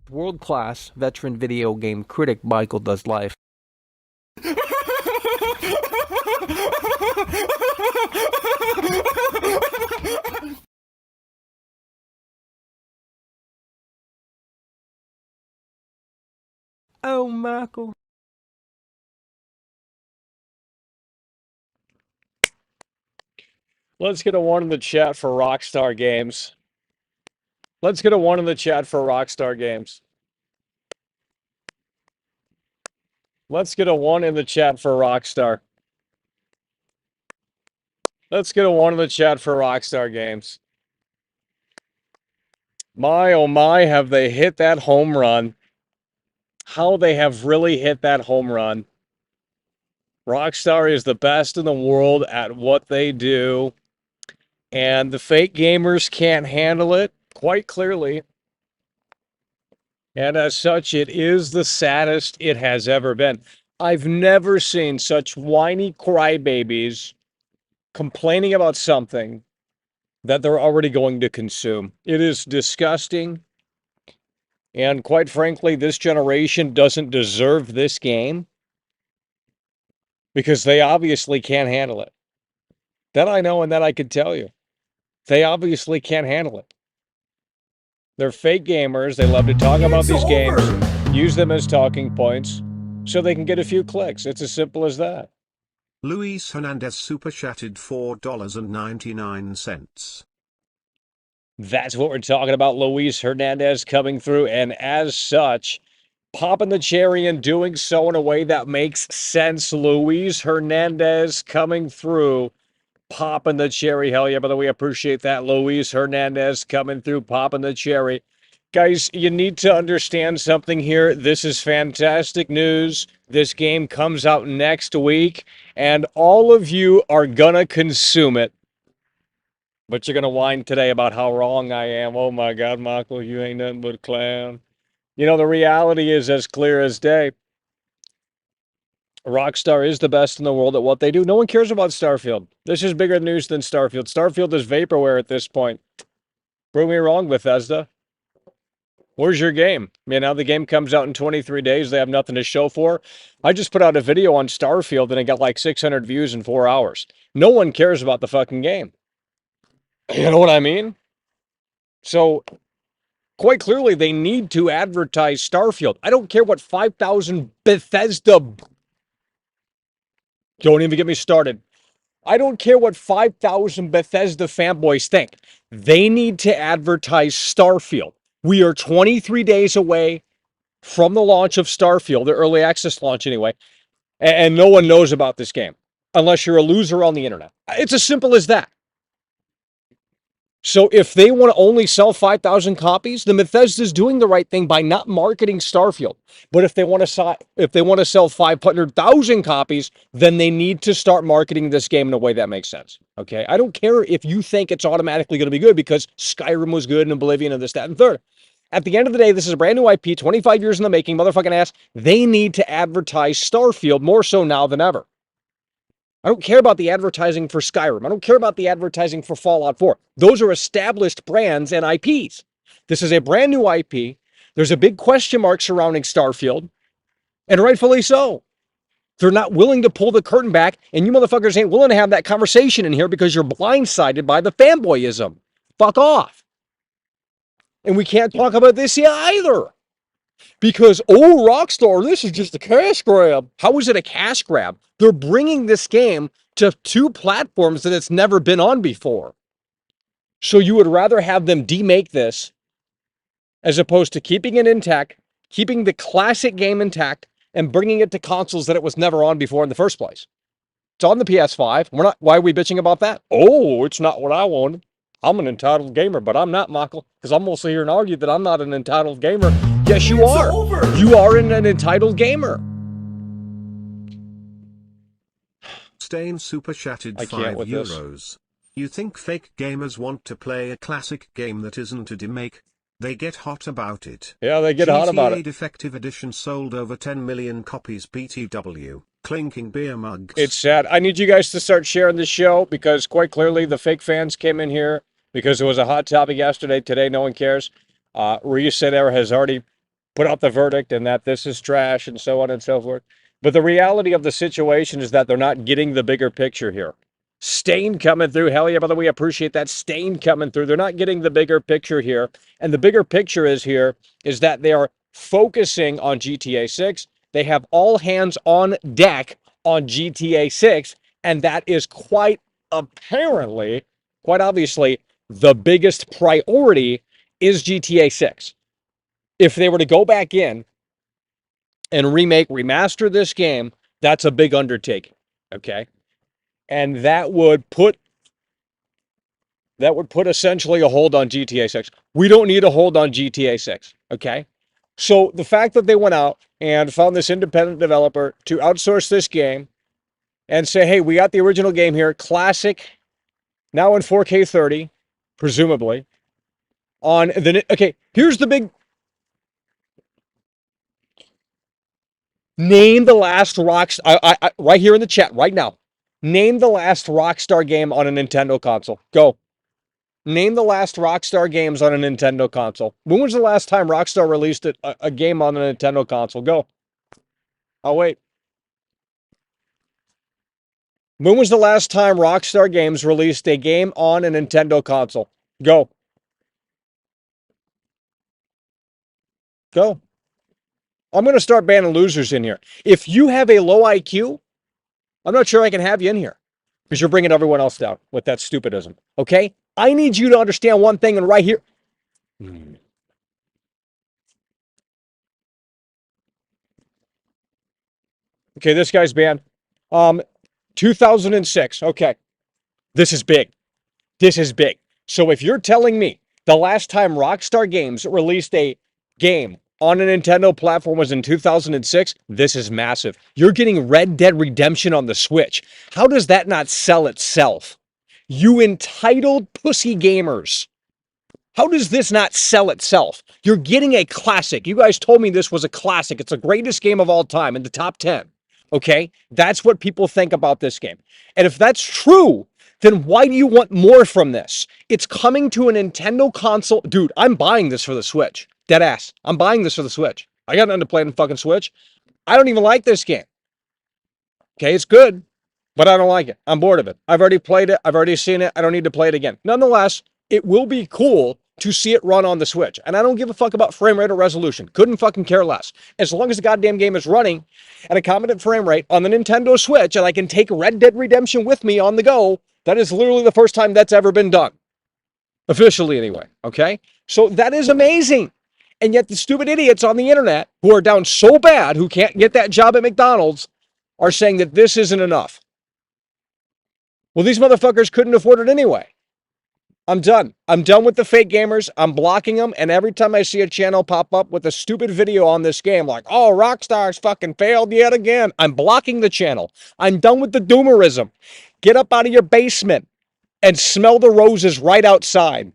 World-class veteran video game critic Michael does life. Oh, Michael. Let's get a one in the chat for Rockstar Games. Let's get a one in the chat for Rockstar Games. Let's get a one in the chat for Rockstar. Let's get a one in the chat for Rockstar Games. My, oh my, have they hit that home run. How they have really hit that home run. Rockstar is the best in the world at what they do. And the fake gamers can't handle it, quite clearly. And as such, it is the saddest it has ever been. I've never seen such whiny crybabies complaining about something that they're already going to consume. It is disgusting. And quite frankly, this generation doesn't deserve this game because they obviously can't handle it. That I know and that I can tell you. They obviously can't handle it. They're fake gamers. They love to talk about these games, use them as talking points so they can get a few clicks. It's as simple as that. Luis Hernandez super chatted $4.99. That's what we're talking about. Luis Hernandez coming through, and as such, popping the cherry and doing so in a way that makes sense. Luis Hernandez coming through, popping the cherry. Hell yeah, by the way, appreciate that. Luis Hernandez coming through, popping the cherry. Guys, you need to understand something here. This is fantastic news. This game comes out next week, and all of you are gonna consume it. But you're going to whine today about how wrong I am. Oh my God, Michael, you ain't nothing but a clown. You know, the reality is as clear as day. Rockstar is the best in the world at what they do. No one cares about Starfield. This is bigger news than Starfield. Starfield is vaporware at this point. Prove me wrong, Bethesda. Where's your game? You know, the game comes out in 23 days. They have nothing to show for. I just put out a video on Starfield and it got like 600 views in 4 hours. No one cares about the fucking game. You know what I mean? So, quite clearly, they need to advertise Starfield. I don't care what 5,000 Bethesda... Don't even get me started. I don't care what 5,000 Bethesda fanboys think. They need to advertise Starfield. We are 23 days away from the launch of Starfield, the early access launch anyway, and no one knows about this game unless you're a loser on the internet. It's as simple as that. So if they want to only sell 5,000 copies, then Bethesda's doing the right thing by not marketing Starfield. But if they want to sell 500,000 copies, then they need to start marketing this game in a way that makes sense. Okay? I don't care if you think it's automatically going to be good because Skyrim was good and Oblivion and this, that, and third. At the end of the day, this is a brand new IP, 25 years in the making, motherfucking ass. They need to advertise Starfield more so now than ever. I don't care about the advertising for Skyrim. I don't care about the advertising for Fallout 4. Those are established brands and IPs. This is a brand new IP. There's a big question mark surrounding Starfield, and rightfully so. They're not willing to pull the curtain back, and you motherfuckers ain't willing to have that conversation in here because you're blindsided by the fanboyism. Fuck off. And we can't talk about this yet either. Because, oh, Rockstar, this is just a cash grab. How is it a cash grab? They're bringing this game to two platforms that it's never been on before. So you would rather have them demake this as opposed to keeping it intact, keeping the classic game intact, and bringing it to consoles that it was never on before in the first place. It's on the PS5. Why are we bitching about that? Oh, it's not what I wanted. I'm an entitled gamer, but I'm not, Michael, because I'm also here and argue that I'm not an entitled gamer. Yes, you are. You are an entitled gamer. Stain super chatted €5. You think fake gamers want to play a classic game that isn't a demake? They get hot about it. Yeah, they get hot about it. GTA Defective Edition sold over 10 million copies BTW. Clinking beer mugs. It's sad. I need you guys to start sharing the show because quite clearly the fake fans came in here because it was a hot topic yesterday. Today, no one cares. Reset Era has already put out the verdict and that this is trash and so on and so forth. But the reality of the situation is that they're not getting the bigger picture here. Stain coming through. Hell yeah, by the way, I appreciate that. Stain coming through. They're not getting the bigger picture here. And the bigger picture is that they are focusing on GTA 6. They have all hands on deck on GTA 6. And that is quite apparently, quite obviously, the biggest priority is GTA 6. If they were to go back in and remaster this game, that's a big undertaking, okay? And that would put essentially a hold on GTA 6. We don't need a hold on GTA 6, okay? So the fact that they went out and found this independent developer to outsource this game and say, hey, we got the original game here, classic, now in 4K 30, presumably, on the... Okay, here's the big... Name the last Rockstar... right here in the chat, right now. Name the last Rockstar game on a Nintendo console. Go. Name the last Rockstar games on a Nintendo console. When was the last time Rockstar released a game on a Nintendo console? Go. Oh, wait. When was the last time Rockstar Games released a game on a Nintendo console? Go. Go. I'm going to start banning losers in here. If you have a low IQ, I'm not sure I can have you in here because you're bringing everyone else down with that stupidism. Okay? I need you to understand one thing, and right here. Okay, this guy's banned. 2006. Okay. This is big. This is big. So if you're telling me the last time Rockstar Games released a game on a Nintendo platform was in 2006, this is massive. You're getting Red Dead Redemption on the Switch. How does that not sell itself? You entitled pussy gamers. How does this not sell itself? You're getting a classic. You guys told me this was a classic. It's the greatest game of all time in the top 10. Okay? That's what people think about this game. And if that's true, then why do you want more from this? It's coming to a Nintendo console. Dude, I'm buying this for the Switch. Dead ass. I'm buying this for the Switch. I got nothing to play on the fucking Switch. I don't even like this game. Okay, it's good, but I don't like it. I'm bored of it. I've already played it. I've already seen it. I don't need to play it again. Nonetheless, it will be cool to see it run on the Switch. And I don't give a fuck about frame rate or resolution. Couldn't fucking care less. As long as the goddamn game is running at a competent frame rate on the Nintendo Switch and I can take Red Dead Redemption with me on the go, that is literally the first time that's ever been done. Officially, anyway. Okay? So that is amazing. And yet the stupid idiots on the internet who are down so bad, who can't get that job at McDonald's, are saying that this isn't enough. Well, these motherfuckers couldn't afford it anyway. I'm done. I'm done with the fake gamers. I'm blocking them. And every time I see a channel pop up with a stupid video on this game, like, oh, Rockstar's fucking failed yet again, I'm blocking the channel. I'm done with the doomerism. Get up out of your basement and smell the roses right outside.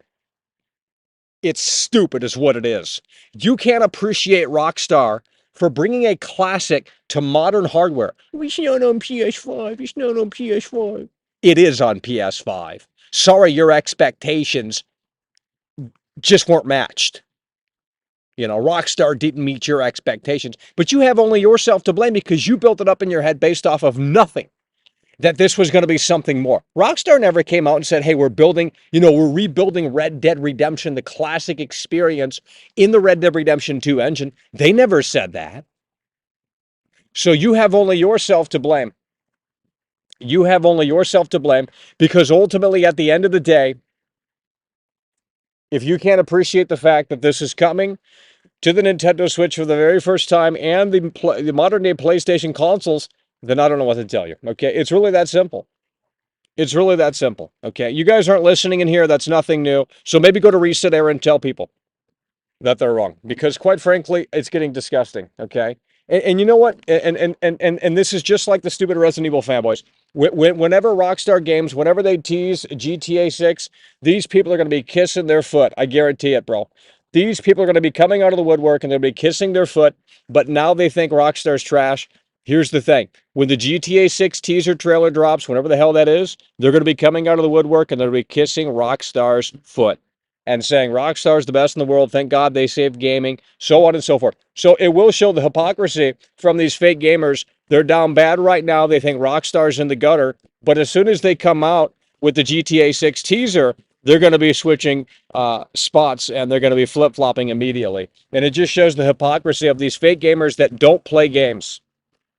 It's stupid is what it is. You can't appreciate Rockstar for bringing a classic to modern hardware. It's not on PS5. It's not on PS5. It is on PS5. Sorry, your expectations just weren't matched. You know, Rockstar didn't meet your expectations, but you have only yourself to blame because you built it up in your head based off of nothing, that this was going to be something more. Rockstar never came out and said, hey, we're rebuilding Red Dead Redemption, the classic experience in the Red Dead Redemption 2 engine. They never said that. So you have only yourself to blame. You have only yourself to blame because ultimately at the end of the day, if you can't appreciate the fact that this is coming to the Nintendo Switch for the very first time and the modern day PlayStation consoles, then I don't know what to tell you. Okay, it's really that simple. It's really that simple. Okay, you guys aren't listening in here. That's nothing new. So maybe go to Reset Era and tell people that they're wrong, because quite frankly, it's getting disgusting. Okay. And you know what? And this is just like the stupid Resident Evil fanboys. Whenever Rockstar Games, whenever they tease GTA 6, these people are going to be kissing their foot. I guarantee it, bro. These people are going to be coming out of the woodwork and they'll be kissing their foot, but now they think Rockstar's trash. Here's the thing. When the GTA 6 teaser trailer drops, whenever the hell that is, they're going to be coming out of the woodwork and they'll be kissing Rockstar's foot. and saying Rockstar is the best in the world. Thank God they saved gaming, so on and so forth. So it will show the hypocrisy from these fake gamers. They're down bad right now. They think Rockstar's in the gutter. But as soon as they come out with the GTA 6 teaser, they're going to be switching spots and they're going to be flip-flopping immediately. And it just shows the hypocrisy of these fake gamers that don't play games.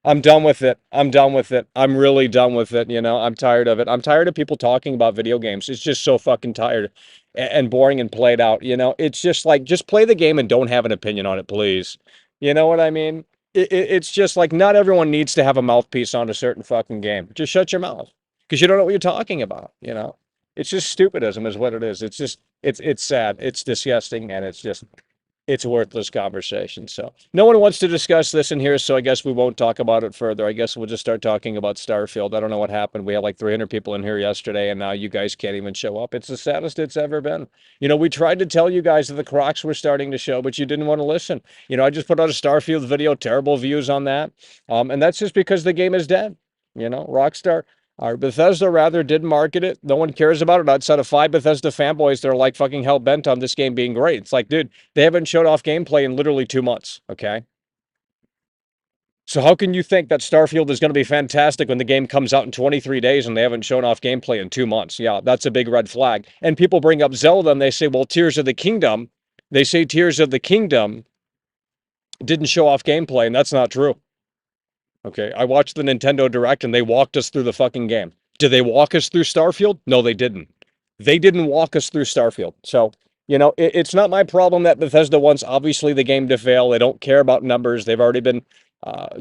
I'm done with it. I'm done with it. I'm really done with it. You know, I'm tired of it. I'm tired of people talking about video games. It's just so fucking tired and boring and played out. You know, it's just like, just play the game and don't have an opinion on it, please. You know what I mean? It's just like, not everyone needs to have a mouthpiece on a certain fucking game. Just shut your mouth because you don't know what you're talking about. You know, it's just stupidism is what it is. It's just, it's sad. It's disgusting. And it's a worthless conversation. So no one wants to discuss this in here, so I guess we won't talk about it further. I guess we'll just start talking about Starfield. I don't know what happened. We had like 300 people in here yesterday, and now you guys can't even show up. It's the saddest it's ever been. You know, we tried to tell you guys that the Crocs were starting to show, but you didn't want to listen. You know, I just put out a Starfield video, terrible views on that. And that's just because the game is dead. You know, Rockstar... Or Bethesda, rather, did market it. No one cares about it outside of 5 Bethesda fanboys that are like fucking hell-bent on this game being great. It's like, dude, they haven't showed off gameplay in literally 2 months, okay? So how can you think that Starfield is going to be fantastic when the game comes out in 23 days and they haven't shown off gameplay in 2 months? Yeah, that's a big red flag. And people bring up Zelda and they say, well, Tears of the Kingdom, they say Tears of the Kingdom didn't show off gameplay, and that's not true. Okay, I watched the Nintendo Direct and they walked us through the fucking game. Did they walk us through Starfield? No, they didn't. They didn't walk us through Starfield. So, you know, it's not my problem that Bethesda wants, obviously, the game to fail. They don't care about numbers. They've already been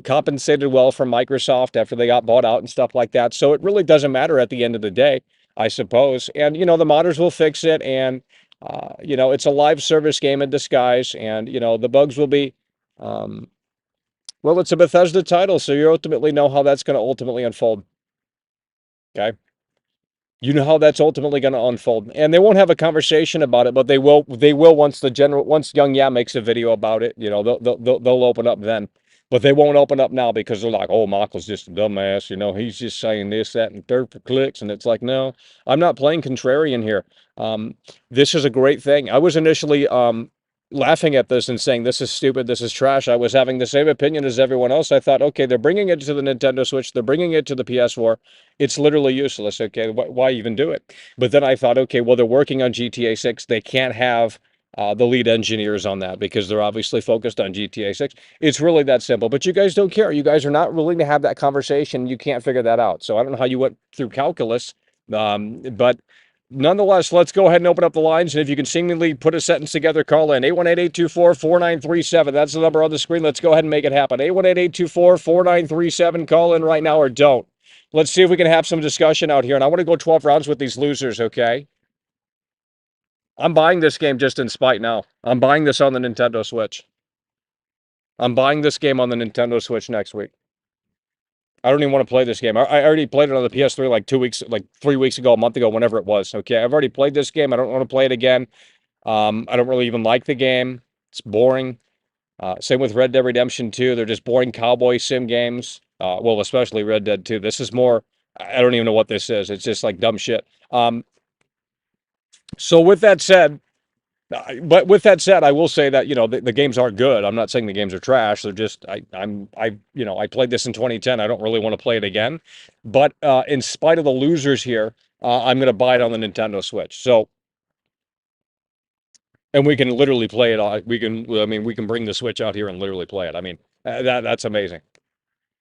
compensated well from Microsoft after they got bought out and stuff like that. So it really doesn't matter at the end of the day, I suppose. And, you know, the modders will fix it. And, you know, it's a live service game in disguise. And, you know, the bugs will be... well, it's a Bethesda title, so you ultimately know how that's going to ultimately unfold. Okay? You know how that's ultimately going to unfold. And they won't have a conversation about it, but they will once Young Ya makes a video about it, you know, they'll open up then. But they won't open up now because they're like, oh, Michael's just a dumbass, you know, he's just saying this, that, and third for clicks. And it's like, no, I'm not playing contrarian here. This is a great thing. I was initially laughing at this and saying, this is stupid, this is trash. I was having the same opinion as everyone else. I thought, okay, they're bringing it to the Nintendo Switch. They're bringing it to the PS4. It's literally useless. Okay, why even do it? But then I thought, okay, well, they're working on GTA 6. They can't have the lead engineers on that because they're obviously focused on GTA 6. It's really that simple. But you guys don't care. You guys are not willing to have that conversation. You can't figure that out. So I don't know how you went through calculus, but... nonetheless, let's go ahead and open up the lines. And if you can seemingly put a sentence together, call in 818-824-4937. That's the number on the screen. Let's go ahead and make it happen. 818-824-4937. Call in right now or don't. Let's see if we can have some discussion out here. And I want to go 12 rounds with these losers, okay? I'm buying this game just in spite now. I'm buying this on the Nintendo Switch. I'm buying this game on the Nintendo Switch next week. I don't even want to play this game. I already played it on the PS3 like 3 weeks ago, a month ago, whenever it was. Okay, I've already played this game. I don't want to play it again. I don't really even like the game. It's boring. Same with Red Dead Redemption 2. They're just boring cowboy sim games. Well, especially Red Dead 2. This is more, I don't even know what this is. It's just like dumb shit. So with that said, I will say that, you know, the games aren't good. I'm not saying the games are trash. They're just, I played this in 2010. I don't really want to play it again. But in spite of the losers here, I'm going to buy it on the Nintendo Switch. So, and we can literally play it. We can bring the Switch out here and literally play it. I mean, that's amazing.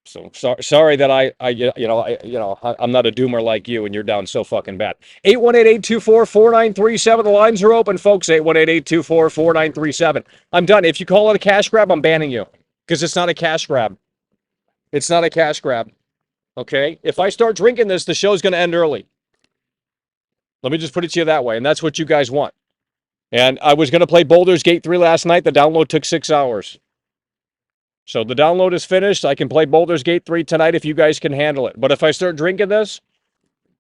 So sorry that I'm not a doomer like you and you're down so fucking bad. 818-824-4937. The lines are open, folks. 818-824-4937. I'm done. If you call it a cash grab, I'm banning you because it's not a cash grab. It's not a cash grab. Okay? If I start drinking this, the show's going to end early. Let me just put it to you that way, and that's what you guys want. And I was going to play Baldur's Gate 3 last night. The download took 6 hours. So the download is finished. I can play Baldur's Gate 3 tonight if you guys can handle it. But if I start drinking this,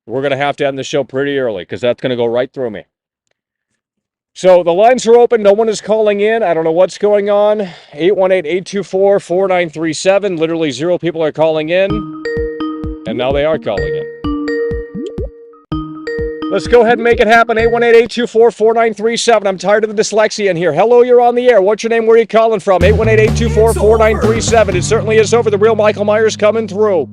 we're going to have to end the show pretty early because that's going to go right through me. So the lines are open. No one is calling in. I don't know what's going on. 818-824-4937. Literally 0 people are calling in. And now they are calling in. Let's go ahead and make it happen. 818-824-4937. I'm tired of the dyslexia in here. Hello, you're on the air. What's your name? Where are you calling from? 818-824-4937. It certainly is over. The real Michael Myers coming through.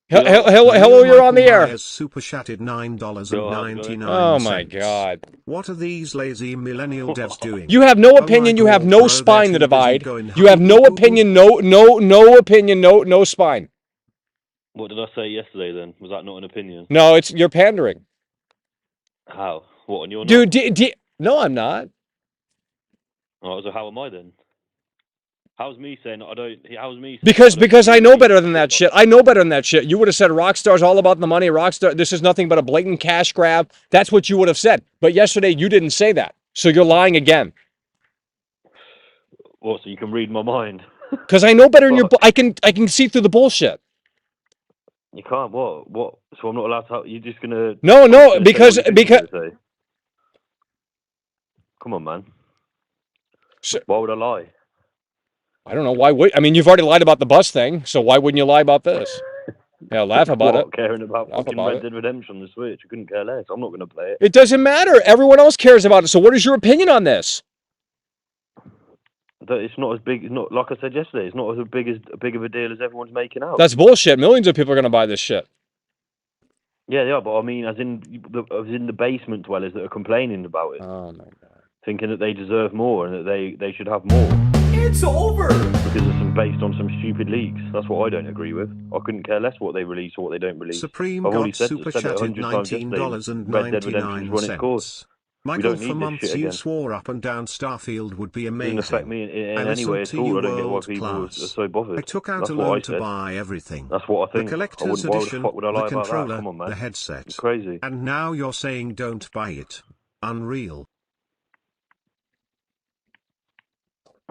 Hello, you're on the air. Super chatted $9.99. Oh my God. What are these lazy millennial devs doing? You have no opinion. You have no spine to divide. You have no opinion. No opinion. No spine. What did I say yesterday then? Was that not an opinion? No, you're pandering. How? What, and you're not? Dude, no, I'm not. Oh, so how am I then? How's me saying I don't? How's me? Because I know better than that shit. I know better than that shit. You would have said Rockstar's all about the money. Rockstar, this is nothing but a blatant cash grab. That's what you would have said. But yesterday you didn't say that, so you're lying again. What? So you can read my mind? Because I know better than your. I can see through the bullshit. You can't. What? So I'm not allowed to. You're just gonna. No, because. Come on, man. Why would I lie? I don't know why would. I mean, you've already lied about the bus thing, so why wouldn't you lie about this? Yeah, laugh about it. Caring about fucking Red Dead Redemption on the Switch. I couldn't care less. I'm not going to play it. It doesn't matter. Everyone else cares about it. So what is your opinion on this? It's not as big. It's not like I said yesterday. It's not as big of a deal as everyone's making out. That's bullshit. Millions of people are going to buy this shit. Yeah, but I mean, as in the basement dwellers that are complaining about it. Oh my God. Thinking that they deserve more and that they should have more. It's over! Because it's based on some stupid leaks. That's what I don't agree with. I couldn't care less what they release or what they don't release. Supreme got super chatted $19.99. Michael, for months you swore up and down Starfield would be amazing. It doesn't affect me in any way at all. I don't get why people are so bothered. I took out a loan to buy everything. That's what I think. The collector's edition, the controller, the headset. It's crazy. And now you're saying don't buy it. Unreal.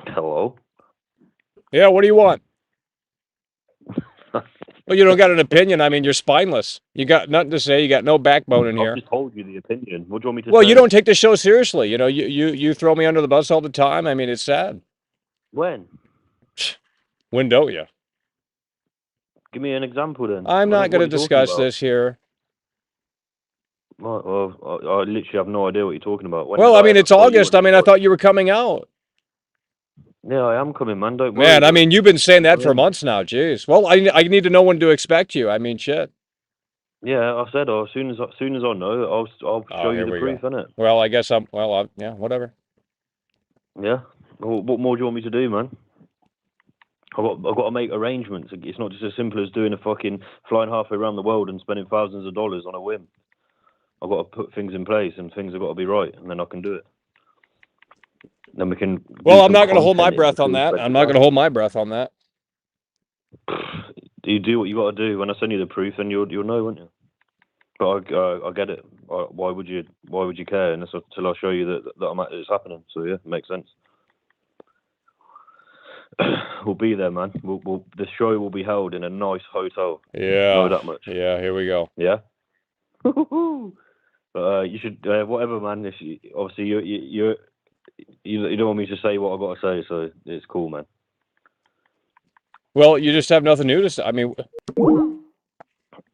Hello? Yeah, what do you want? Well, you don't got an opinion. I mean, you're spineless. You got nothing to say. You got no backbone in here. I just told you the opinion. What do you want me to say? Well, you don't take the show seriously. You know, you throw me under the bus all the time. I mean, it's sad. When? When don't you? Give me an example then. I'm not going to discuss this here. Well, I literally have no idea what you're talking about. Well, I mean, it's August. I mean, I thought you were coming out. Yeah, I am coming, man. Don't worry. Man, I mean, you've been saying that for months now. Jeez. Well, I need to know when to expect you. I mean, shit. Yeah, I said as soon as I know, I'll show you the proof, innit? Well, I guess yeah, whatever. Yeah. Well, what more do you want me to do, man? I've got to make arrangements. It's not just as simple as doing a fucking flying halfway around the world and spending thousands of dollars on a whim. I've got to put things in place and things have got to be right, and then I can do it. Then we can. Well, I'm not going to hold my breath on that. I'm not going to hold my breath on that. You do what you got to do. When I send you the proof, then you'll know, won't you? But I get it. Why would you care? Until I show you that it's happening. So yeah, it makes sense. We'll be there, man. The show will be held in a nice hotel. Yeah. Know that much. Yeah. Here we go. Yeah. But you should whatever, man. Obviously you don't want me to say what I got to say, so it's cool, man. Well, you just have nothing new to say. I mean, it's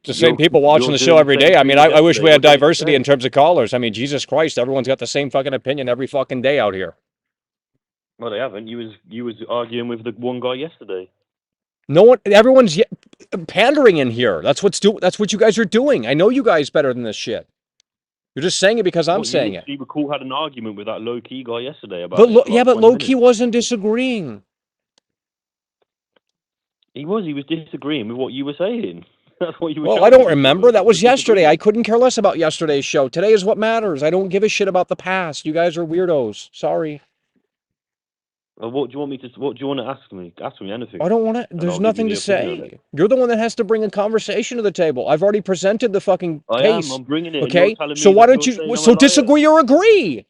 the same people watching the show every day. I mean, I wish we had diversity in terms of callers. I mean, Jesus Christ, everyone's got the same fucking opinion every fucking day out here. Well, they haven't. You was arguing with the one guy yesterday. No one. Everyone's pandering in here. That's what you guys are doing. I know you guys better than this shit. You're just saying it because I'm saying it. Steve McCall had an argument with that low-key guy yesterday about. But low-key wasn't disagreeing. He was disagreeing with what you were saying. That's what you were. Well, I don't remember. That was yesterday. I couldn't care less about yesterday's show. Today is what matters. I don't give a shit about the past. You guys are weirdos. Sorry. What do you want me to? What do you want to ask me? Ask me anything. I don't want to. There's nothing to say. You're the one that has to bring a conversation to the table. I've already presented the fucking case. I'm bringing it. Okay. So why don't you? So disagree or agree.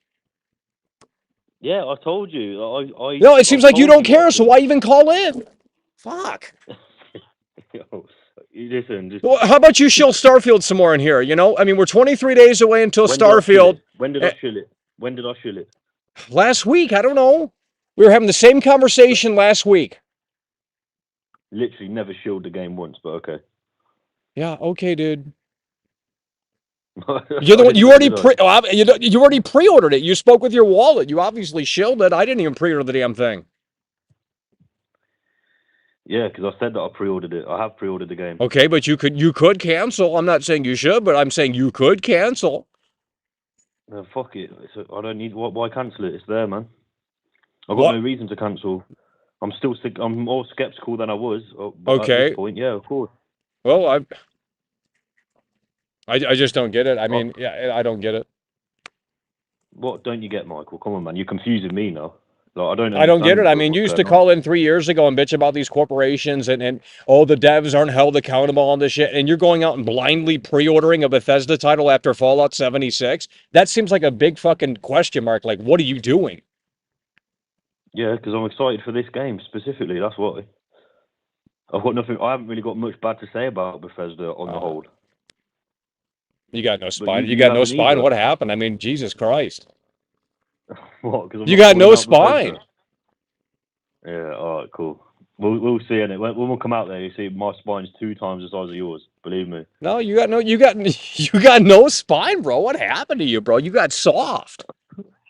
Yeah, I told you. No, it seems like you don't care. So why even call in? Fuck. Listen. Well, how about you shill Starfield some more in here? You know, I mean, we're 23 days away until Starfield. When did I shill it? When did I shill it? Last week. I don't know. We were having the same conversation last week. Literally never shilled the game once, but okay. Yeah, okay, dude. You're the one. You already you already pre-ordered it. You spoke with your wallet. You obviously shilled it. I didn't even pre-order the damn thing. Yeah, because I said that I pre-ordered it. I have pre-ordered the game. Okay, but you could cancel. I'm not saying you should, but I'm saying you could cancel. Fuck it. I don't need. Why cancel it? It's there, man. I've got no reason to cancel. I'm still sick. I'm more skeptical than I was. But at this point, yeah, of course. Well, I just don't get it. I mean, yeah, I don't get it. What don't you get, Michael? Come on, man. You're confusing me now. Like, I don't get it. I mean, you used to call in 3 years ago and bitch about these corporations and the devs aren't held accountable on this shit. And you're going out and blindly pre-ordering a Bethesda title after Fallout 76. That seems like a big fucking question mark. Like, what are you doing? Yeah, because I'm excited for this game specifically. That's why. I've got nothing. I haven't really got much bad to say about Bethesda on the whole. You got no spine. You got no spine. Either. What happened? I mean, Jesus Christ. What? You got no spine. Bethesda? Yeah. All right. Cool. We'll see. When we come out there, you see my spine's 2 times the size of yours. Believe me. No, you got no spine, bro. What happened to you, bro? You got soft.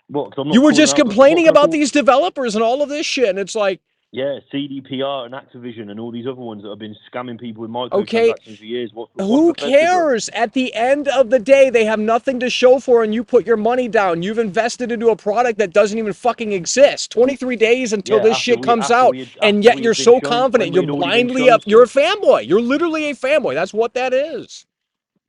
What? You were just complaining about these developers and all of this shit, and it's like. Yeah, CDPR and Activision and all these other ones that have been scamming people with microtransactions for years. Who cares? At the end of the day, they have nothing to show for, and you put your money down. You've invested into a product that doesn't even fucking exist. 23 days until this shit comes out, and yet you're so confident. You're blindly up. You're a fanboy. You're literally a fanboy. That's what that is.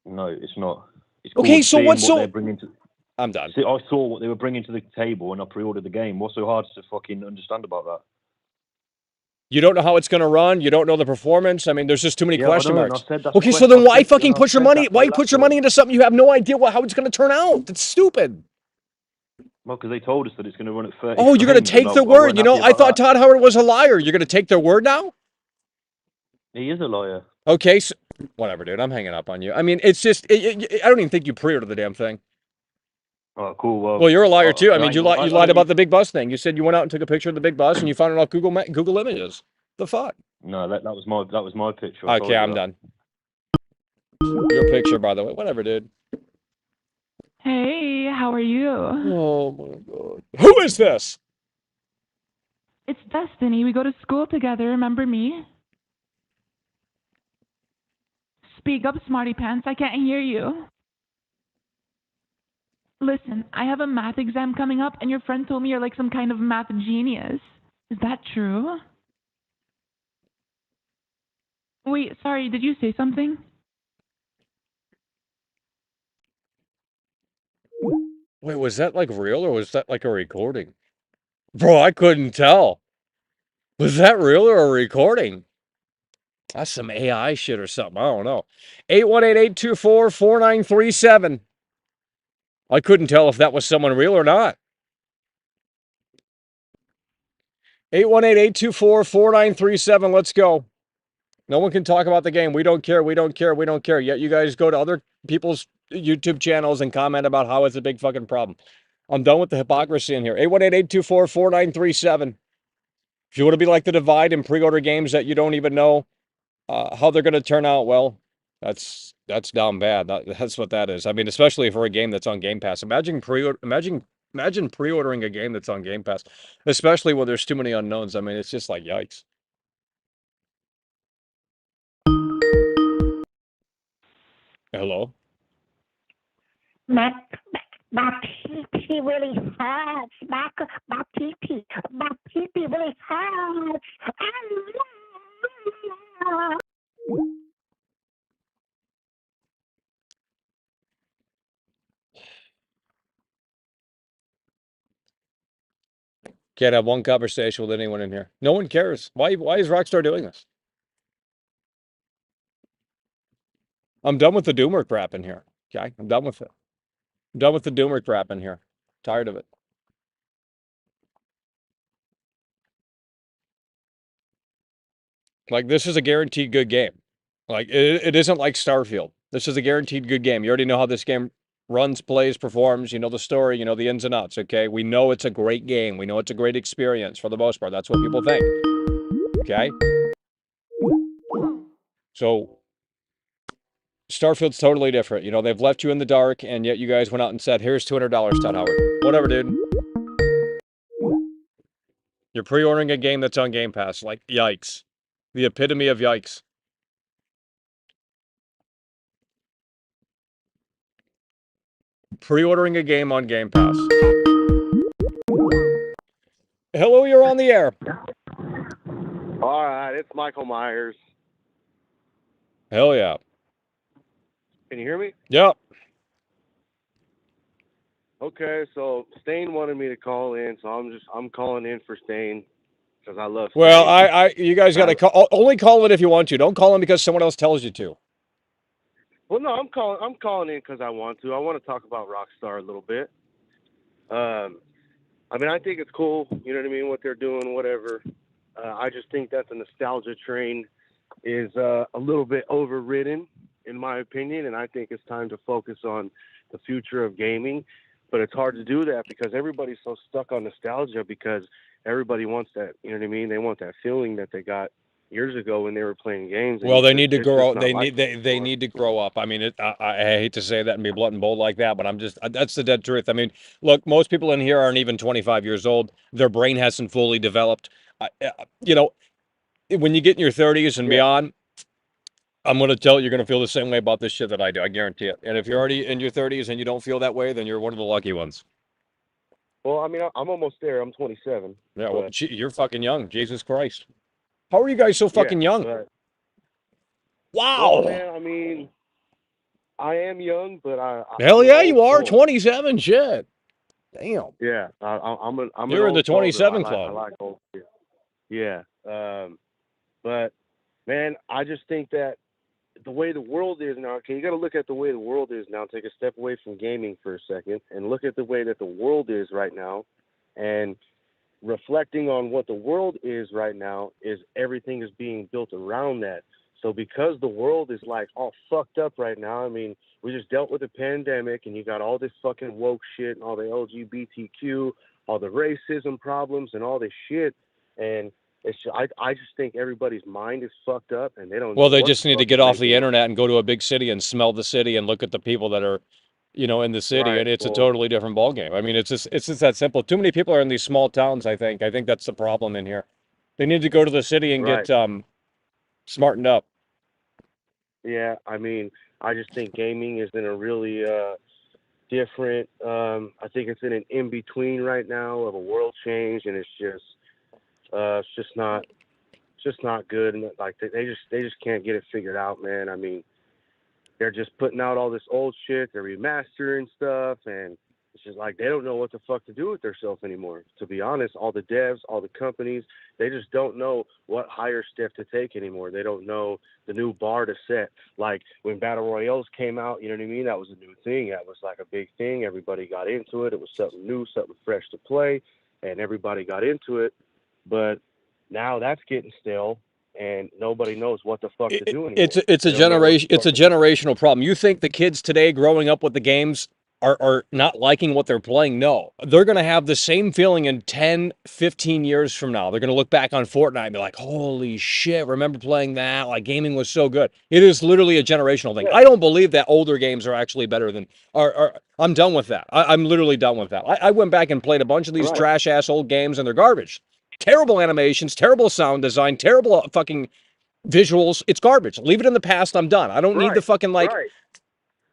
No, it's not. It's okay, so what's so? They're bringing to... I'm done. See, I saw what they were bringing to the table, and I pre-ordered the game. What's so hard to fucking understand about that? You don't know how it's going to run. You don't know the performance. I mean, there's just too many question marks. Okay, so then why fucking put your money? Why put your money into something you have no idea how it's going to turn out? That's stupid. Well, because they told us that it's going to run at 30. Oh, you're going to take their word. You know, I thought Todd Howard was a liar. You're going to take their word now? He is a liar. Okay, so whatever, dude. I'm hanging up on you. I mean, it's just I don't even think you pre-ordered the damn thing. Oh, cool. Well, you're a liar too. I mean, you lied about the big bus thing. You said you went out and took a picture of the big bus, and you found it off Google Images. The fuck? No, that was my picture. Okay, I'm done. Your picture, by the way. Whatever, dude. Hey, how are you? Oh my god. Who is this? It's Destiny. We go to school together. Remember me? Speak up, smarty pants. I can't hear you. Listen, I have a math exam coming up, and your friend told me you're like some kind of math genius. Is that true? Wait, sorry, did you say something? Wait, was that like real or was that like a recording? Bro, I couldn't tell. Was that real or a recording? That's some AI shit or something. I don't know. 818-824-4937. I couldn't tell if that was someone real or not. 818-824-4937. Let's go. No one can talk about the game. We don't care. We don't care. We don't care. Yet you guys go to other people's YouTube channels and comment about how it's a big fucking problem. I'm done with the hypocrisy in here. 818-824-4937. If you want to be like the Divide and pre-order games that you don't even know how they're going to turn out, well, that's down bad. That's what that is. I mean, especially for a game that's on Game Pass. Imagine pre-ordering a game that's on Game Pass, especially when there's too many unknowns. I mean, it's just like yikes. Hello? My pee-pee really hurts. My pee-pee really hurts. Can't have one conversation with anyone in here. No one cares. Why is Rockstar doing this? I'm done with the doomer crap in here. Okay? I'm done with it. I'm done with the doomer crap in here. Tired of it. Like, this is a guaranteed good game. Like, it isn't like Starfield. This is a guaranteed good game. You already know how this game runs, plays, performs. You know the story. You know the ins and outs, okay? We know it's a great game. We know it's a great experience for the most part. That's what people think. Okay? So, Starfield's totally different. You know, they've left you in the dark, and yet you guys went out and said, here's $200, Todd Howard. Whatever, dude. You're pre-ordering a game that's on Game Pass. Like, yikes. The epitome of yikes. Pre-ordering a game on Game Pass. Hello, you're on the air. All right, it's Michael Myers. Hell yeah. Can you hear me? Yep. Okay, so Stain wanted me to call in, so I'm calling in for Stain because I love Stain. Well, you guys got to call. Only call it if you want to. Don't call in because someone else tells you to. Well, no, I'm calling in because I want to. I want to talk about Rockstar a little bit. I mean, I think it's cool. You know what I mean? What they're doing, whatever. I just think that the nostalgia train is a little bit overridden, in my opinion, and I think it's time to focus on the future of gaming. But it's hard to do that because everybody's so stuck on nostalgia because everybody wants that, you know what I mean? They want that feeling that they got years ago when they were playing games. Well, they need to grow. They need to grow up. I mean, I hate to say that and be blunt and bold like that, but that's the dead truth. I mean, look, most people in here aren't even 25 years old. Their brain hasn't fully developed. You know, when you get in your 30s and beyond, I'm going to tell you, you're going to feel the same way about this shit that I do. I guarantee it. And if you're already in your 30s and you don't feel that way, then you're one of the lucky ones. Well, I mean, I'm almost there. I'm 27. Yeah, well, you're fucking young. Jesus Christ. How are you guys so fucking young? Wow. Well, man, I mean, I am young, but Hell yeah, you are. 27, shit. Damn. Yeah, I'm You're in the 27 club. I like old shit. Yeah. But, man, I just think that the way the world is now, okay, you got to look at the way the world is now, take a step away from gaming for a second, and look at the way that the world is right now, and reflecting on what the world is right now is everything is being built around that. So because the world is like all fucked up right now, I mean, we just dealt with a pandemic and you got all this fucking woke shit and all the LGBTQ, all the racism problems and all this shit. And it's I just think everybody's mind is fucked up and they don't know. Well, they just need to get off the internet and go to a big city and smell the city and look at the people that are, you know, in the city, and it's a totally different ballgame. I mean, it's just that simple. Too many people are in these small towns, I think. I think that's the problem in here. They need to go to the city and get smartened up. Yeah, I mean, I just think gaming is in a really different, I think it's in an in-between right now of a world change, and it's just not good. And like they just can't get it figured out, man. I mean, they're just putting out all this old shit, they're remastering stuff, and it's just like they don't know what the fuck to do with themselves anymore. To be honest, all the devs, all the companies, they just don't know what higher step to take anymore. They don't know the new bar to set. Like when Battle Royales came out, you know what I mean? That was a new thing. That was like a big thing. Everybody got into it. It was something new, something fresh to play, and everybody got into it. But now that's getting stale, and nobody knows what the fuck to do anymore. It's a generational problem. You think the kids today growing up with the games are not liking what they're playing? No. They're going to have the same feeling in 10, 15 years from now. They're going to look back on Fortnite and be like, holy shit, remember playing that? Like, gaming was so good. It is literally a generational thing. I don't believe that older games are actually better than... I'm done with that. I'm literally done with that. I went back and played a bunch of these trash-ass old games, and they're garbage. Terrible animations, terrible sound design, terrible fucking visuals. It's garbage. Leave it in the past. I'm done. I don't need the fucking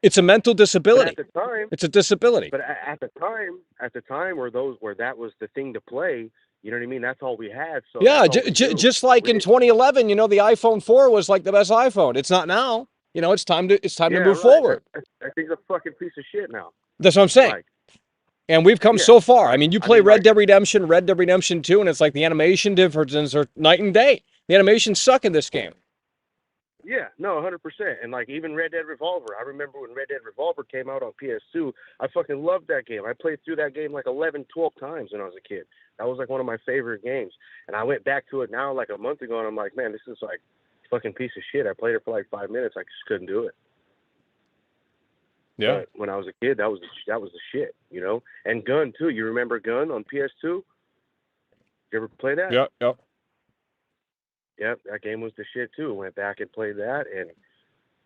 It's a mental disability. But at the time, it's a disability. But at the time, where that was the thing to play. You know what I mean? That's all we had. So yeah, just like in 2011, you know, the iPhone 4 was like the best iPhone. It's not now. You know, it's time to move forward. I think it's a fucking piece of shit now. That's what I'm saying. And we've come so far. I mean, you play Red Dead Redemption 2, and it's like the animation differences are night and day. The animations suck in this game. Yeah, no, 100%. And like even Red Dead Revolver, I remember when Red Dead Revolver came out on PS2, I fucking loved that game. I played through that game like 11, 12 times when I was a kid. That was like one of my favorite games. And I went back to it now like a month ago, and I'm like, man, this is like a fucking piece of shit. I played it for like 5 minutes. I just couldn't do it. Yeah. But when I was a kid, that was the shit, you know? And Gun, too. You remember Gun on PS2? You ever play that? Yep. Yep, that game was the shit, too. Went back and played that, and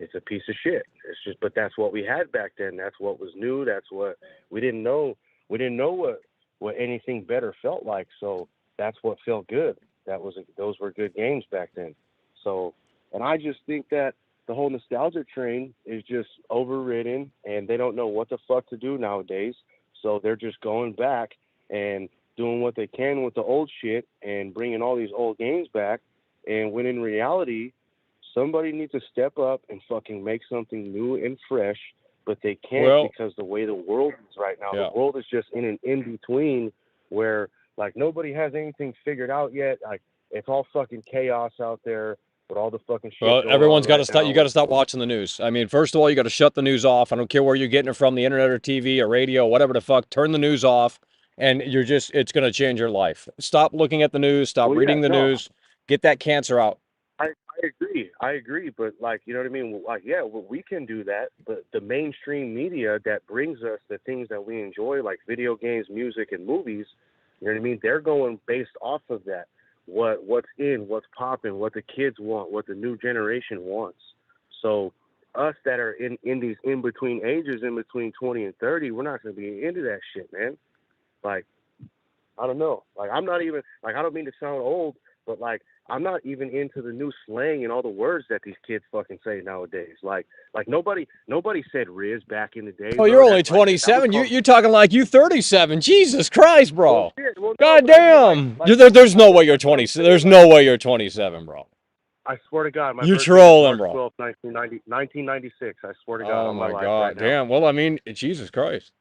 it's a piece of shit. It's just, but that's what we had back then. That's what was new. That's what we didn't know. We didn't know what anything better felt like. So that's what felt good. Those were good games back then. So, and I just think that the whole nostalgia train is just overridden, and they don't know what the fuck to do nowadays. So they're just going back and doing what they can with the old shit and bringing all these old games back. And when in reality, somebody needs to step up and fucking make something new and fresh, but they can't because the way the world is right now, the world is just in an in-between where, like, nobody has anything figured out yet. Like, it's all fucking chaos out there with all the fucking shit going everyone's got to stop. now. You got to stop watching the news. I mean, first of all, you got to shut the news off. I don't care where you're getting it from, the internet or TV or radio, whatever the fuck. Turn the news off, and it's going to change your life. Stop looking at the news. Stop reading the news. Get that cancer out. I agree, but, like, you know what I mean? Like, yeah, well, we can do that, but the mainstream media that brings us the things that we enjoy, like video games, music, and movies, you know what I mean? They're going based off of that. What's in, what's popping, what the kids want, what the new generation wants. So us that are in these in-between ages, in between 20 and 30, we're not going to be into that shit, man. Like, I don't know. Like, I'm not even, like, I don't mean to sound old, but, like, I'm not even into the new slang and all the words that these kids fucking say nowadays. Like nobody said Riz back in the day. Oh, you're only 27. You're talking like you 37. Jesus Christ, bro. Well, God damn. There's no way you're 27. There's no way you're 27, bro. I swear to God, my you're birthday trolling, is March bro. 12th, 1996. I swear to God. Oh my God, right damn. Now. Well, I mean, Jesus Christ.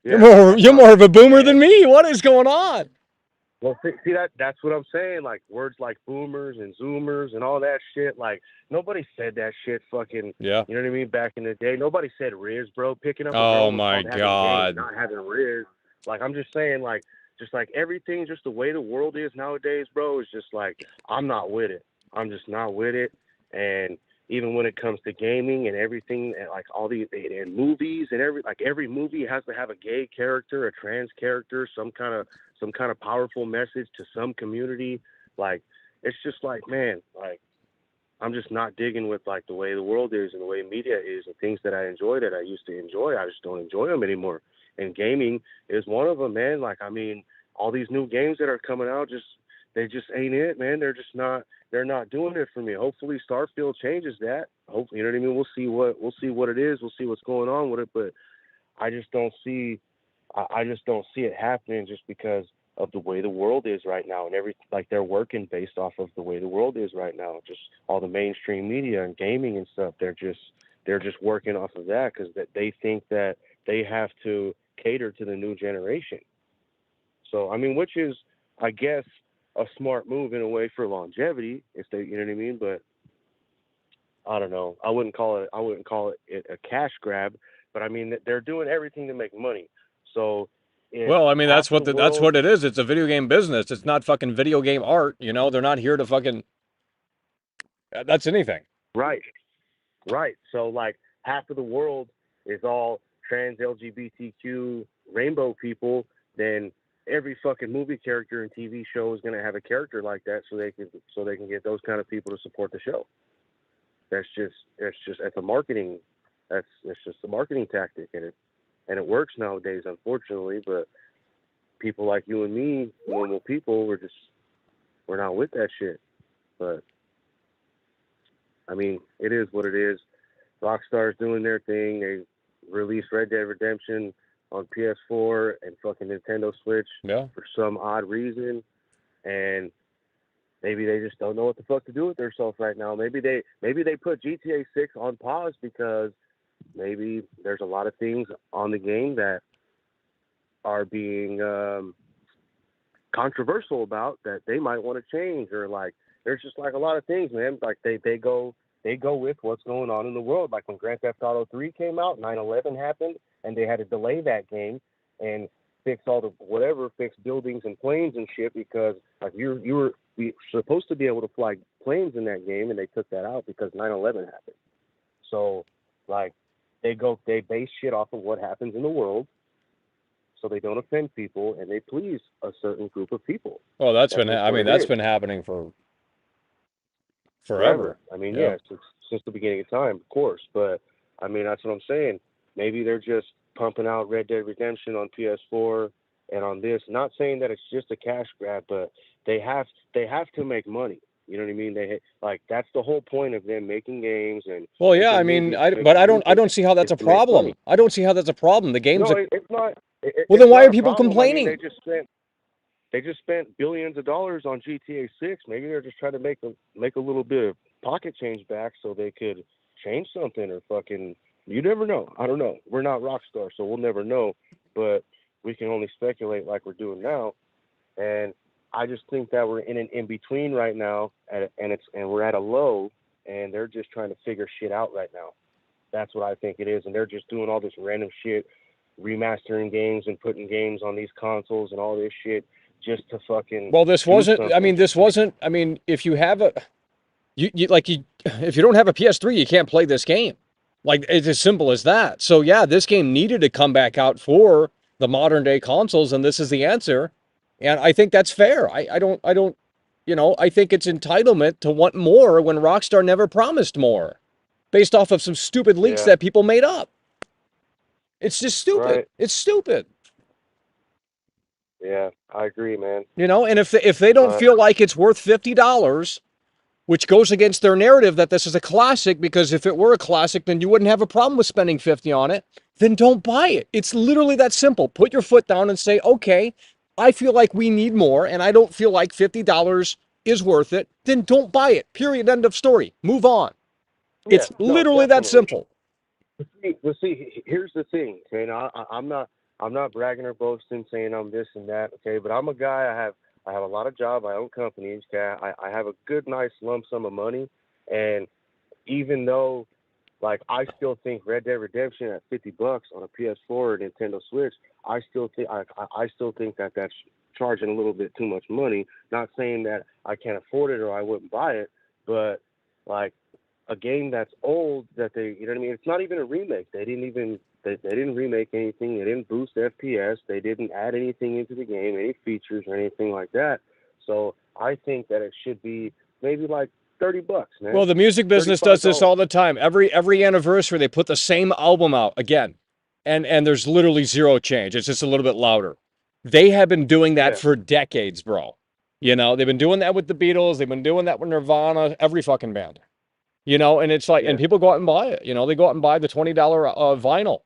Yeah, you're more of a boomer than me. What is going on? Well, see that's what I'm saying. Like, words like boomers and zoomers and all that shit. Like, nobody said that shit fucking, you know what I mean, back in the day. Nobody said Riz, bro. Picking up a girl oh my God. Not having Riz. Like, I'm just saying, like, just like everything, just the way the world is nowadays, bro, is just like, I'm not with it. I'm just not with it. And even when it comes to gaming and everything, and like all the and movies and every movie has to have a gay character, a trans character, some kind of powerful message to some community. Like, it's just like, man, like, I'm just not digging with, like, the way the world is and the way media is and things that I enjoy that I used to enjoy. I just don't enjoy them anymore. And gaming is one of them, man. Like, I mean, all these new games that are coming out, they just ain't it, man. They're not doing it for me. Hopefully Starfield changes that. Hopefully, you know what I mean? We'll see what it is. We'll see what's going on with it, but I just don't see it happening just because of the way the world is right now, and like, they're working based off of the way the world is right now. Just all the mainstream media and gaming and stuff, they're just working off of that because they think that they have to cater to the new generation. So, I mean, which is, I guess, a smart move in a way for longevity, if they, you know what I mean? But I don't know. I wouldn't call it a cash grab, but I mean, they're doing everything to make money. So, well, I mean, that's what it is. It's a video game business. It's not fucking video game art. You know, they're not here to fucking. That's anything. Right. So, like, half of the world is all trans, LGBTQ, rainbow people. Then every fucking movie character and TV show is going to have a character like that, so they can get those kind of people to support the show. It's a marketing. It's just a marketing tactic, and it works nowadays, unfortunately. But people like you and me, normal people, we're not with that shit. But I mean, it is what it is. Rockstar's doing their thing. They released Red Dead Redemption on PS4 and fucking Nintendo Switch for some odd reason, and maybe they just don't know what the fuck to do with themselves right now. Maybe they put GTA 6 on pause because maybe there's a lot of things on the game that are being controversial about that they might want to change, or like there's just like a lot of things, man. Like they go with what's going on in the world. Like when Grand Theft Auto 3 came out, 9/11 happened, and they had to delay that game and fix fix buildings and planes and shit because like you were supposed to be able to fly planes in that game, and they took that out because 9/11 happened. So like they base shit off of what happens in the world, so they don't offend people and they please a certain group of people. Well, that's been happening for forever. I mean, yeah. Yes. since the beginning of time, of course. But I mean, that's what I'm saying. Maybe they're just pumping out Red Dead Redemption on PS4 and on this. Not saying that it's just a cash grab, but they have to make money. You know what I mean? That's the whole point of them making games and. Well, yeah, I mean, I don't see how that's a problem. I don't see how that's a problem. The games. No, it's not. Well, then why are people problem. complaining? I mean, they just spent billions of dollars on GTA 6. Maybe they're just trying to make a little bit of pocket change back so they could change something or fucking. You never know. I don't know. We're not Rockstar, so we'll never know. But we can only speculate like we're doing now. And I just think that we're in an in-between right now, and we're at a low, and they're just trying to figure shit out right now. That's what I think it is, and they're just doing all this random shit, remastering games and putting games on these consoles and all this shit just to fucking. Well, this wasn't. I mean, this wasn't. I mean, if you have a, if you don't have a PS3, you can't play this game. Like, it's as simple as that. So yeah, this game needed to come back out for the modern day consoles, and this is the answer. And I think that's fair. I don't, I think it's entitlement to want more when Rockstar never promised more, based off of some stupid leaks that people made up. It's just stupid. Right. It's stupid. Yeah, I agree, man. And if they don't feel like it's worth $50, which goes against their narrative that this is a classic, because if it were a classic, then you wouldn't have a problem with spending $50 on it, then don't buy it. It's literally that simple. Put your foot down and say, okay, I feel like we need more, and I don't feel like $50 is worth it, then don't buy it. Period. End of story. Move on. Yeah, it's literally that simple. Well, see, here's the thing, okay? Now, I'm not bragging or boasting, saying I'm this and that, okay? But I'm a guy. I have a lot of jobs. I own companies. Okay? I have a good, nice lump sum of money, and even though, like, I still think Red Dead Redemption at $50 on a PS4 or Nintendo Switch, I still think that that's charging a little bit too much money. Not saying that I can't afford it or I wouldn't buy it, but like a game that's old that they, you know what I mean? It's not even a remake. They didn't remake anything. They didn't boost FPS. They didn't add anything into the game, any features or anything like that. So I think that it should be maybe like $30, man. Well, the music business does this all the time. Every anniversary, they put the same album out again, and there's literally zero change. It's just a little bit louder. They have been doing that for decades, bro. They've been doing that with the Beatles. They've been doing that with Nirvana. Every fucking band. And it's like, and people go out and buy it. They go out and buy the $20 vinyl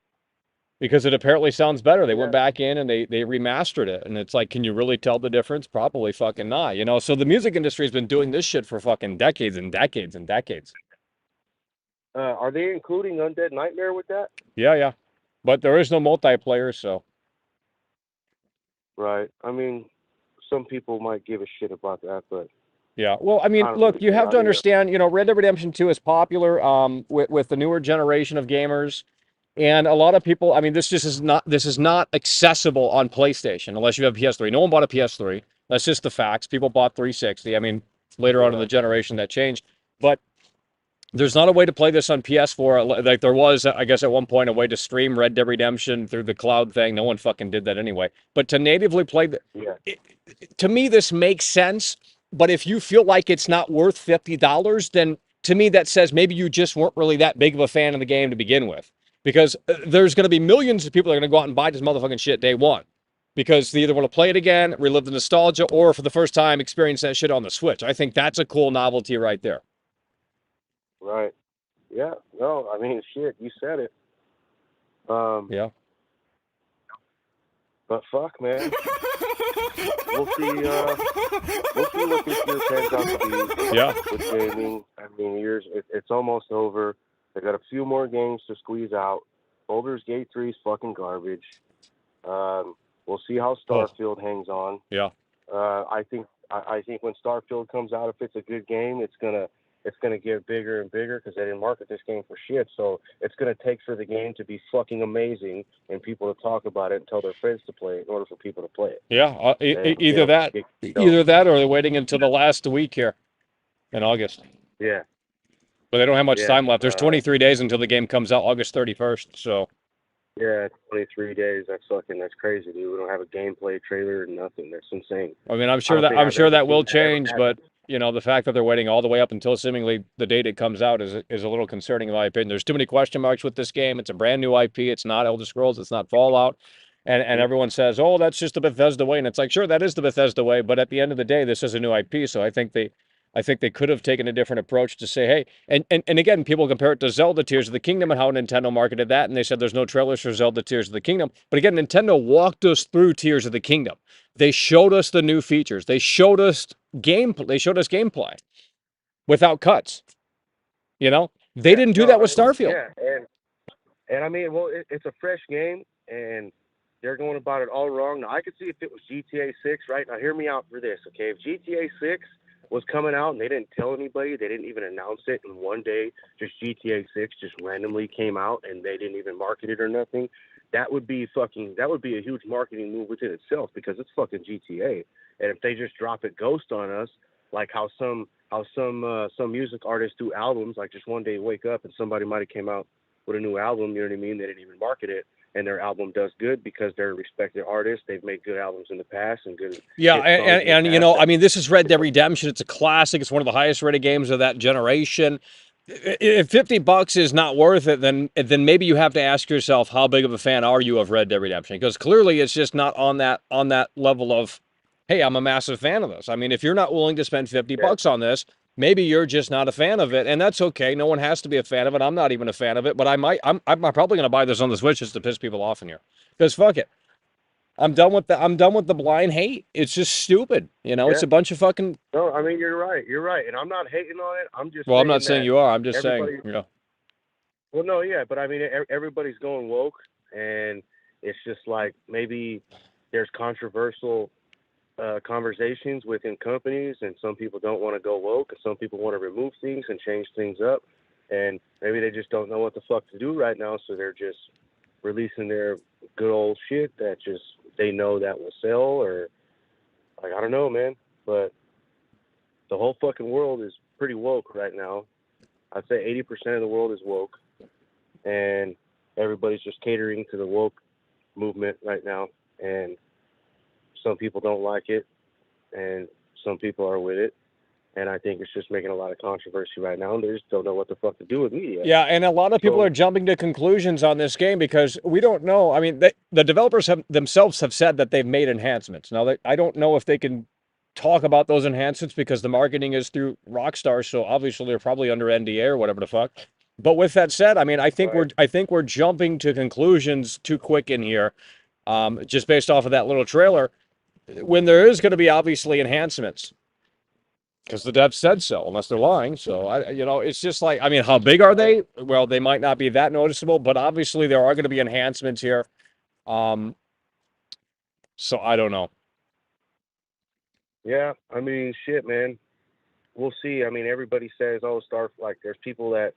because it apparently sounds better. They went back in and they remastered it, and it's like, can you really tell the difference? Probably fucking not. So the music industry has been doing this shit for fucking decades and decades and decades. Are they including Undead Nightmare with that? Yeah, but there is no multiplayer, so. Right. I mean, some people might give a shit about that, but. Yeah, well, I mean, look, you have to understand, Red Dead Redemption 2 is popular with the newer generation of gamers, and a lot of people, I mean, this is not accessible on PlayStation unless you have a PS3. No one bought a PS3. That's just the facts. People bought 360. I mean, later on in the generation that changed, but there's not a way to play this on PS4 like there was, I guess, at one point, a way to stream Red Dead Redemption through the cloud thing. No one fucking did that anyway. But to natively play to me, this makes sense. But if you feel like it's not worth $50, then to me that says maybe you just weren't really that big of a fan of the game to begin with. Because there's going to be millions of people that are going to go out and buy this motherfucking shit day one. Because they either want to play it again, relive the nostalgia, or for the first time experience that shit on the Switch. I think that's a cool novelty right there. Right. Yeah. No, I mean, shit, you said it. Yeah. But fuck, man. We'll see what this year turns out to be. Yeah. With gaming. I mean, it's almost over. They got a few more games to squeeze out. Baldur's Gate 3 is fucking garbage. We'll see how Starfield hangs on. Yeah. I think when Starfield comes out, if it's a good game, it's gonna get bigger and bigger because they didn't market this game for shit. So it's gonna take for the game to be fucking amazing and people to talk about it and tell their friends to play it in order for people to play it. Yeah, either that or they're waiting until the last week here in August. Yeah. But they don't have much time left. There's 23 days until the game comes out, August 31st. So. Yeah, 23 days. That's crazy, dude. We don't have a gameplay trailer or nothing. That's insane. I mean, I'm sure that will change, but you know, the fact that they're waiting all the way up until seemingly the date it comes out is a little concerning in my opinion. There's too many question marks with this game. It's a brand new IP. It's not Elder Scrolls. It's not Fallout. And everyone says, oh, that's just the Bethesda way. And it's like, sure, that is the Bethesda way. But at the end of the day, this is a new IP. So I think they could have taken a different approach to say, hey, and again, people compare it to Zelda Tears of the Kingdom and how Nintendo marketed that. And they said there's no trailers for Zelda Tears of the Kingdom. But again, Nintendo walked us through Tears of the Kingdom. They showed us the new features. They showed us gameplay without cuts. You know, they didn't do that with Starfield. Yeah, and I mean, well, it's a fresh game, and they're going about it all wrong. Now, I could see if it was GTA 6, right? Now, hear me out for this, okay? If GTA 6 was coming out and they didn't tell anybody, they didn't even announce it, and one day just GTA 6 just randomly came out and they didn't even market it or nothing, that would be a huge marketing move within itself because it's fucking GTA. And if they just drop it ghost on us, like how some music artists do albums, like just one day wake up and somebody might have came out with a new album, you know what I mean? They didn't even market it, and their album does good because they're a respected artist. They've made good albums in the past and good. Yeah, and you know, I mean, this is Red Dead Redemption. It's a classic. It's one of the highest rated games of that generation. If $50 is not worth it, then maybe you have to ask yourself, how big of a fan are you of Red Dead Redemption? Because clearly, it's just not on that level of, hey, I'm a massive fan of this. I mean, if you're not willing to spend $50 on this, maybe you're just not a fan of it, and that's okay. No one has to be a fan of it. I'm not even a fan of it, but I'm probably going to buy this on the Switch just to piss people off in here. Because fuck it. I'm done with the blind hate. It's just stupid. You know, it's a bunch of fucking. No, I mean, you're right. You're right. And I'm not hating on it. I'm just. Well, I'm not saying you are. I'm just saying, yeah. Well, no, yeah. But I mean, everybody's going woke. And it's just like maybe there's controversial conversations within companies. And some people don't want to go woke. And some people want to remove things and change things up. And maybe they just don't know what the fuck to do right now. So they're just releasing their good old shit that just they know that will sell, or like, I don't know, man, but the whole fucking world is pretty woke right now. I'd say 80% of the world is woke, and everybody's just catering to the woke movement right now, and some people don't like it, and some people are with it. And I think it's just making a lot of controversy right now, and they just don't know what the fuck to do with media. Yeah, and a lot of people are jumping to conclusions on this game because we don't know. I mean, the developers themselves have said that they've made enhancements. Now, I don't know if they can talk about those enhancements because the marketing is through Rockstar, so obviously they're probably under NDA or whatever the fuck. But with that said, I mean, I think we're jumping to conclusions too quick in here, just based off of that little trailer, when there is going to be obviously enhancements. Because the devs said so, unless they're lying. So, it's just like, I mean, how big are they? Well, they might not be that noticeable, but obviously there are going to be enhancements here. So I don't know. Yeah, I mean, shit, man. We'll see. I mean, everybody says, oh, there's people that,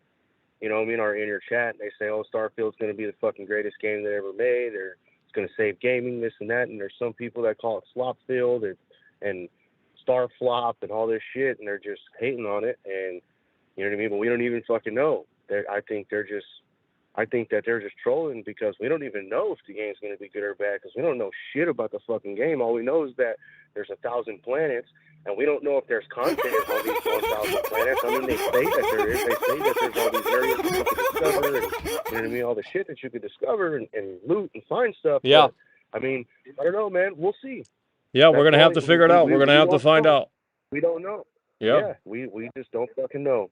you know, are in your chat, and they say, oh, Starfield's going to be the fucking greatest game they ever made, or it's going to save gaming, this and that. And there's some people that call it Slopfield and Star Flop and all this shit, and they're just hating on it, and you know what I mean. But we don't even fucking know. I think that they're just trolling because we don't even know if the game's going to be good or bad because we don't know shit about the fucking game. All we know is that there's 1,000 planets, and we don't know if there's content on these 1,000 planets. I mean, they say that there is. They say that there's all these areas that you can discover, and you know what I mean, all the shit that you could discover and loot and find stuff. Yeah. But, I mean, I don't know, man. We'll see. Yeah, we're going to have to figure it out. We're going to have to find out. We don't know. Yeah. We just don't fucking know.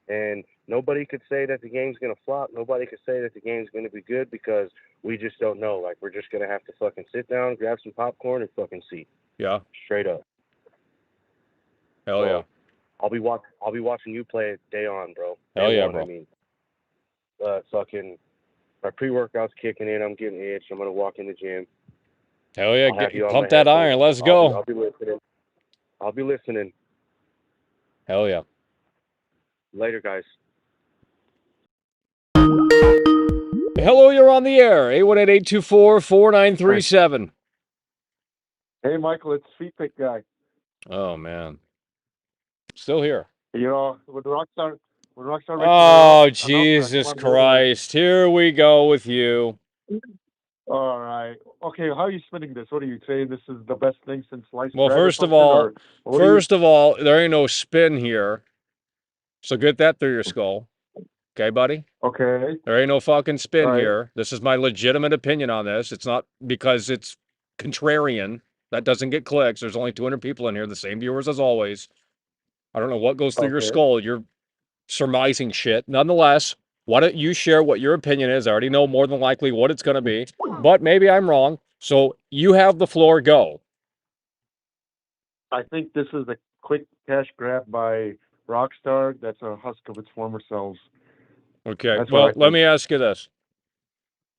And nobody could say that the game's going to flop. Nobody could say that the game's going to be good because we just don't know. Like, we're just going to have to fucking sit down, grab some popcorn, and fucking see. Yeah. Straight up. Hell yeah. I'll be watching you play it day on, bro. Hell yeah, bro. I mean, fucking, my pre-workout's kicking in. I'm getting itched. I'm going to walk in the gym. Hell yeah, pump that iron. Let's go. I'll be listening. Hell yeah. Later, guys. Hello, you're on the air. 818-824-4937. Hey, Michael, it's Feedback Guy. Oh, man. Still here. You know, with Rockstar. Oh, Jesus Christ. Here we go with you. All right. Okay, how are you spinning this? What are you saying? This is the best thing since sliced Well, bread or first of something? all, Or what are you... there ain't no spin here. So get that through your skull. Okay, buddy? Okay. There ain't no fucking spin All right. here. This is my legitimate opinion on this. It's not because it's contrarian. That doesn't get clicks. There's only 200 people in here, the same viewers as always. I don't know what goes through your Okay. skull. You're surmising shit. Nonetheless, why don't you share what your opinion is? I already know more than likely what it's going to be, but maybe I'm wrong. So you have the floor. Go. I think this is a quick cash grab by Rockstar. That's a husk of its former selves. Okay. That's Well, what I let think. me ask you this.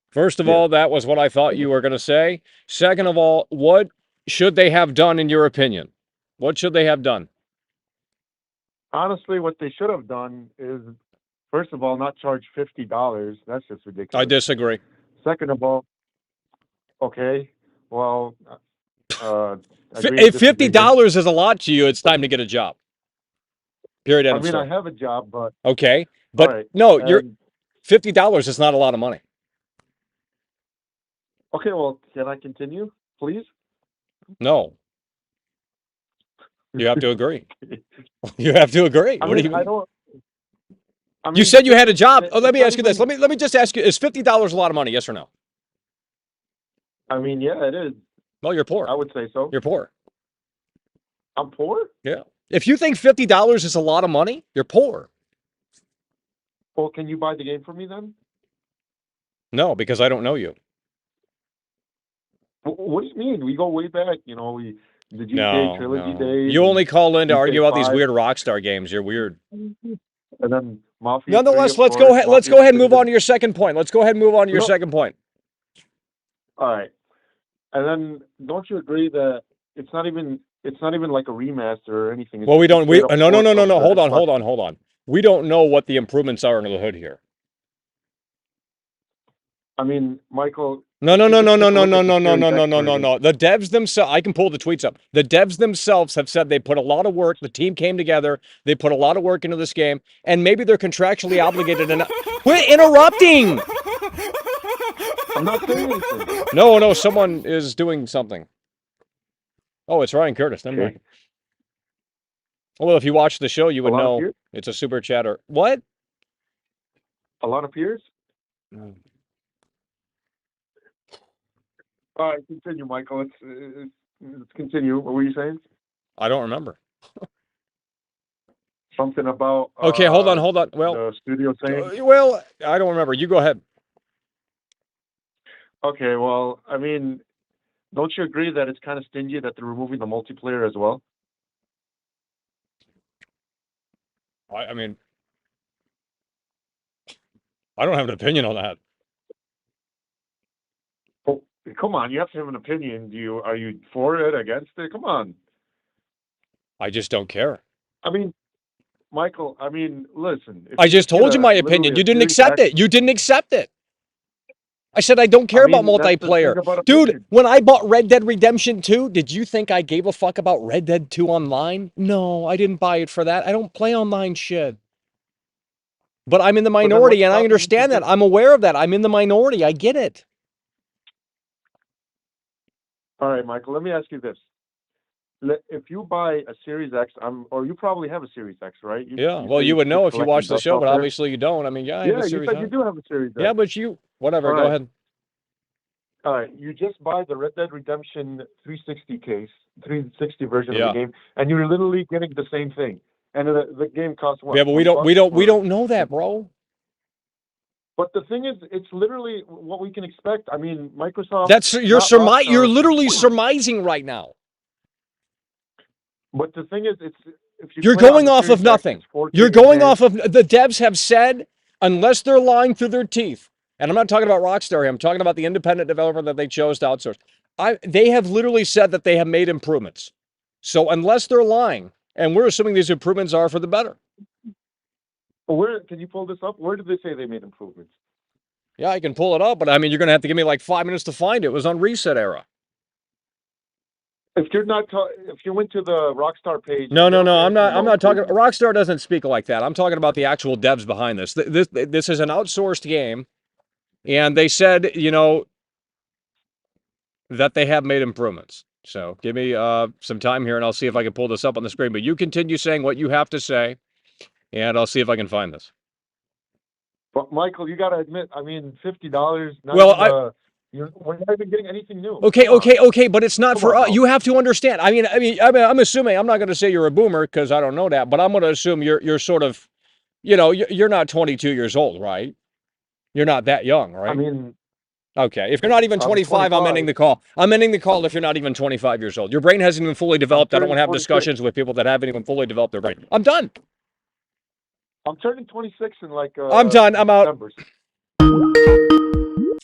First of Yeah. all, that was what I thought you were going to say. Second of all, what should they have done in your opinion? What should they have done? Honestly, what they should have done is, first of all, not charge $50. That's just ridiculous. I disagree. Second of all, okay, well, If $50 is a lot to you, it's time to get a job. Period. End I of mean, story. I have a job, but Okay, but all right, no, you're and- $50 is not a lot of money. okay. Well, can I continue, please? No, you have to agree. You have to agree. I What mean, do you? I don't. I mean, You said you had a job. it's Oh, let me not ask you this. even- Let me just ask you: is $50 a lot of money? Yes or no? I mean, yeah, it is. Well, you're poor. I would say so. You're poor. I'm poor. Yeah. If you think $50 is a lot of money, you're poor. Well, can you buy the game for me then? No, because I don't know you. What do you mean? We go way back. You know, the GTA No, trilogy no. days. You only call in to GTA argue about these 5. weird Rockstar games. You're weird. And then Mafia. Nonetheless, 3, let's of go course, ahead. Let's Mafia go ahead and move 3. on to your second point. Let's go ahead and move on to your No. second point. All right. And then, don't you agree that it's not even like a remaster or anything? It's Well, we just a don't. We straight up no. port of the Hold on, Xbox. hold on. We don't know what the improvements are under the hood here. I mean, Michael. No. Take a look at the Series X version. No. The devs themselves, I can pull the tweets up. The devs themselves have said they put a lot of work. The team came together. They put a lot of work into this game, and maybe they're contractually obligated. Quit interrupting. I'm not saying anything. No. Someone is doing something. Oh, it's Ryan Curtis. Never mind. Well, if you watch the show, you would know it's a super chatter. What? A lot of peers? All right, continue, Michael. Let's continue. What were you saying? I don't remember. Something about. Okay, hold on. Well, the studio saying. Well, I don't remember. You go ahead. Okay, well, I mean, don't you agree that it's kind of stingy that they're removing the multiplayer as well? I mean, I don't have an opinion on that. Oh, come on, you have to have an opinion. Are you for it, against it? Come on. I just don't care. I mean, Michael, listen. I just told you my opinion. You didn't accept it. You didn't accept it. I said I don't care about multiplayer. Dude, when I bought Red Dead Redemption 2, did you think I gave a fuck about Red Dead 2 online? No, I didn't buy it for that. I don't play online shit. But I'm in the minority, and I understand that. I'm aware of that. I'm in the minority. I get it. All right, Michael, let me ask you this. If you buy a Series X, or you probably have a Series X, right? Well, you would know if you watch the show, but obviously you don't. I mean, I have a Series X. You do have a Series X. Yeah, but whatever, go ahead. All right, you just buy the Red Dead Redemption 360 version of the game, and you're literally getting the same thing. And the game costs what? Yeah, but we don't know that, bro. But the thing is, it's literally what we can expect. I mean, Microsoft. You're literally surmising right now. But the thing is, you're going off of nothing. You're going off of the devs have said, unless they're lying through their teeth. And I'm not talking about Rockstar here. I'm talking about the independent developer that they chose to outsource. They have literally said that they have made improvements. So unless they're lying, and we're assuming these improvements are for the better. Can you pull this up? Where did they say they made improvements? Yeah, I can pull it up, but I mean, you're going to have to give me like 5 minutes to find it. It was on Reset Era. If you're not, if you went to the Rockstar page. No. I'm not talking. Rockstar doesn't speak like that. I'm talking about the actual devs behind this. This is an outsourced game, and they said, that they have made improvements. So give me some time here, and I'll see if I can pull this up on the screen. But you continue saying what you have to say, and I'll see if I can find this. But Michael, you got to admit, I mean, $50. Well, we're not even getting anything new. Okay, but it's not for us. You have to understand. I'm assuming, I'm not going to say you're a boomer because I don't know that, but I'm going to assume you're sort of, you're not 22 years old, right? You're not that young, right? I mean, okay. If you're not even 25, I'm ending the call. I'm ending the call if you're not even 25 years old. Your brain hasn't even fully developed. I don't want to have discussions with people that haven't even fully developed their brain. I'm done. I'm turning 26 in like. I'm done. I'm out.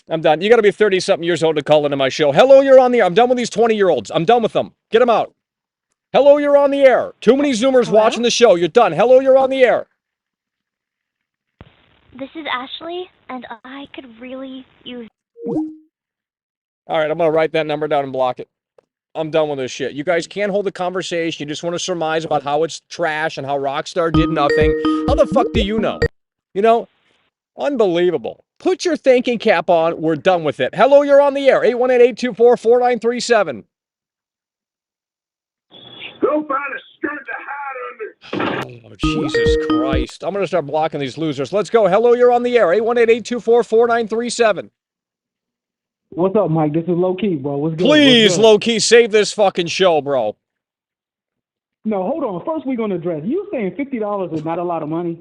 I'm done. You got to be 30-something years old to call into my show. Hello, you're on the air. I'm done with these 20-year-olds. I'm done with them. Get them out. Hello, you're on the air. Too many Zoomers watching the show. You're done. Hello, you're on the air. This is Ashley, and I could really use... All right, I'm going to write that number down and block it. I'm done with this shit. You guys can't hold a conversation. You just want to surmise about how it's trash and how Rockstar did nothing. How the fuck do you know? Unbelievable. Put your thinking cap on. We're done with it. Hello, you're on the air. 818-824-4937. Go find a skirt to hide under. Oh, Jesus Christ. I'm going to start blocking these losers. Let's go. Hello, you're on the air. 818-824-4937. What's up, Mike? This is Low Key, bro. What's good? Please, Low Key, save this fucking show, bro. No, hold on. First, we're going to address. You saying $50 is not a lot of money?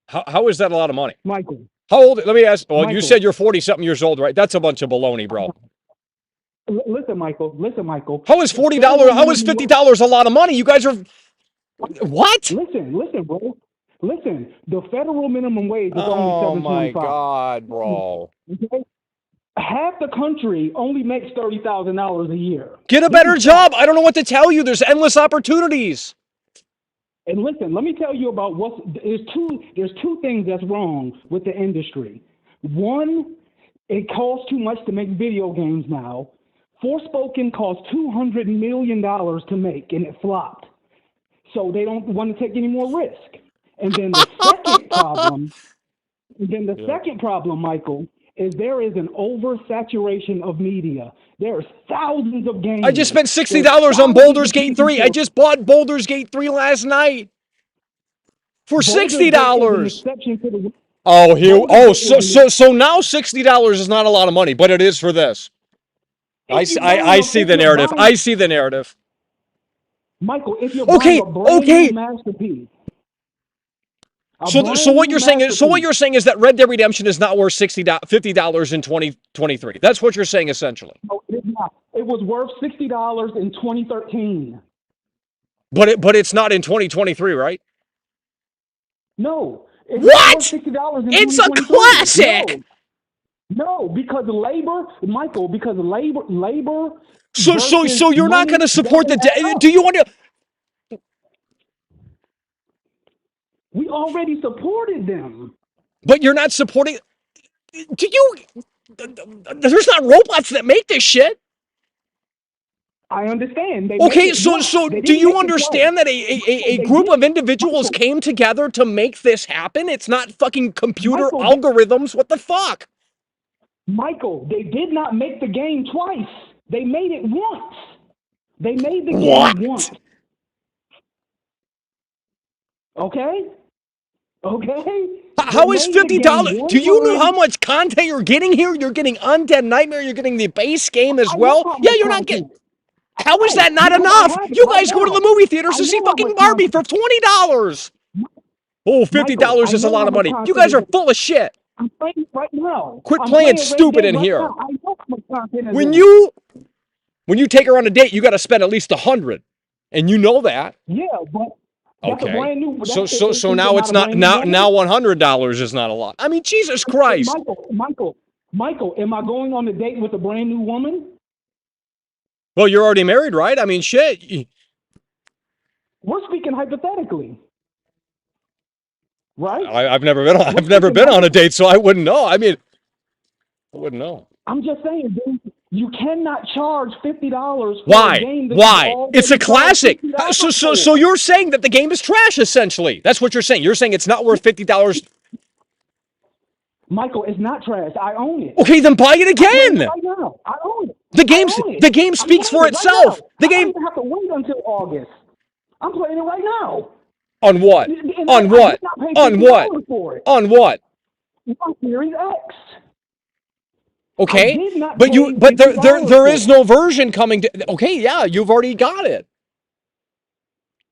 How is that a lot of money? Michael. How old? Let me ask. Well, Michael. You said you're 40-something years old, right? That's a bunch of baloney, bro. Listen, Michael. How is $40? How is $50 a lot of money? You guys are... What? Listen, bro. Listen, the federal minimum wage is only $7.25. Oh, my God, bro. Okay? Half the country only makes $30,000 a year. Get a better job. I don't know what to tell you. There's endless opportunities. And listen, let me tell you about there's two things that's wrong with the industry. One, it costs too much to make video games now. Forspoken cost $200 million to make, and it flopped. So they don't want to take any more risk. And then the second problem, Michael, is there is an oversaturation of media. There are thousands of games. I just spent $60 on Baldur's Gate 3. I just bought Baldur's Gate 3 last night for $60. So now $60 is not a lot of money, but it is for this. I see the narrative. I see the narrative. Michael, if you're buying a brand new masterpiece. So what you're saying is that Red Dead Redemption is not worth $50 in 2023. That's what you're saying essentially. No, it is not. It was worth $60 in 2013. But it's not in 2023, right? No. What? $60 in it's a classic. No, because labor, Michael. Because labor. So you're not going to support the. Do you want to? We already supported them. But you're not supporting... There's not robots that make this shit. I understand. So do you understand that a group of individuals came together to make this happen? It's not fucking computer algorithms. What the fuck? Michael, they did not make the game twice. They made it once. They made the game once. Okay? How is $50? Do you know how much content you're getting here? You're getting Undead Nightmare. You're getting the base game as well. Yeah, you're not getting... How is that not enough? You guys go to the movie theaters to see fucking Barbie for $20. Oh, $50 is a lot of money. You guys are full of shit. I'm playing right now. Quit playing stupid in here. When you take her on a date, you got to spend at least $100, and you know that. Yeah, but okay. So now it's not now $100 is not a lot. I mean, Jesus Christ. Michael, am I going on a date with a brand new woman? Well, you're already married, right? I mean, shit. We're speaking hypothetically. Right? I've never been on a date, so I wouldn't know. I mean, I wouldn't know. I'm just saying, dude, you cannot charge $50 for Why? a game that Why? It's a classic. So you're saying that the game is trash, essentially. That's what you're saying. You're saying it's not worth $50. Michael, it's not trash. I own it. Okay, then buy it again. Right now, I own it. The game speaks for itself. I don't even have to wait until August. I'm playing it right now. On what? And On what? On what? On what? On Series X. Okay, but there is no version coming to. Okay, yeah, you've already got it.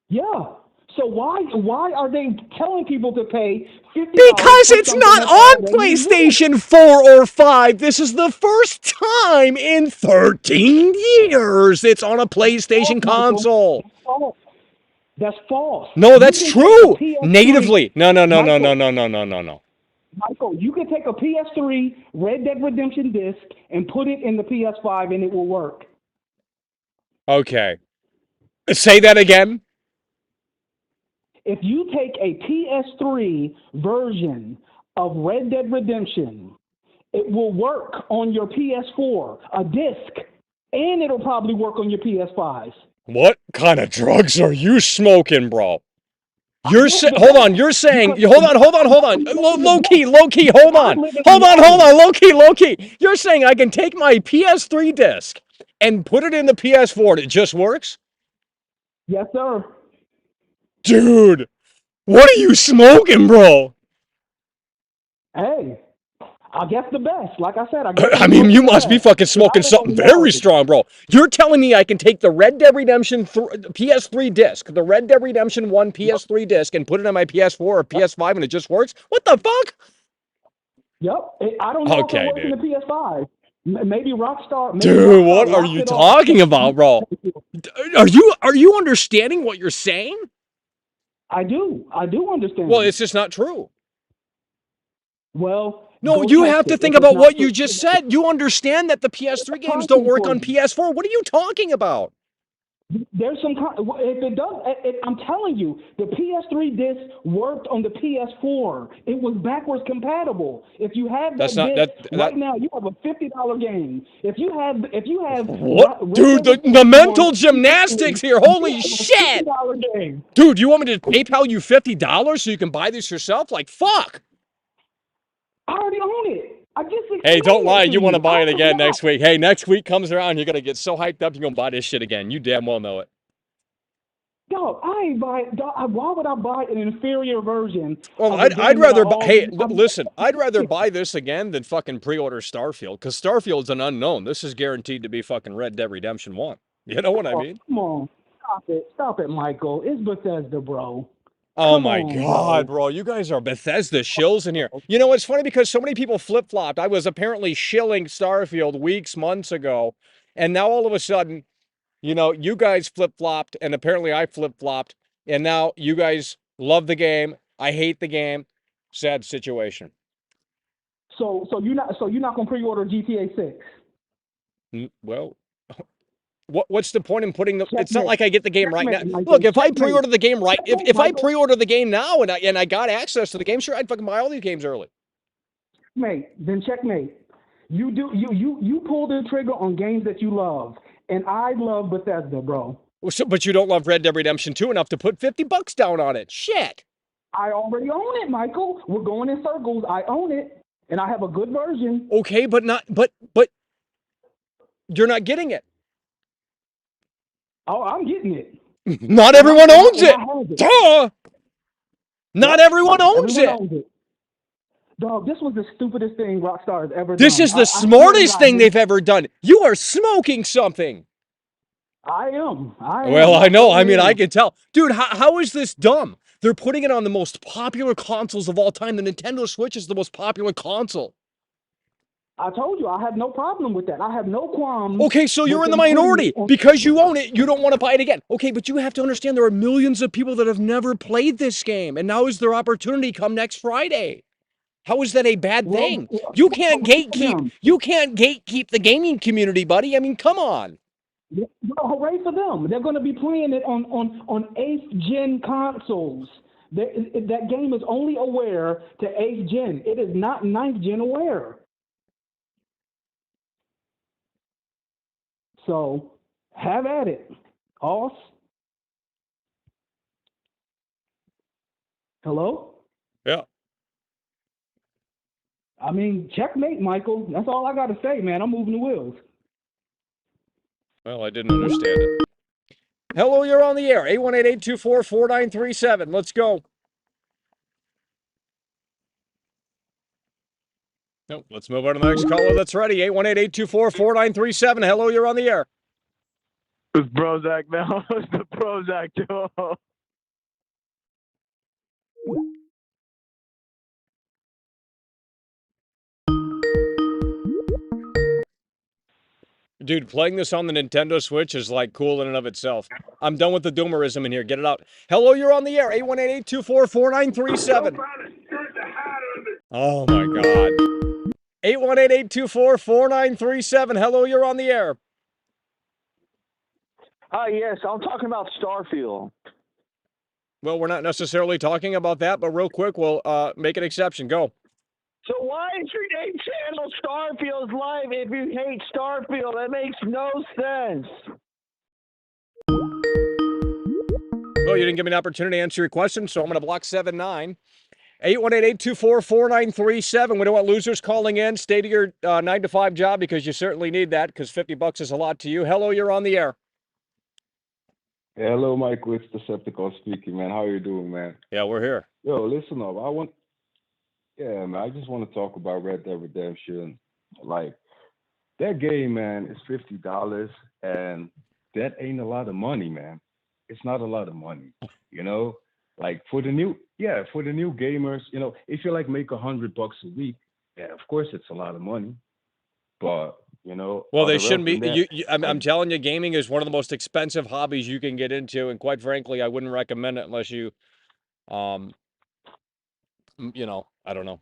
Yeah. So why are they telling people to pay $50? Because it's not on PlayStation 4 or 5. This is the first time in 13 years it's on a PlayStation console. That's false. No, that's true. Natively. No. Michael, you can take a PS3 Red Dead Redemption disc and put it in the PS5 and it will work. Okay. Say that again. If you take a PS3 version of Red Dead Redemption, it will work on your PS4, a disc, and it'll probably work on your PS5. What kind of drugs are you smoking, bro? Hold on. You're saying, hold on. Low key, hold on. Low key. You're saying I can take my PS3 disc and put it in the PS4 and it just works? Yes, sir. Dude, what are you smoking, bro? Hey, I guess the best. Like I said, I mean, you must be fucking smoking something very strong, bro. You're telling me I can take the Red Dead Redemption PS3 disc, the Red Dead Redemption 1 PS3 disc, and put it on my PS4 or PS5 and it just works? What the fuck? Yep. I don't know if it works in the PS5. Maybe Rockstar. Dude, what are you talking about, bro? Are you understanding what you're saying? I do understand. Well, it's just not true. Well, no, you have to think about what you just said. You understand that the PS3 games don't work on PS4. What are you talking about? There's some if it does, I'm telling you, the PS3 disc worked on the PS4. It was backwards compatible. If you have right now, you have a $50 game. If you have what, dude? The mental gymnastics here. Holy shit, dude! You want me to PayPal you $50 so you can buy this yourself? Like fuck. I already own it. Hey, don't lie. You want to buy it again next week. Hey, next week comes around, you're going to get so hyped up, you're going to buy this shit again. You damn well know it. Dog, I ain't buy it. Dog, why would I buy an inferior version? Well, I'd rather buy, hey, listen, I'd rather buy this again than fucking pre-order Starfield, because Starfield's an unknown. This is guaranteed to be fucking Red Dead Redemption 1. You know what I mean? Come on. Stop it, Michael. It's Bethesda, bro. Oh my God, bro. You guys are Bethesda shills in here. You know, it's funny because so many people flip-flopped. I was apparently shilling Starfield months ago, and now all of a sudden, you know, you guys flip-flopped, and apparently I flip-flopped, and now you guys love the game. I hate the game. Sad situation. So you're not gonna pre-order GTA 6? Well, what's the point in putting the? It's not like I get the game right now. Look, if I pre-order the game right, if I pre-order the game now and I got access to the game, sure, I'd fucking buy all these games early. Checkmate. You pull the trigger on games that you love, and I love Bethesda, bro. But you don't love Red Dead Redemption 2 enough to put $50 down on it. Shit. I already own it, Michael. We're going in circles. I own it, and I have a good version. Okay, but you're not getting it. Oh, I'm getting it. Not everyone owns it. Duh. Not everyone owns it. Dog, this was the stupidest thing Rockstar has ever done. This is the smartest thing they've ever done. You are smoking something. I am. Well, I know. I mean, I can tell. Dude, how is this dumb? They're putting it on the most popular consoles of all time. The Nintendo Switch is the most popular console. I told you, I have no problem with that. I have no qualms. Okay, so you're in the minority. Because you own it, you don't want to buy it again. Okay, but you have to understand there are millions of people that have never played this game, and now is their opportunity come next Friday. How is that a bad thing? You can't gatekeep. You can't gatekeep the gaming community, buddy. I mean, come on. Hooray for them. They're going to be playing it on 8th gen consoles. That game is only aware to 8th gen. It is not 9th gen aware. So, have at it. Hoss? Hello? Yeah. I mean, checkmate, Michael. That's all I got to say, man. I'm moving the wheels. Well, I didn't understand it. Hello, you're on the air. 818-824-4937. Let's go. Nope, let's move on to the next caller that's ready. 818-824-4937. Hello, you're on the air. It's Prozac, man. It's the Prozac, yo. Dude, playing this on the Nintendo Switch is like cool in and of itself. I'm done with the doomerism in here. Get it out. Hello, you're on the air. 818-824-4937. Oh my God. 818-824-4937. Hello, you're on the air. Hi, yes, I'm talking about Starfield. Well, we're not necessarily talking about that, but real quick, we'll make an exception. Go. So why is your name channel Starfield's Live if you hate Starfield? That makes no sense. Well, you didn't give me an opportunity to answer your question, so I'm going to block 79. 818-824-4937. We don't want losers calling in. Stay to your 9-to-5 job because you certainly need that because $50 is a lot to you. Hello, you're on the air. Hello, Michael. It's Decepticon speaking, man. How you doing, man? Yeah, we're here. Yo, listen up. Man, I just want to talk about Red Dead Redemption. Like, that game, man, is $50, and that ain't a lot of money, man. It's not a lot of money, you know? Like, for the new gamers, you know, if you, like, make $100 a week, yeah, of course it's a lot of money. But, you know... Well, they shouldn't be... I'm telling you, gaming is one of the most expensive hobbies you can get into, and quite frankly, I wouldn't recommend it unless you... you know, I don't know.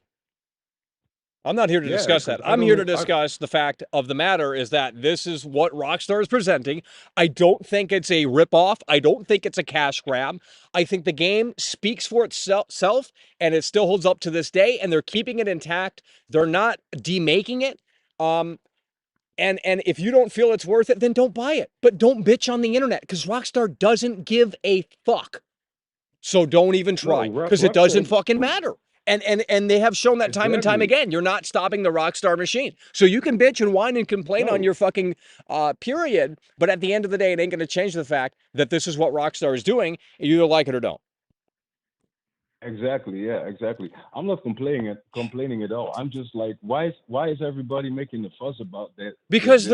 I'm not here to discuss that. I'm here to discuss the fact of the matter is that this is what Rockstar is presenting. I don't think it's a ripoff. I don't think it's a cash grab. I think the game speaks for itself, and it still holds up to this day, and they're keeping it intact. They're not demaking it. And if you don't feel it's worth it, then don't buy it. But don't bitch on the internet, because Rockstar doesn't give a fuck. So don't even try, because it doesn't fucking matter. And they have shown that time and time again. You're not stopping the Rockstar machine. So you can bitch and whine and complain on your fucking period, but at the end of the day, it ain't going to change the fact that this is what Rockstar is doing. You either like it or don't. Exactly, yeah, exactly. I'm not complaining at all. I'm just like, why is everybody making a fuss about that? Because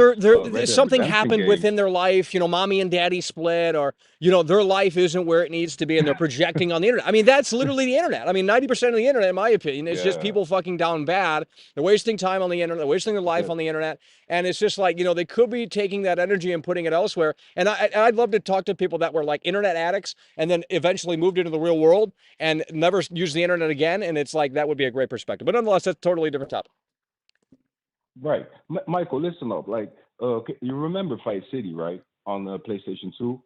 something happened within their life, you know, mommy and daddy split, or, you know, their life isn't where it needs to be and they're projecting on the internet. I mean, that's literally the internet. I mean, 90% of the internet, in my opinion, is just people fucking down bad. They're wasting time on the internet, they're wasting their life on the internet. And it's just like, you know, they could be taking that energy and putting it elsewhere. And I'd love to talk to people that were like internet addicts and then eventually moved into the real world and never use the internet again, and it's like that would be a great perspective. But nonetheless, that's a totally different topic. Right, Michael, listen up. Like, you remember Vice City, right? On the PlayStation 2,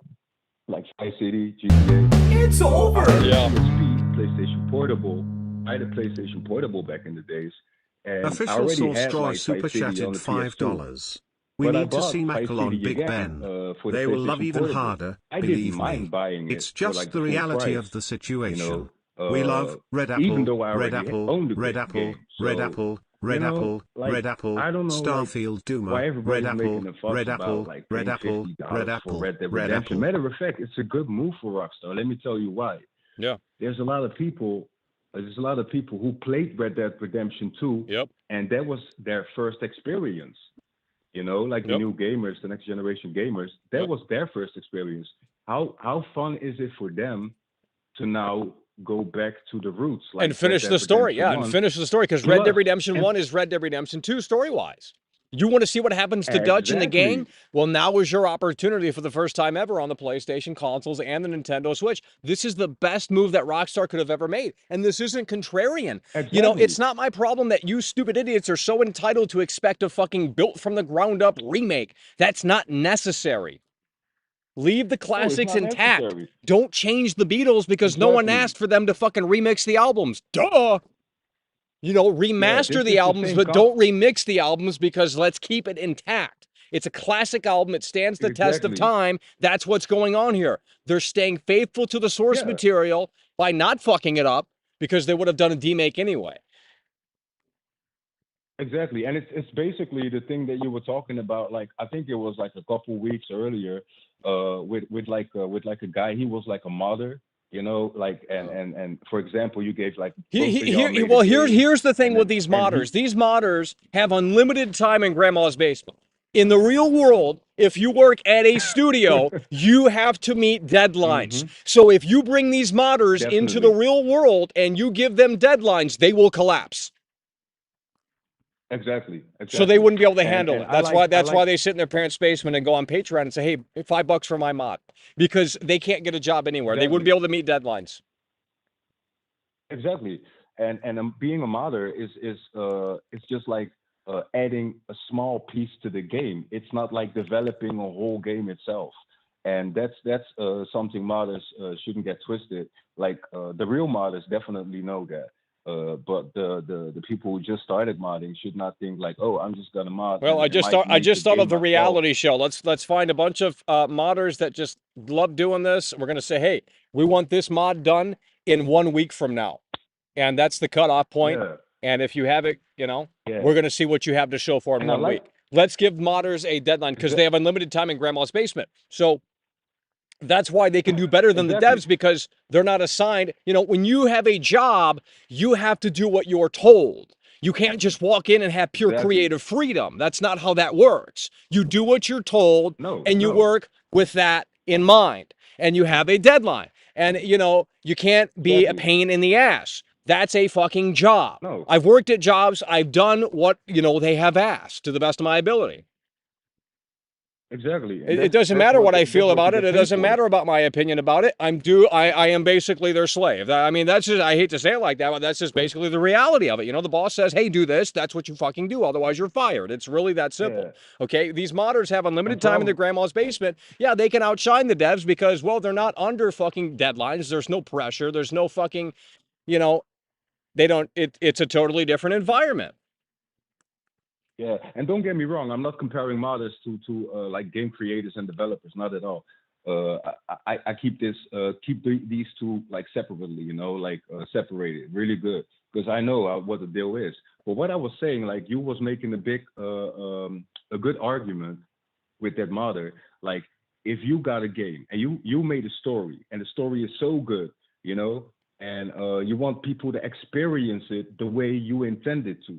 like Vice City, GTA. It's over. PlayStation Portable. I had a PlayStation Portable back in the days, and Official I already Source had Straw like Super Vice City chatted on the $5. We But I need to bought see Vice Mackle on City Big again, Ben. for the They will love PlayStation even Portable. harder, I didn't believe mind me. buying It's it for, just like, the full reality price, of the situation. you know, We love Red even Apple, though I Red already Apple, owned the Red Apple, game. Red So, Apple, you Red know, Apple, like, Red Apple, I don't know, Starfield like, why Duma, everybody's Red Apple, making a fuss Red Apple, about like Red paying Apple, $50 Red for Apple, Red Dead Red Redemption. Apple. Matter of fact, it's a good move for Rockstar. Let me tell you why. Yeah. There's a lot of people who played Red Dead Redemption 2, and that was their first experience. You know, like the new gamers, the next generation gamers, that was their first experience. How fun is it for them to now go back to the roots and finish the story? Yeah, and finish the story, because Red Dead Redemption 1 is Red Dead Redemption 2 story-wise. You want to see what happens to Dutch and the gang? Well, now is your opportunity for the first time ever on the PlayStation consoles and the Nintendo Switch. This is the best move that Rockstar could have ever made. And this isn't contrarian. You know, it's not my problem that you stupid idiots are so entitled to expect a fucking built from the ground up remake. That's not necessary. Leave the classics intact. Necessary. Don't change the Beatles because no one asked for them to fucking remix the albums. Duh! You know, remaster the albums, but don't remix the albums because let's keep it intact. It's a classic album. It stands the test of time. That's what's going on here. They're staying faithful to the source material by not fucking it up because they would have done a demake anyway. Exactly, and it's basically the thing that you were talking about. Like I think it was like a couple weeks earlier, with like a guy. He was like a modder, you know, like and for example, you gave like both of y'all made a Well, game, here's the thing and with then these and modders. he. These modders have unlimited time in grandma's basement. In the real world, if you work at a studio, you have to meet deadlines. So if you bring these modders into the Definitely. real world and you give them deadlines, they will collapse. Exactly. So they wouldn't be able to And handle and it. I like I That's why like they sit in their parents' basement and go on Patreon and say, "Hey, $5 for my mod," because they can't get a job anywhere. They wouldn't be exactly. able to meet deadlines. Exactly. And being a modder is it's just like adding a small piece to the game. It's not like developing a whole game itself. And that's something modders shouldn't get twisted. Like the real modders definitely know that. But the people who just started modding should not think like, oh, I'm just gonna mod Well, and might I make the just thought of game the myself. reality show. Let's find a bunch of modders that just love doing this. We're gonna say, hey, we want this mod done in 1 week from now, and that's the cutoff point. Yeah, And if you have it, you know, yeah. we're gonna see what you have to show for in And I one like week. Let's give modders a deadline because they exa- have unlimited time in grandma's basement. So that's why they can do better than the exactly. devs because they're not assigned. You know, when you have a job, you have to do what you're told. You can't just walk in and have pure Exactly. creative freedom. That's not how that works. You do what you're told No, and you no, work with that in mind and you have a deadline. And, you know, you can't be a exactly. pain in the ass. That's a fucking job. No, I've worked at jobs. I've done what, you know, they have asked to the best of my ability. exactly. And It doesn't matter what I that's feel what you about it. get It paid doesn't for. matter about my opinion about it. I am basically their slave. I mean, that's just, I hate to say it like that, but that's just basically the reality of it. You know, the boss says, hey, do this. That's what you fucking do. Otherwise, you're fired. It's really that simple. Yeah. Okay. These modders have And unlimited time in their probably grandma's basement. Yeah, they can outshine the devs because, well, they're not under fucking deadlines. There's no pressure. There's no fucking, you know, they don't, it's a totally different environment. yeah. And don't get me wrong, I'm not comparing modders to like game creators and developers, not at all. I keep these two like separately, you know, like separated, really good, because I know what the deal is. But what I was saying, like you was making a good argument with that modder. Like if you got a game and you made a story and the story is so good, you know, and you want people to experience it the way you intended to.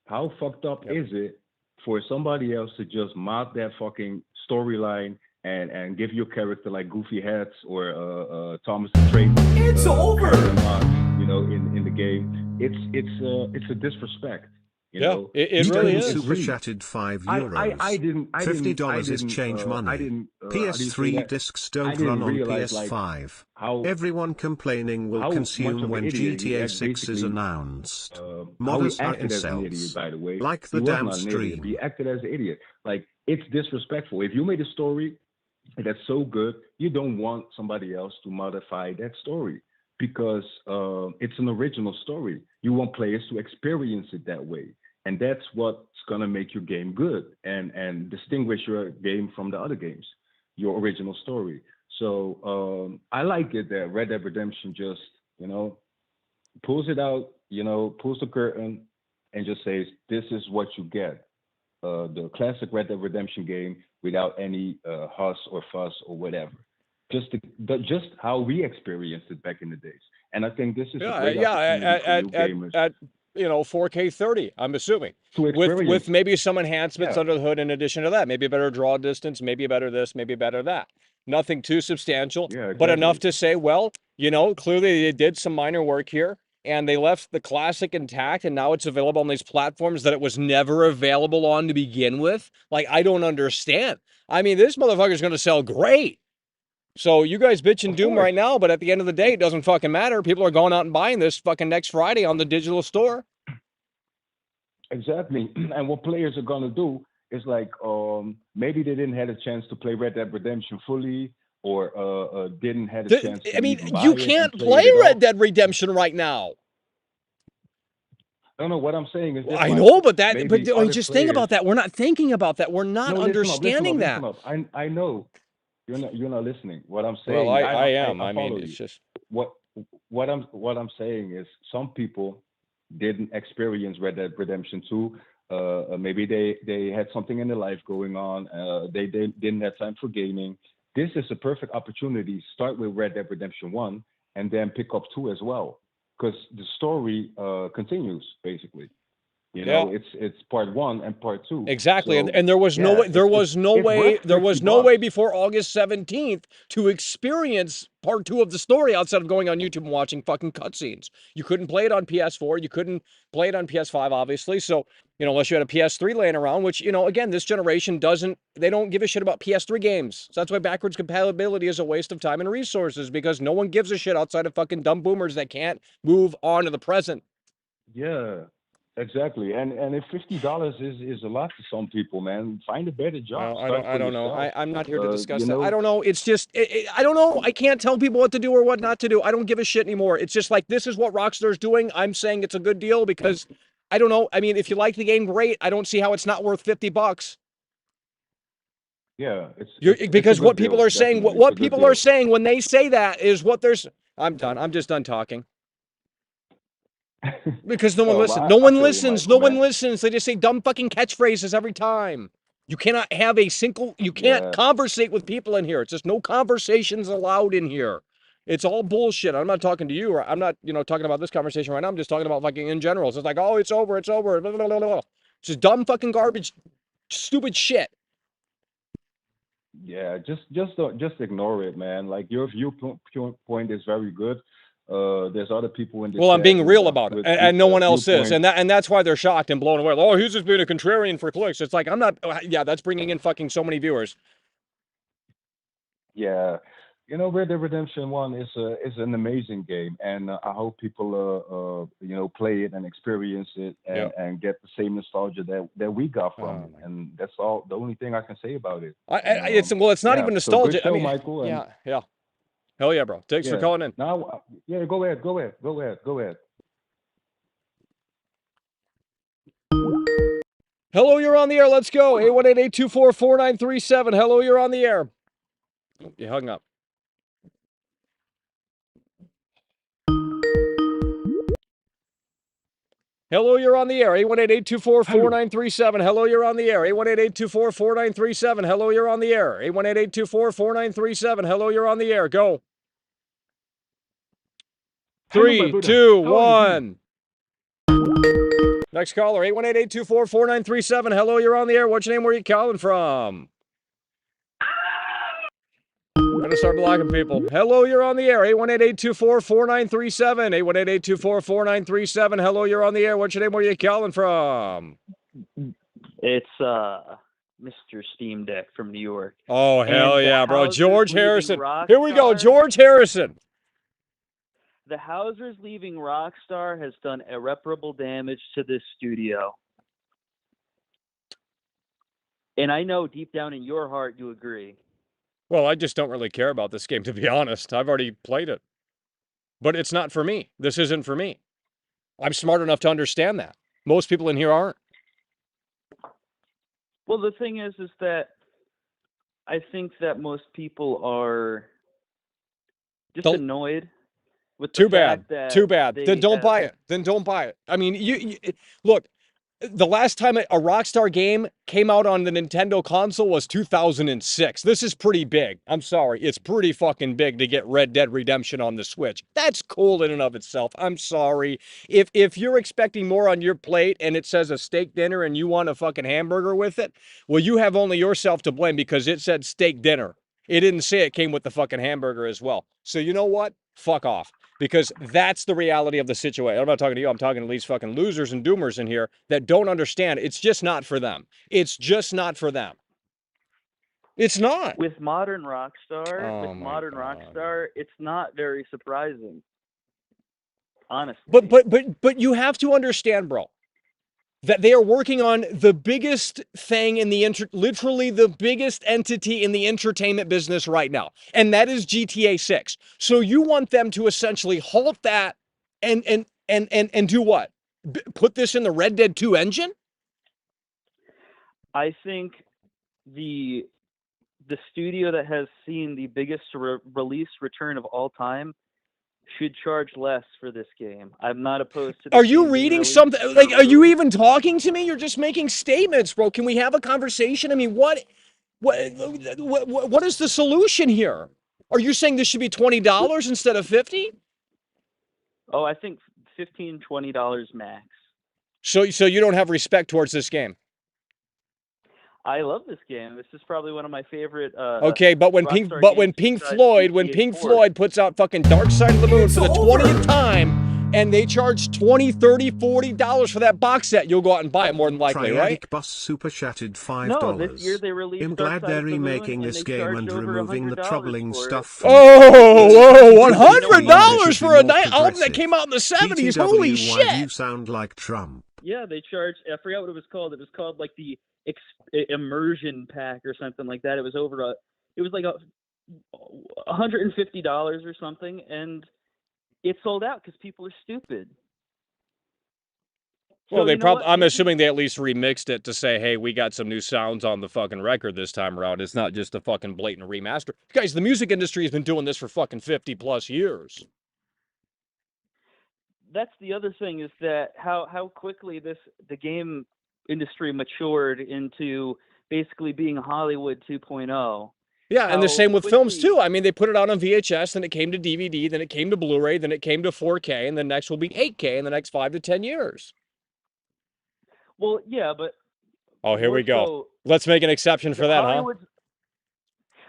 How fucked up is it for somebody else to just mod that fucking storyline and give you a character like Goofy Hats or Thomas the Train? It's over. You know, in the game, it's a disrespect. You know, It he really couldn't is. Super agree. chatted I €5. didn't $50 is change I money. didn't how do you say PS3 that? discs I don't run didn't on realize like PS5. how Everyone complaining will much consume of an when idiot he GTA 6 is basically announced. how he Modders are acted as an idiot, incels. by the way. Like He the was damn not an idiot, but he stream. acted as an idiot. Like, it's disrespectful. If you made a story that's so good, you don't want somebody else to modify that story because it's an original story. You want players to experience it that way. And that's what's going to make your game good and distinguish your game from the other games, your original story. So I like it that Red Dead Redemption just, you know, pulls it out, you know, pulls the curtain and just says, this is what you get. The classic Red Dead Redemption game without any huss or fuss or whatever. Just how we experienced it back in the days. And I think this is a great opportunity for new gamers at you know 4K 30. I'm assuming to experience. with maybe some enhancements Yeah, under the hood in addition to that. Maybe a better draw distance, maybe a better this, maybe a better that. Nothing too substantial, yeah, but enough exactly. to say, well, you know, clearly they did some minor work here. And they left the classic intact, and now it's available on these platforms that it was never available on to begin with. Like, I don't understand. I mean, this motherfucker's going to sell great. So you guys bitch and Of doom course. right now, but at the end of the day, it doesn't fucking matter. People are going out and buying this fucking next Friday on the digital store. Exactly. And what players are gonna do is like maybe they didn't have a chance to play Red Dead Redemption fully or didn't have a chance to I mean, even buy you it and can't play play it at Red all. Dead Redemption right now. No, no, what I'm saying is this, I like know, but maybe I mean, other just think players. about that. We're not thinking about that. We're not No, listen understanding up, listen that. up. I know you're not listening. What I'm Well, saying, I am. I I mean, follow it's you. just What what I'm saying is some people didn't experience Red Dead Redemption 2 maybe they had something in their life going on. They didn't have time for gaming. This is a perfect opportunity. Start with Red Dead Redemption 1 and then pick up 2 as well, because the story continues basically. You know, it's part 1 and part 2. Exactly, So, and there was no way, there was no way before August 17th to experience part 2 of the story outside of going on YouTube and watching fucking cutscenes. You couldn't play it on PS4, you couldn't play it on PS5, obviously. So, you know, unless you had a PS3 laying around, which, you know, again, this generation they don't give a shit about PS3 games. So that's why backwards compatibility is a waste of time and resources, because no one gives a shit outside of fucking dumb boomers that can't move on to the present. Yeah. Exactly, and if $50 is a lot to some people, man, find a better job. Well, I don't know. I'm not here to discuss you that. know, I don't know. It's just, I don't know. I can't tell people what to do or what not to do. I don't give a shit anymore. It's just like, this is what Rockstar's doing. I'm saying it's a good deal because, I don't know. I mean, if you like the game, great. I don't see how it's not worth $50. Yeah, because a what good people deal, are saying, definitely. what It's a good people are deal. saying when they say that is what there's. I'm done. I'm just done talking. Because no one listens. No one listens. No one listens. They just say dumb fucking catchphrases every time. You cannot have a single, you can't conversate with people in here. It's just no conversations allowed in here. It's all bullshit. I'm not talking to you, or I'm not, you know, talking about this conversation right now. I'm just talking about fucking in general. It's just like, oh, it's over. Blah, blah, blah, blah, blah. It's just dumb fucking garbage, stupid shit. Yeah, just ignore it, man. Like, your viewpoint is very good. There's other people in this. Well, I'm being chat real about it, with and no one else is, viewpoints. and that's why they're shocked and blown away. Oh, he's just being a contrarian for clicks. It's like, I'm not. Yeah, that's bringing in fucking so many viewers. Yeah, you know, Red Dead Redemption 1 is an amazing game, and I hope people you know, play it and experience it and get the same nostalgia that we got from it. And that's all. The only thing I can say about it. It's not even So good nostalgia. show, I mean, Michael. And yeah. Hell yeah, bro. Thanks for calling in. Now, yeah, go ahead. Hello, you're on the air. Let's go. 818-824-4937. Hello, you're on the air. Oh, you hung up. Hello, you're on the air. 818-824-4937. Hello, you're on the air. 818-824-4937. Hello, you're on the air. 818-824-4937. Hello, you're on the air. Go. 3, 2, 1. Next caller, 818-824-4937. Hello, you're on the air. What's your name? Where are you calling from? I'm going to start blocking people. Hello, you're on the air. 818-824-4937. 818-824-4937. Hello, you're on the air. What's your name? Where are you calling from? It's Mr. Steam Deck from New York. Oh, hell yeah, bro. George Harrison. Rockstar, Here we go. George Harrison. The Hausers leaving Rockstar has done irreparable damage to this studio. And I know deep down in your heart you agree. Well, I just don't really care about this game, to be honest. I've already played it. But it's not for me. This isn't for me. I'm smart enough to understand that. Most people in here aren't. Well, the thing is that I think that most people are just annoyed with the fact that Too bad. Then don't buy it. Then don't buy it. I mean, you look, the last time a Rockstar game came out on the Nintendo console was 2006. This is pretty big. I'm sorry. It's pretty fucking big to get Red Dead Redemption on the Switch. That's cool in and of itself. I'm sorry. If you're expecting more on your plate and it says a steak dinner and you want a fucking hamburger with it, well, you have only yourself to blame because it said steak dinner. It didn't say it came with the fucking hamburger as well. So you know what? Fuck off. Because that's the reality of the situation. I'm not talking to you. I'm talking to these fucking losers and doomers in here that don't understand. It's just not for them. It's just not for them. It's not. With modern Rockstar, it's not very surprising. Honestly. But you have to understand, bro, that they are working on the biggest thing in the literally the biggest entity in the entertainment business right now, and that is GTA 6. So you want them to essentially halt that and do what? Put this in the Red Dead 2 engine? I think the studio that has seen the biggest release return of all time should charge less for this game. I'm not opposed to this Are you game being reading released something? Like, are you early. even talking to me? You're just making statements, bro. Can we have a conversation? I mean, what is the solution here? Are you saying this should be $20 instead of 50? Oh, I think $15, $20 max. So you don't have respect towards this game? I love this game. This is probably one of my favorite. Okay, but when Pink Floyd puts out fucking Dark Side of the Moon for the 20th time, and they charge $20, $30, $40 for that box set, you'll go out and buy it more than likely, right? Triadic Bus super chatted $5. No, this year they released I'm Dark glad Side they're of the Moon, remaking and this they game and charged over removing the $100 troubling for it. stuff. $100 for a night album that came out in the 70s. Holy TTW, why do you shit! sound like Trump? Yeah, they charged. I forgot what it was called. It was called like the immersion pack or something like that. It was over it was like $150 or something, and it sold out because people are stupid. Well, So, I'm assuming they at least remixed it to say, hey, we got some new sounds on the fucking record this time around. It's not just a fucking blatant remaster. Guys, the music industry has been doing this for fucking 50 plus years. That's the other thing, is that how quickly the game industry matured into basically being Hollywood 2.0. Yeah, and the same with films too. I mean, they put it out on VHS, then it came to DVD, then it came to Blu-ray, then it came to 4K, and the next will be 8K in the next 5 to 10 years. Well, yeah, but oh, here we go. So, let's make an exception for that, huh?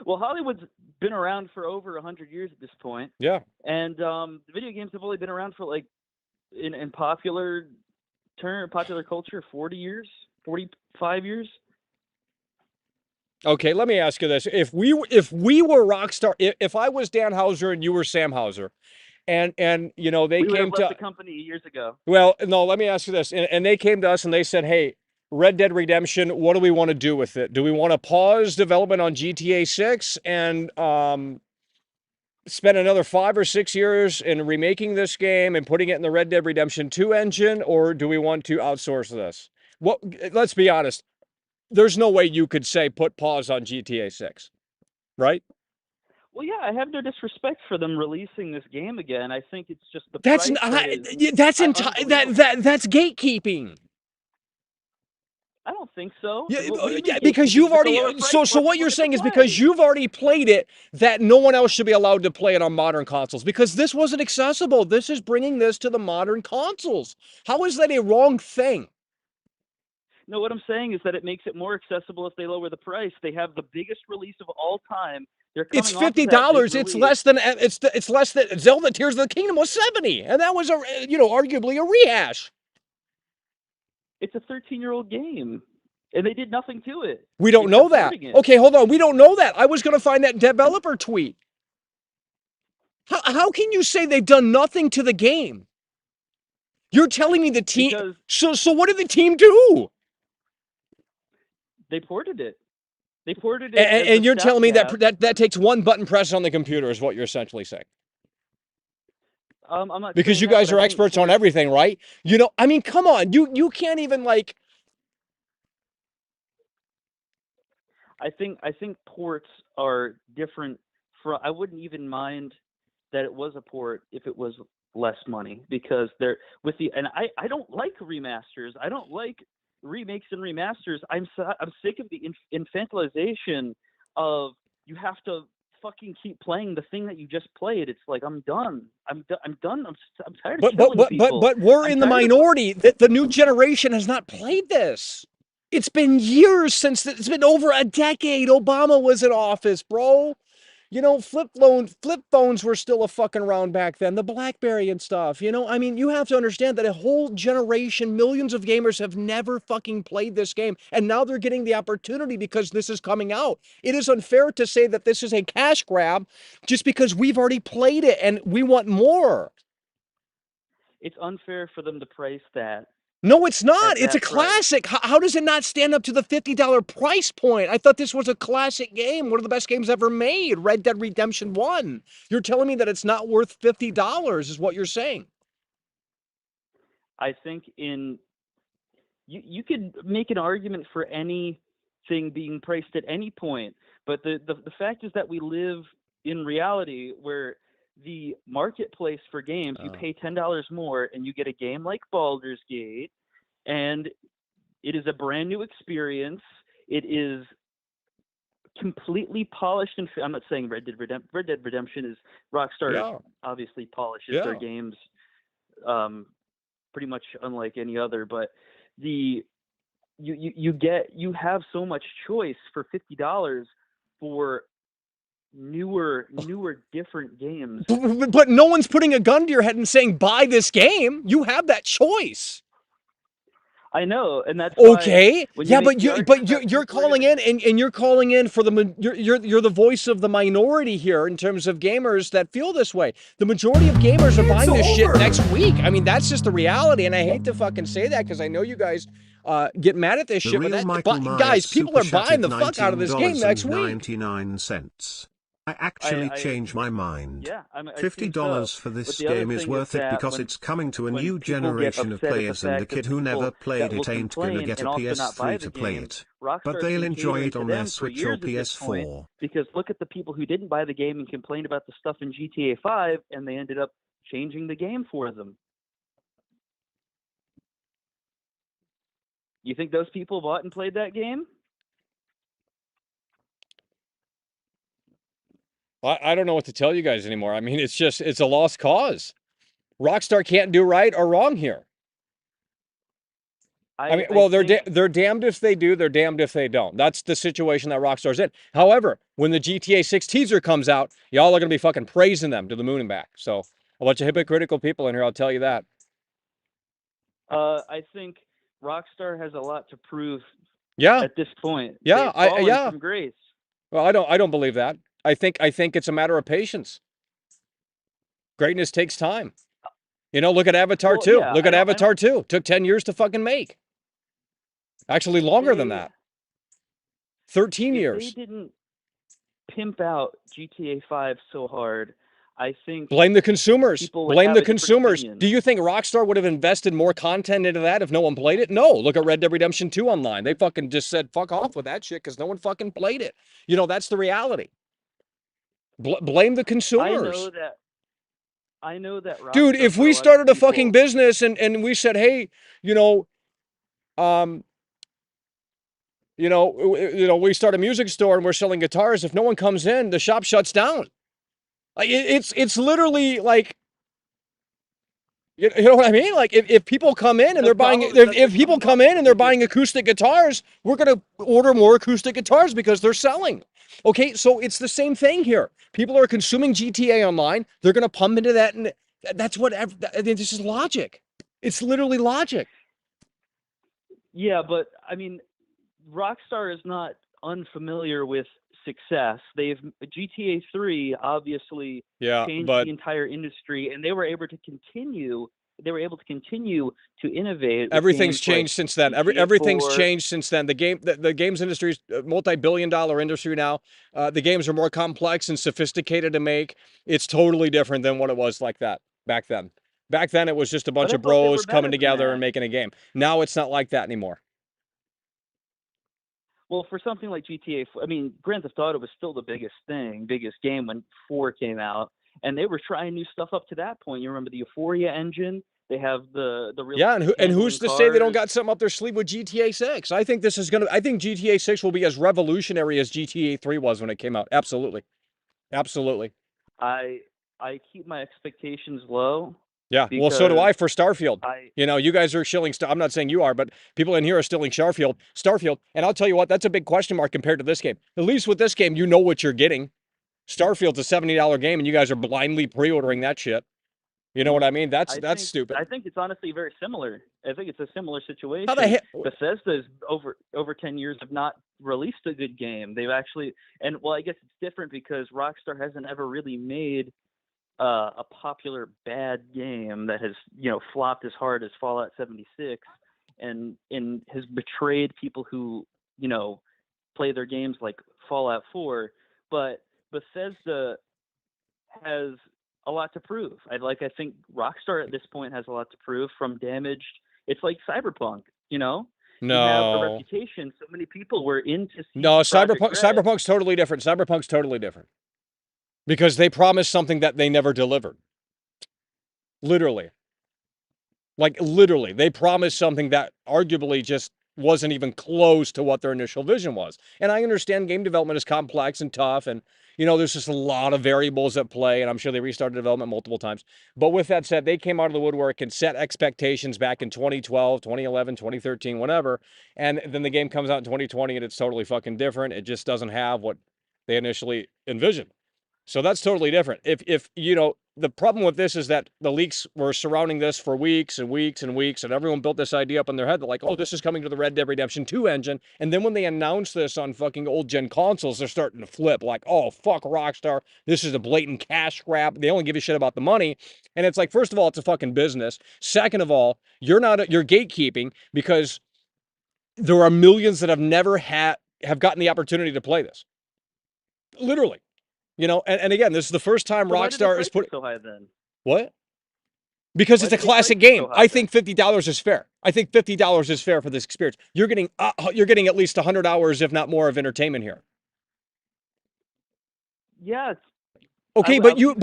Well, Hollywood's been around for over 100 years at this point. Yeah. And the video games have only been around for like in popular culture 40 years, 45 years. Okay, let me ask you this: if we were Rockstar, if I was Dan Houser and you were Sam Houser, and you know they we came left the company years ago. Well, no, let me ask you this: and they came to us and they said, "Hey, Red Dead Redemption, what do we want to do with it? Do we want to pause development on GTA 6 and spend another 5 or 6 years in remaking this game and putting it in the Red Dead Redemption 2 engine, or do we want to outsource this?" Well, let's be honest. There's no way you could say put pause on GTA 6, right? Well, yeah, I have no disrespect for them releasing this game again. I think it's just the that's that's gatekeeping. I don't think so. Yeah, because you've already so what you're saying is because you've already played it, that no one else should be allowed to play it on modern consoles, because this wasn't accessible. This is bringing this to the modern consoles. How is that a wrong thing? No, what I'm saying is that it makes it more accessible if they lower the price. They have the biggest release of all time. It's $50. It's less than it's less than Zelda Tears of the Kingdom was $70, and that was arguably a rehash. It's a 13-year-old game, and they did nothing to it. We don't know that. Okay, hold on. We don't know that. I was going to find that developer tweet. How can you say they've done nothing to the game? You're telling me the team. So what did the team do? They ported it. They ported it. And you're telling me that takes one button press on the computer is what you're essentially saying. I'm not, because you guys are experts on everything, right? You know, I mean, come on, you can't even like. I think ports are different. I wouldn't even mind that it was a port if it was less money, because they're I don't like remasters. I don't like remakes and remasters. I'm sick of the infantilization of you have to fucking keep playing the thing that you just played. It's like, I'm done. I'm done. I'm tired of killing people. But we're in the minority. The new generation has not played this. It's been years since it's been over a decade. Obama was in office, bro. You know, flip phones were still a fucking around back then. The BlackBerry and stuff. You know, I mean, you have to understand that a whole generation, millions of gamers have never fucking played this game. And now they're getting the opportunity because this is coming out. It is unfair to say that this is a cash grab just because we've already played it and we want more. It's unfair for them to price that. No, it's not. It's a classic. How does it not stand up to the $50 price point? I thought this was a classic game. One of the best games ever made. Red Dead Redemption 1. You're telling me that it's not worth $50 is what you're saying. I think you could make an argument for anything being priced at any point. But the fact is that we live in reality where the marketplace for games, you pay $10 more and you get a game like Baldur's Gate, and it is a brand new experience. It is completely polished, and I'm not saying Red Dead Redemption is Rockstar obviously polishes their games pretty much unlike any other, but you have so much choice for $50 for newer different games. But no one's putting a gun to your head and saying buy this game. You have that choice. I know, and that's okay. Why Yeah, but you're calling in, and you're calling in for you're the voice of the minority here in terms of gamers that feel this way. The majority of gamers are buying this shit next week. I mean, that's just the reality, and I hate to fucking say that because I know you guys get mad at this shit. But guys, people are buying the fuck out of this game next week. 99 cents. I actually changed my mind. Yeah, $50 for this game is worth it because it's coming to a new generation of players, and the kid who never played it ain't gonna get a PS3 to play it. But they'll enjoy it on their Switch or PS4. Because look at the people who didn't buy the game and complained about the stuff in GTA 5, and they ended up changing the game for them. You think those people bought and played that game? I don't know what to tell you guys anymore. I mean, it's a lost cause. Rockstar can't do right or wrong here. They're damned if they do, they're damned if they don't. That's the situation that Rockstar's in. However, when the GTA 6 teaser comes out, y'all are going to be fucking praising them to the moon and back. So, a bunch of hypocritical people in here, I'll tell you that. I think Rockstar has a lot to prove. At this point. Yeah, from grace. Well, I don't believe that. I think it's a matter of patience. Greatness takes time. You know, look at Avatar 2. Yeah, look at Avatar 2. Took 10 years to fucking make. Actually, longer than that. 13 years. They didn't pimp out GTA 5 so hard, I think... Blame the consumers. Blame the consumers. Opinion. Do you think Rockstar would have invested more content into that if no one played it? No. Look at Red Dead Redemption 2 online. They fucking just said, fuck off with that shit because no one fucking played it. You know, that's the reality. Blame the consumers. I know that Rockstar, dude, if we started a fucking business and we said, hey, we start a music store and we're selling guitars, if no one comes in, the shop shuts down. Like it's literally like, you know what I mean? Like if people come in and they're buying acoustic guitars, we're gonna order more acoustic guitars because they're selling. Okay, so it's the same thing here. People are consuming GTA Online. They're gonna pump into that, and that's what. This is logic. It's literally logic. Yeah, but I mean, Rockstar is not unfamiliar with success. GTA 3 obviously changed the entire industry, and they were able to continue. They were able to continue to innovate. Everything's changed since then. Everything's changed since then. The games industry is a multi-billion-dollar industry now. The games are more complex and sophisticated to make. It's totally different than what it was like that back then. Back then, it was just a bunch of bros coming together and making a game. Now it's not like that anymore. Well, for something like GTA, I mean, Grand Theft Auto was still the biggest game when 4 came out, and they were trying new stuff up to that point. You remember the Euphoria engine? They have the real and who's to say they don't got something up their sleeve with GTA 6? I think GTA 6 will be as revolutionary as GTA 3 was when it came out. Absolutely, absolutely. I keep my expectations low. Yeah, well, so do I for Starfield. You guys are shilling. I'm not saying you are, but people in here are stilling Starfield. And I'll tell you what, that's a big question mark compared to this game. At least with this game, you know what you're getting. Starfield's a $70 game, and you guys are blindly pre-ordering that shit. You know what I mean? That's stupid. I think it's honestly very similar. I think it's a similar situation. Bethesda's over 10 years have not released a good game. They've actually, and well, I guess it's different because Rockstar hasn't ever really made a popular bad game that has flopped as hard as Fallout 76 and has betrayed people who play their games like Fallout 4. But Bethesda has a lot to prove. I think Rockstar at this point has a lot to prove from Damaged. It's like Cyberpunk, No. You have a reputation. So many people were into. No, Cyberpunk's totally different. Cyberpunk's totally different. because they promised something that they never delivered. Literally. Like, literally. They promised something that arguably just wasn't even close to what their initial vision was. And I understand game development is complex and tough, and, you know, there's just a lot of variables at play, and I'm sure they restarted development multiple times. But with that said, they came out of the woodwork and set expectations back in 2012, 2011, 2013, whatever, and then the game comes out in 2020, and it's totally fucking different. It just doesn't have what they initially envisioned. So that's totally different. If you know, the problem with this is that the leaks were surrounding this for weeks and weeks and weeks, and everyone built this idea up in their head that like, oh, this is coming to the Red Dead Redemption 2 engine. And then when they announce this on fucking old gen consoles, they're starting to flip like, oh, fuck Rockstar. This is a blatant cash grab. They only give a shit about the money. And it's like, first of all, it's a fucking business. Second of all, you're gatekeeping because there are millions that have gotten the opportunity to play this. Literally. You know, and again, this is the first time So Rockstar is putting so high then. What? Because Why it's a did they price classic it game. so high I think $50 is fair. I think $50 is fair for this experience. You're getting at least 100 hours, if not more, of entertainment here. Yeah, it's Okay, but you've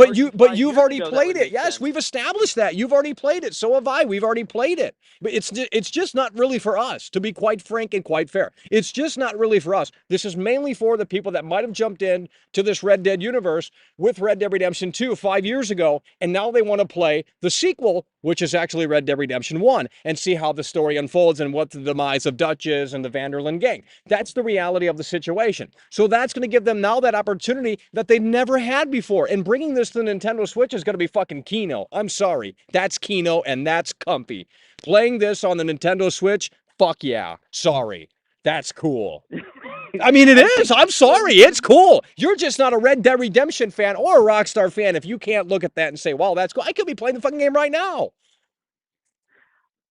already played it. Yes, we've established that. You've already played it. So have I. We've already played it. But it's just not really for us, to be quite frank and quite fair. It's just not really for us. This is mainly for the people that might have jumped in to this Red Dead universe with Red Dead Redemption 2 5 years ago, and now they want to play the sequel, which is actually Red Dead Redemption 1, and see how the story unfolds and what the demise of Dutch is and the Vanderlyn gang. That's the reality of the situation. So that's going to give them now that opportunity that they never had before. And bringing this to the Nintendo Switch is going to be fucking Kino. I'm sorry. That's Kino, and that's comfy. Playing this on the Nintendo Switch, fuck yeah. Sorry. That's cool. I mean, it is. I'm sorry. It's cool. You're just not a Red Dead Redemption fan or a Rockstar fan if you can't look at that and say, wow, that's cool. I could be playing the fucking game right now.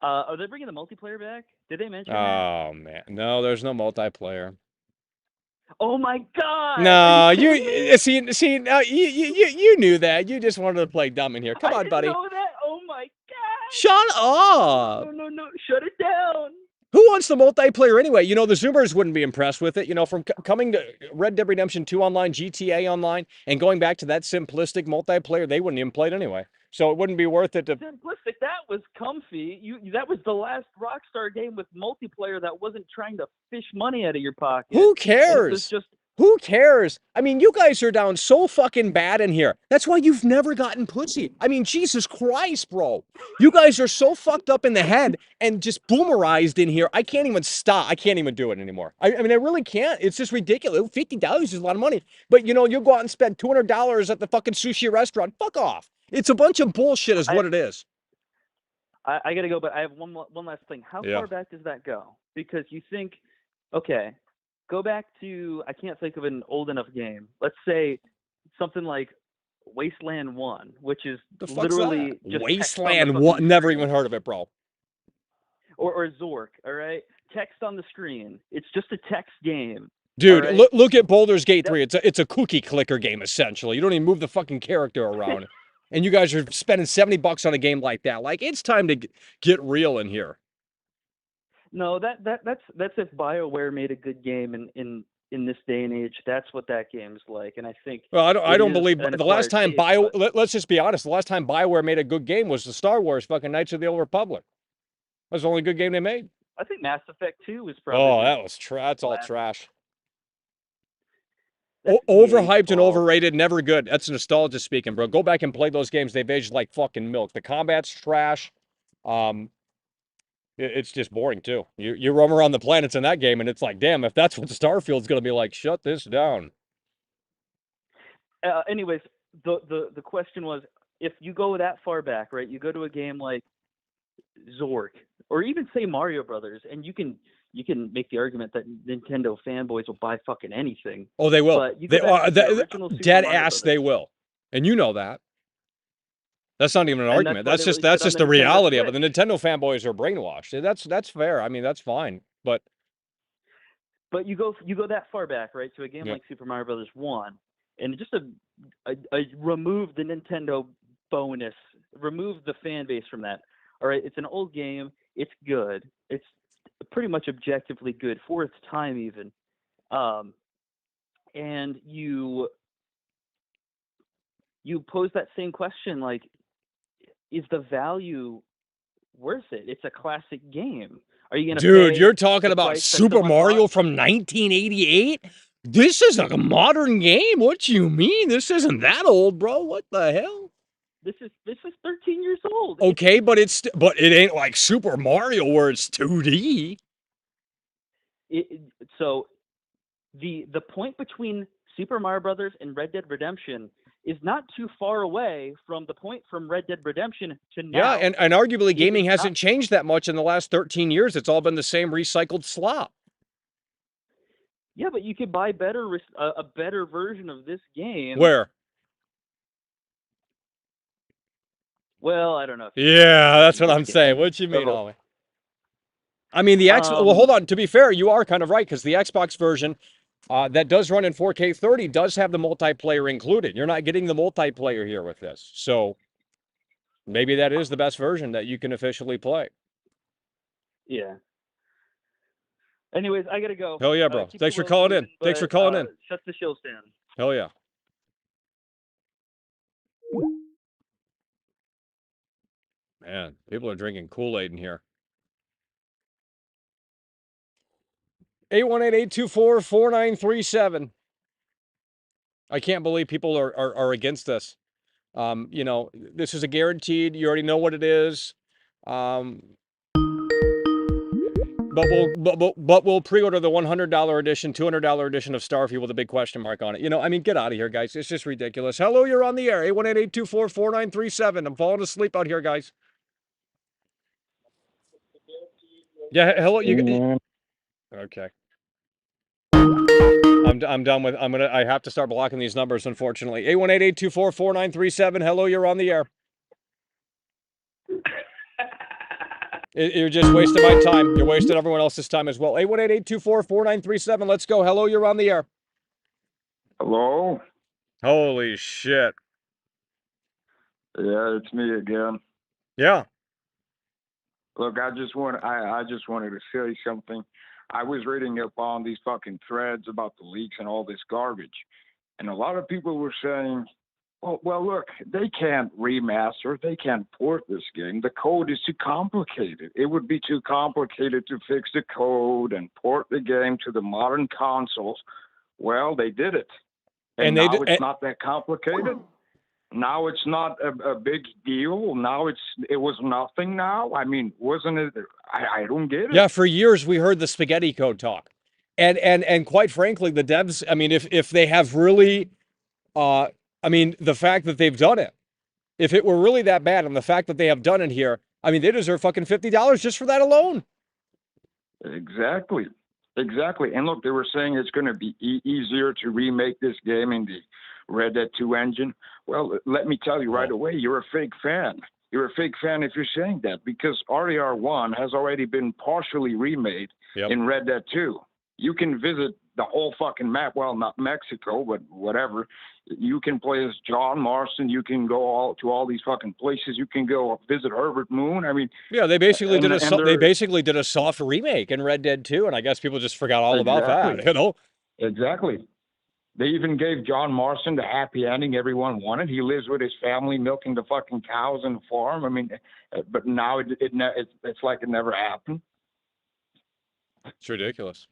Are they bringing the multiplayer back? Did they mention that? Oh, man. No, there's no multiplayer. Oh my God! No, you knew that. You just wanted to play dumb in here. Come on, buddy. I didn't know that. Oh my God! Shut up. No! Shut it down. Who wants the multiplayer anyway? You know, the Zoomers wouldn't be impressed with it. You know, from coming to Red Dead Redemption 2 online, GTA online, and going back to that simplistic multiplayer, they wouldn't even play it anyway. So it wouldn't be worth it to. Simplistic. That was comfy. That was the last Rockstar game with multiplayer that wasn't trying to fish money out of your pocket. Who cares? Who cares? I mean, you guys are down so fucking bad in here. That's why you've never gotten pussy. I mean, Jesus Christ, bro. You guys are so fucked up in the head and just boomerized in here. I can't even stop. I can't even do it anymore. I mean, I really can't. It's just ridiculous. $50 is a lot of money. But, you know, you'll go out and spend $200 at the fucking sushi restaurant. Fuck off. It's a bunch of bullshit is what it is. I got to go, but I have one last thing. How far back does that go? Because you think, okay, go back to, I can't think of an old enough game. Let's say something like Wasteland 1, which is literally just Wasteland 1. Never even heard of it, bro. Or Zork, all right? Text on the screen. It's just a text game. Dude, right? look at Baldur's Gate 3. It's a cookie clicker game, essentially. You don't even move the fucking character around. And you guys are spending $70 on a game like that. Like, it's time to get real in here. No, that's if BioWare made a good game in this day and age. That's what that game's like, and I think. Well, I don't believe the last time let's just be honest. The last time BioWare made a good game was the Star Wars fucking Knights of the Old Republic. That's the only good game they made. I think Mass Effect 2 was probably. Oh, that's all trash. Overhyped and overrated, never good. That's nostalgia speaking, bro. Go back and play those games. They've aged like fucking milk. The combat's trash. It's just boring too. You roam around the planets in that game, and it's like, damn, if that's what Starfield's gonna be like, shut this down. Anyways, the question was, if you go that far back, right? You go to a game like Zork, or even say Mario Brothers, and you can make the argument that Nintendo fanboys will buy fucking anything. Oh, they will. But dead ass. They will, and you know that. That's not even an argument. That's just the reality of it. The Nintendo fanboys are brainwashed. That's fair. I mean, that's fine. But you go that far back, right? To a game like Super Mario Brothers 1, and just remove the Nintendo bonus, remove the fan base from that. All right, it's an old game. It's good. It's pretty much objectively good for its time, even. And you you pose that same question, like, is the value worth it? It's a classic game. Are you gonna Dude, pay you're talking the about price that Super someone Mario bought? from 1988? This is like a modern game. What you mean? This isn't that old, bro. What the hell? This is 13 years old. Okay, but it ain't like Super Mario where it's 2D. So the point between Super Mario Brothers and Red Dead Redemption is not too far away from the point from Red Dead Redemption to now. Yeah, and arguably It gaming is hasn't not- changed that much in the last 13 years. It's all been the same recycled slop. Yeah, but you could buy a better version of this game. Where? Well, I don't know. Yeah, that's what I'm saying. What you mean, Ollie? I mean, well, hold on. To be fair, you are kind of right, because the Xbox version that does run in 4K 30 does have the multiplayer included. You're not getting the multiplayer here with this. So maybe that is the best version that you can officially play. Yeah. Anyways, I gotta go. Hell yeah, bro. Thanks for calling in. Thanks for calling in. Shut the show stand. Hell yeah. Man, people are drinking Kool-Aid in here. 818-824-4937. I can't believe people are against this. You know, this is a guaranteed. You already know what it is. But we'll pre-order the $100 edition, $200 edition of Starfield with a big question mark on it. You know, I mean, get out of here, guys. It's just ridiculous. Hello, you're on the air. 818-824-4937. I'm falling asleep out here, guys. Yeah, hello. Okay. I'm done with. I have to start blocking these numbers, unfortunately. 818-824-4937. Hello, you're on the air. You're just wasting my time. You're wasting everyone else's time as well. 818-824-4937. Let's go. Hello, you're on the air. Hello? Holy shit. Yeah, it's me again. Yeah. Look, I just wanted to say something. I was reading up on these fucking threads about the leaks and all this garbage. And a lot of people were saying, well, look, they can't remaster. They can't port this game. The code is too complicated. It would be too complicated to fix the code and port the game to the modern consoles. Well, they did it. And now it's not that complicated. Now it's not a big deal. Now it was nothing now. I mean, wasn't it? I don't get it. Yeah, for years we heard the spaghetti code talk. And quite frankly, the devs, I mean, if they have really, I mean, the fact that they've done it, if it were really that bad and the fact that they have done it here, I mean, they deserve fucking $50 just for that alone. Exactly. And look, they were saying it's going to be easier to remake this game in the Red Dead 2 engine. Well, let me tell you right away, you're a fake fan. You're a fake fan if you're saying that, because RER1 has already been partially remade in Red Dead 2. You can visit the whole fucking map. Well, not Mexico, but whatever. You can play as John Marston. You can go to all these fucking places. You can go visit Herbert Moon. I mean, yeah, they basically did a soft remake in Red Dead 2, and I guess people just forgot all about that. You know, exactly. They even gave John Marston the happy ending everyone wanted. He lives with his family, milking the fucking cows in the farm. I mean, but now it's like it never happened. It's ridiculous.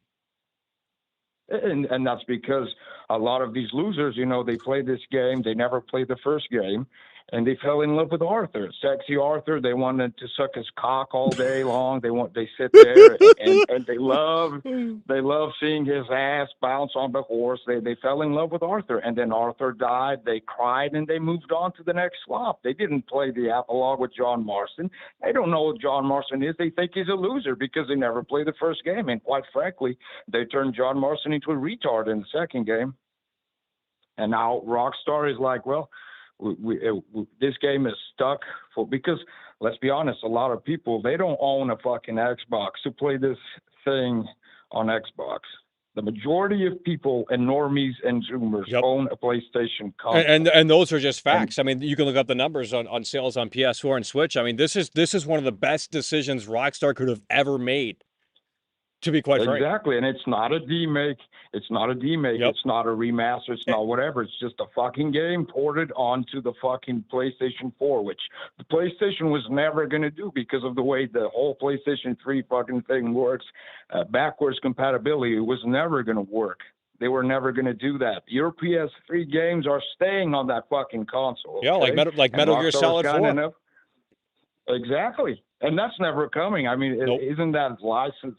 And that's because a lot of these losers, you know, they play this game, they never played the first game, and they fell in love with Arthur, sexy Arthur. They wanted to suck his cock all day long. They sit there and they love seeing his ass bounce on the horse. They fell in love with Arthur, and then Arthur died. They cried and they moved on to the next swap. They didn't play the epilogue with John Marston. They don't know what John Marston is. They think he's a loser because they never played the first game. And quite frankly, they turned John Marston into a retard in the second game. And now Rockstar is like, well, this game is stuck because let's be honest, a lot of people, they don't own a fucking Xbox to play this thing on Xbox. The majority of people and normies and Zoomers own a PlayStation console. And those are just facts. I mean, you can look up the numbers on sales on PS4 and Switch. I mean, this is one of the best decisions Rockstar could have ever made. To be quite frank. Exactly, and it's not a demake. It's not a demake. It's not a remaster. It's not whatever. It's just a fucking game ported onto the fucking PlayStation 4, which the PlayStation was never going to do because of the way the whole PlayStation 3 fucking thing works. Backwards compatibility was never going to work. They were never going to do that. Your PS3 games are staying on that fucking console. Yeah, okay? like Metal Gear Solid 4. Exactly. And that's never coming. I mean, isn't that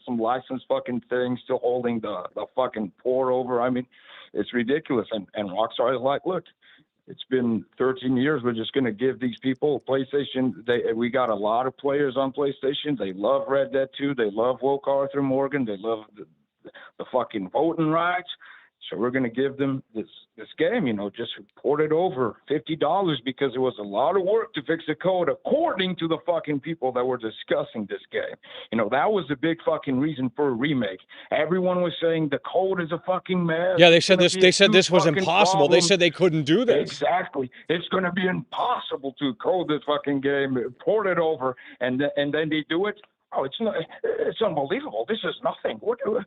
some licensed fucking thing still holding the fucking port over? I mean, it's ridiculous. And Rockstar is like, look, it's been 13 years. We're just going to give these people PlayStation. We got a lot of players on PlayStation. They love Red Dead 2. They love Woke Arthur Morgan. They love the fucking voting rights. So we're going to give them this game, just port it over $50 because it was a lot of work to fix the code according to the fucking people that were discussing this game. That was the big fucking reason for a remake. Everyone was saying the code is a fucking mess. Yeah, they said this was impossible. Problem. They said they couldn't do this. Exactly. It's going to be impossible to code this fucking game, port it over, and then they do it. Oh, it's unbelievable. This is nothing. What do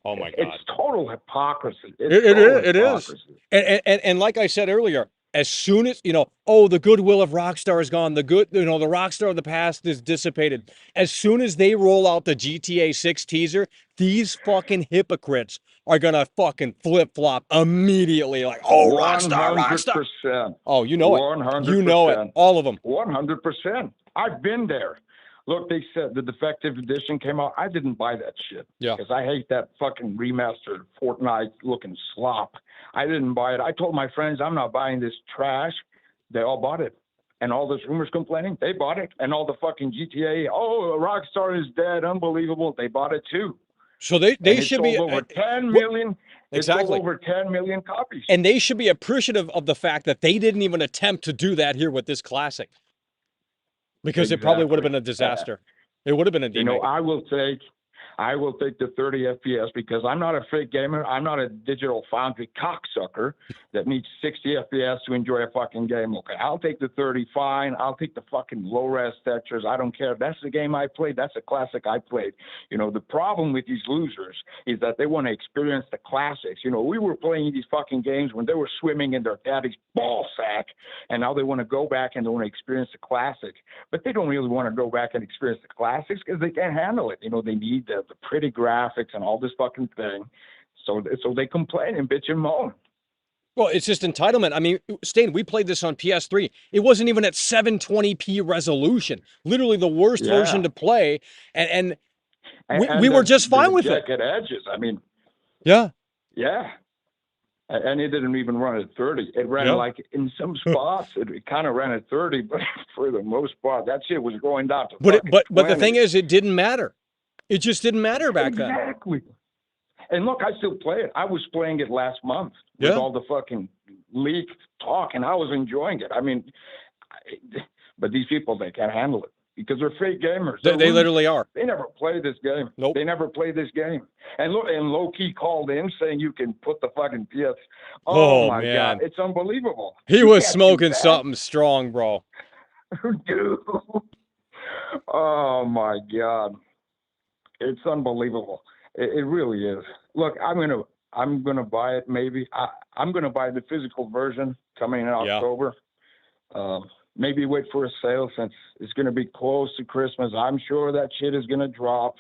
Oh my God! It's total hypocrisy. It is. And like I said earlier, as soon as the goodwill of Rockstar is gone, the Rockstar of the past is dissipated. As soon as they roll out the GTA 6 teaser, these fucking hypocrites are gonna fucking flip flop immediately. Like, Rockstar. 100%. Oh, you know it. 100%. You know it. All of them. 100%. I've been there. Look, they said the defective edition came out. I didn't buy that shit. Yeah. Because I hate that fucking remastered Fortnite-looking slop. I didn't buy it. I told my friends, I'm not buying this trash. They all bought it. And all those rumors complaining, they bought it. And all the fucking GTA, Rockstar is dead, unbelievable. They bought it too. So they should be over 10 million. Exactly. It sold over 10 million copies. And they should be appreciative of the fact that they didn't even attempt to do that here with this classic. Because it probably would have been a disaster. It would have been a demake. I will take the 30 FPS because I'm not a fake gamer. I'm not a digital foundry cocksucker that needs 60 FPS to enjoy a fucking game. Okay, I'll take the 30, fine. I'll take the fucking low-res textures. I don't care. That's the game I played. That's a classic I played. The problem with these losers is that they want to experience the classics. We were playing these fucking games when they were swimming in their daddy's ball sack, and now they want to go back and they want to experience the classics. But they don't really want to go back and experience the classics because they can't handle it. They need the pretty graphics and all this fucking thing. So they complain and bitch and moan. Well, it's just entitlement. I mean, Stain, we played this on PS3. It wasn't even at 720p resolution. Literally the worst version to play. And we were just fine with it. Jagged edges. I mean. Yeah. Yeah. And it didn't even run at 30. It ran like in some spots. It kind of ran at 30, but for the most part, that shit was going down to. But the thing is, it didn't matter. It just didn't matter back then. Exactly. And look, I still play it. I was playing it last month with all the fucking leaked talk, and I was enjoying it. I mean, but these people, they can't handle it because they're fake gamers. They literally are. They never play this game. Nope. They never play this game. And look, and low-key called in saying you can put the fucking PS. Oh my man. God. It's unbelievable. He was smoking something strong, bro. Dude. Oh, my God. It's unbelievable. It really is. Look, I'm gonna buy it. Maybe I'm gonna buy the physical version coming in October. Maybe wait for a sale since it's gonna be close to Christmas. I'm sure that shit is gonna drop,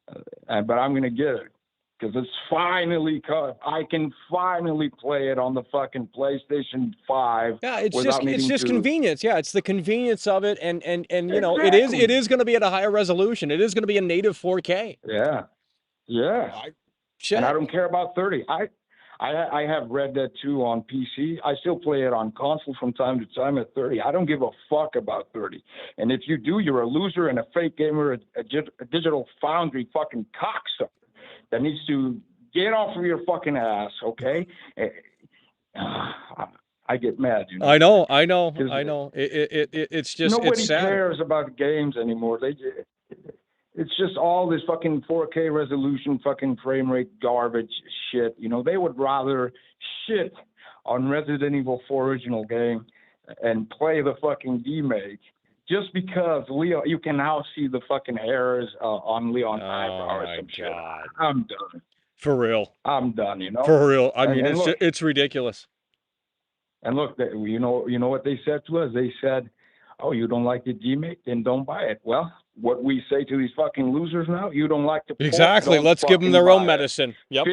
but I'm gonna get it because it's finally cut. I can finally play it on the fucking PlayStation 5. Yeah, it's just convenience. Yeah, it's the convenience of it, and it is going to be at a higher resolution. It is going to be a native 4K. Yeah. And I don't care about 30. I have Red Dead 2 on PC. I still play it on console from time to time at 30. I don't give a fuck about 30. And if you do, you're a loser and a fake gamer, a digital foundry fucking cocksucker that needs to get off of your fucking ass, okay? I get mad. I know. It's just nobody it's sad. cares about games anymore. It's just all this fucking 4K resolution, fucking frame rate garbage shit. They would rather shit on Resident Evil 4 original game and play the fucking remake just because Leo, you can now see the fucking hairs on Leon's eyebrow or my some shit. God. I'm done. For real. I'm done. You know. For real. I mean, and look, it's ridiculous. And look, you know what they said to us? They said, "Oh, you don't like the G-Mate? Then don't buy it." Well, what we say to these fucking losers now? You don't like the port? Exactly. Don't Let's give them fucking their own buy it. medicine. Yep.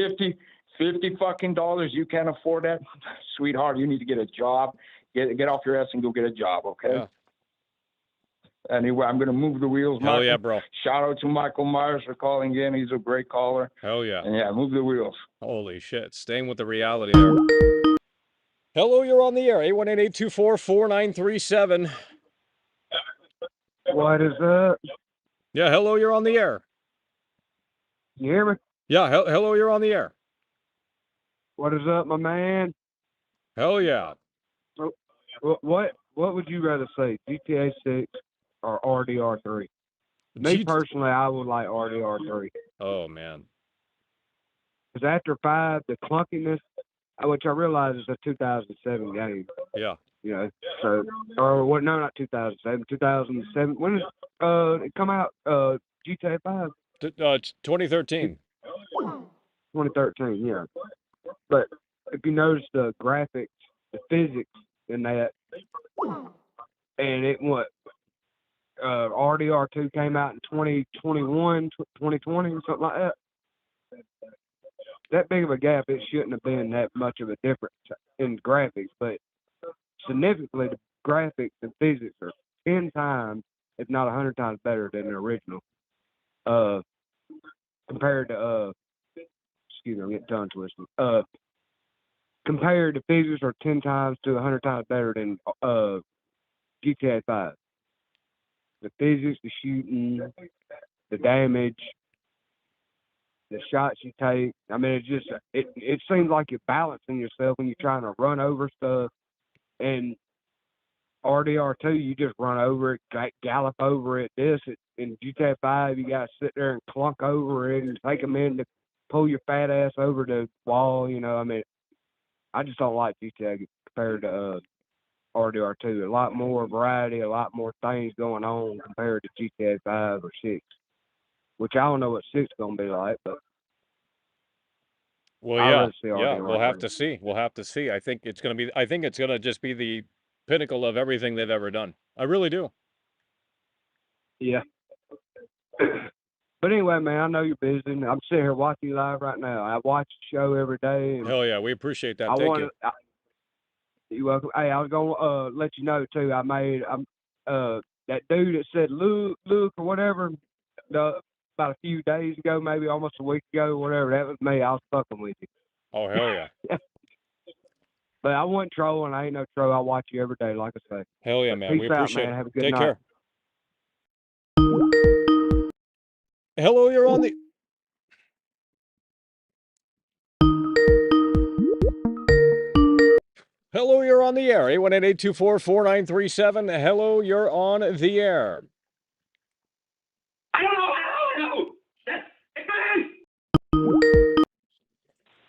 $50 fucking dollars. You can't afford that, sweetheart. You need to get a job. Get off your ass and go get a job, okay? Yeah. Anyway, I'm gonna move the wheels. Hell Michael. yeah, bro. Shout out to Michael Myers for calling in. He's a great caller. Hell yeah. And yeah, move the wheels. Holy shit. Staying with the reality there. Hello, you're on the air. 818-824-4937. What is up? Yeah, hello, you're on the air. You hear me? Yeah, hello, you're on the air. What is up, my man? Hell yeah. What would you rather say, GTA 6 or RDR 3? Me personally, I would like RDR 3. Oh man. Because after 5, the clunkiness, which I realize is a 2007 game. Yeah. You know, so or what? No, not 2007. 2007. When did it come out? GTA 5. 2013. 2013. Yeah. But if you notice the graphics, the physics in that, and it RDR 2 came out in 2021, 2020, something like that. That big of a gap, it shouldn't have been that much of a difference in graphics, but significantly, the graphics and physics are 10 times, if not 100 times better than the original. Compared to, excuse me, I'm getting tongue twisted. Compared to physics are 10 times to 100 times better than GTA 5. The physics, the shooting, the damage, the shots you take. I mean, it seems like you're balancing yourself when you're trying to run over stuff. And RDR 2, you just run over it, gallop over it. In GTA 5, you got to sit there and clunk over it and take a minute to pull your fat ass over the wall. You know, I mean, I just don't like GTA compared to RDR 2. A lot more variety, a lot more things going on compared to GTA 5 or 6. Which I don't know what 6 is going to be like, but Well, yeah, we'll have to see. We'll have to see. I think it's going to just be the pinnacle of everything they've ever done. I really do. Yeah. But anyway, man, I know you're busy. I'm sitting here watching you live right now. I watch the show every day. Hell yeah, we appreciate that. Thank you. You're welcome. Hey, I was gonna let you know too. That dude that said Luke or whatever about a few days ago, maybe almost a week ago, whatever. That was me. I was fucking with you. Oh hell yeah. But I wasn't trolling. I ain't no troll. I watch you every day, like I say. Hell yeah, But man. peace We out, appreciate man. it. Have a good Take night. care. Hello, you're on the. Hello, you're on the air. 818-824-4937. Hello, you're on the air.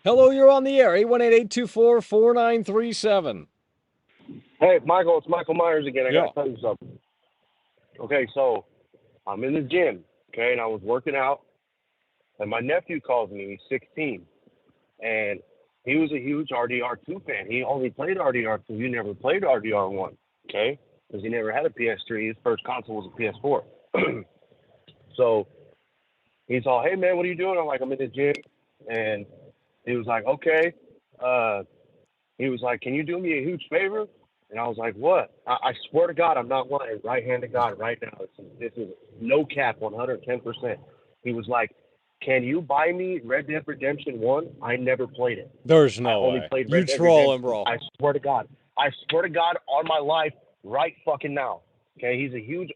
Hello, you're on the air. 818-824-4937. Hey, Michael, it's Michael Myers again. I Yeah. got to tell you something. Okay, so I'm in the gym, okay, and I was working out, and my nephew calls me. He's 16, and he was a huge RDR2 fan. He only played RDR2. He never played RDR1, okay, because he never had a PS3. His first console was a PS4. So he's all, hey, man, what are you doing? I'm like, I'm in the gym, and he was like, okay. He was like, can you do me a huge favor? And I was like, what? I swear to God, I'm not lying. Right hand to God right now. This is no cap, 110%. He was like, can you buy me Red Dead Redemption 1? I never played it. There's I no only way. played You Red Dead trolling, Redemption. bro. I swear to God. I swear to God on my life right fucking now. Okay, he's a huge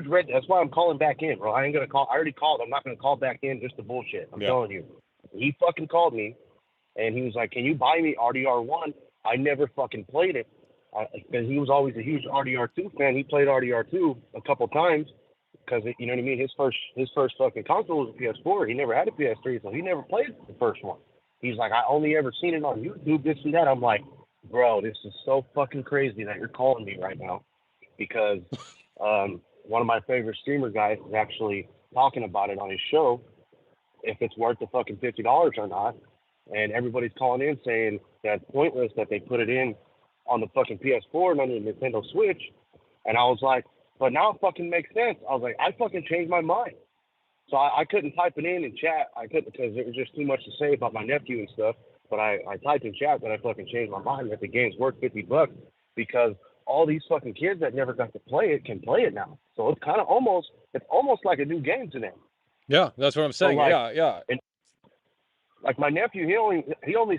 Red. That's why I'm calling back in, bro. I ain't gonna call. I already called. I'm not gonna call back in just to bullshit. I'm telling you. He fucking called me, and he was like, "Can you buy me RDR1?" I never fucking played it, because he was always a huge RDR2 fan. He played RDR2 a couple times, because you know what I mean. His first fucking console was a PS4. He never had a PS3, so he never played the first one. He's like, I only ever seen it on YouTube, this and that. I'm like, bro, this is so fucking crazy that you're calling me right now, because One of my favorite streamer guys is actually talking about it on his show, if it's worth the fucking $50 or not. And everybody's calling in saying that's pointless that they put it in on the fucking PS4 and on the Nintendo Switch. And I was like, but now it fucking makes sense. I was like, I fucking changed my mind. So I couldn't type it in chat. I couldn't because it was just too much to say about my nephew and stuff. But I typed in chat that I fucking changed my mind that the game's worth $50 because all these fucking kids that never got to play it can play it now. So it's kind of almost like a new game to them. Yeah, that's what I'm saying. So like, yeah. And like my nephew, he only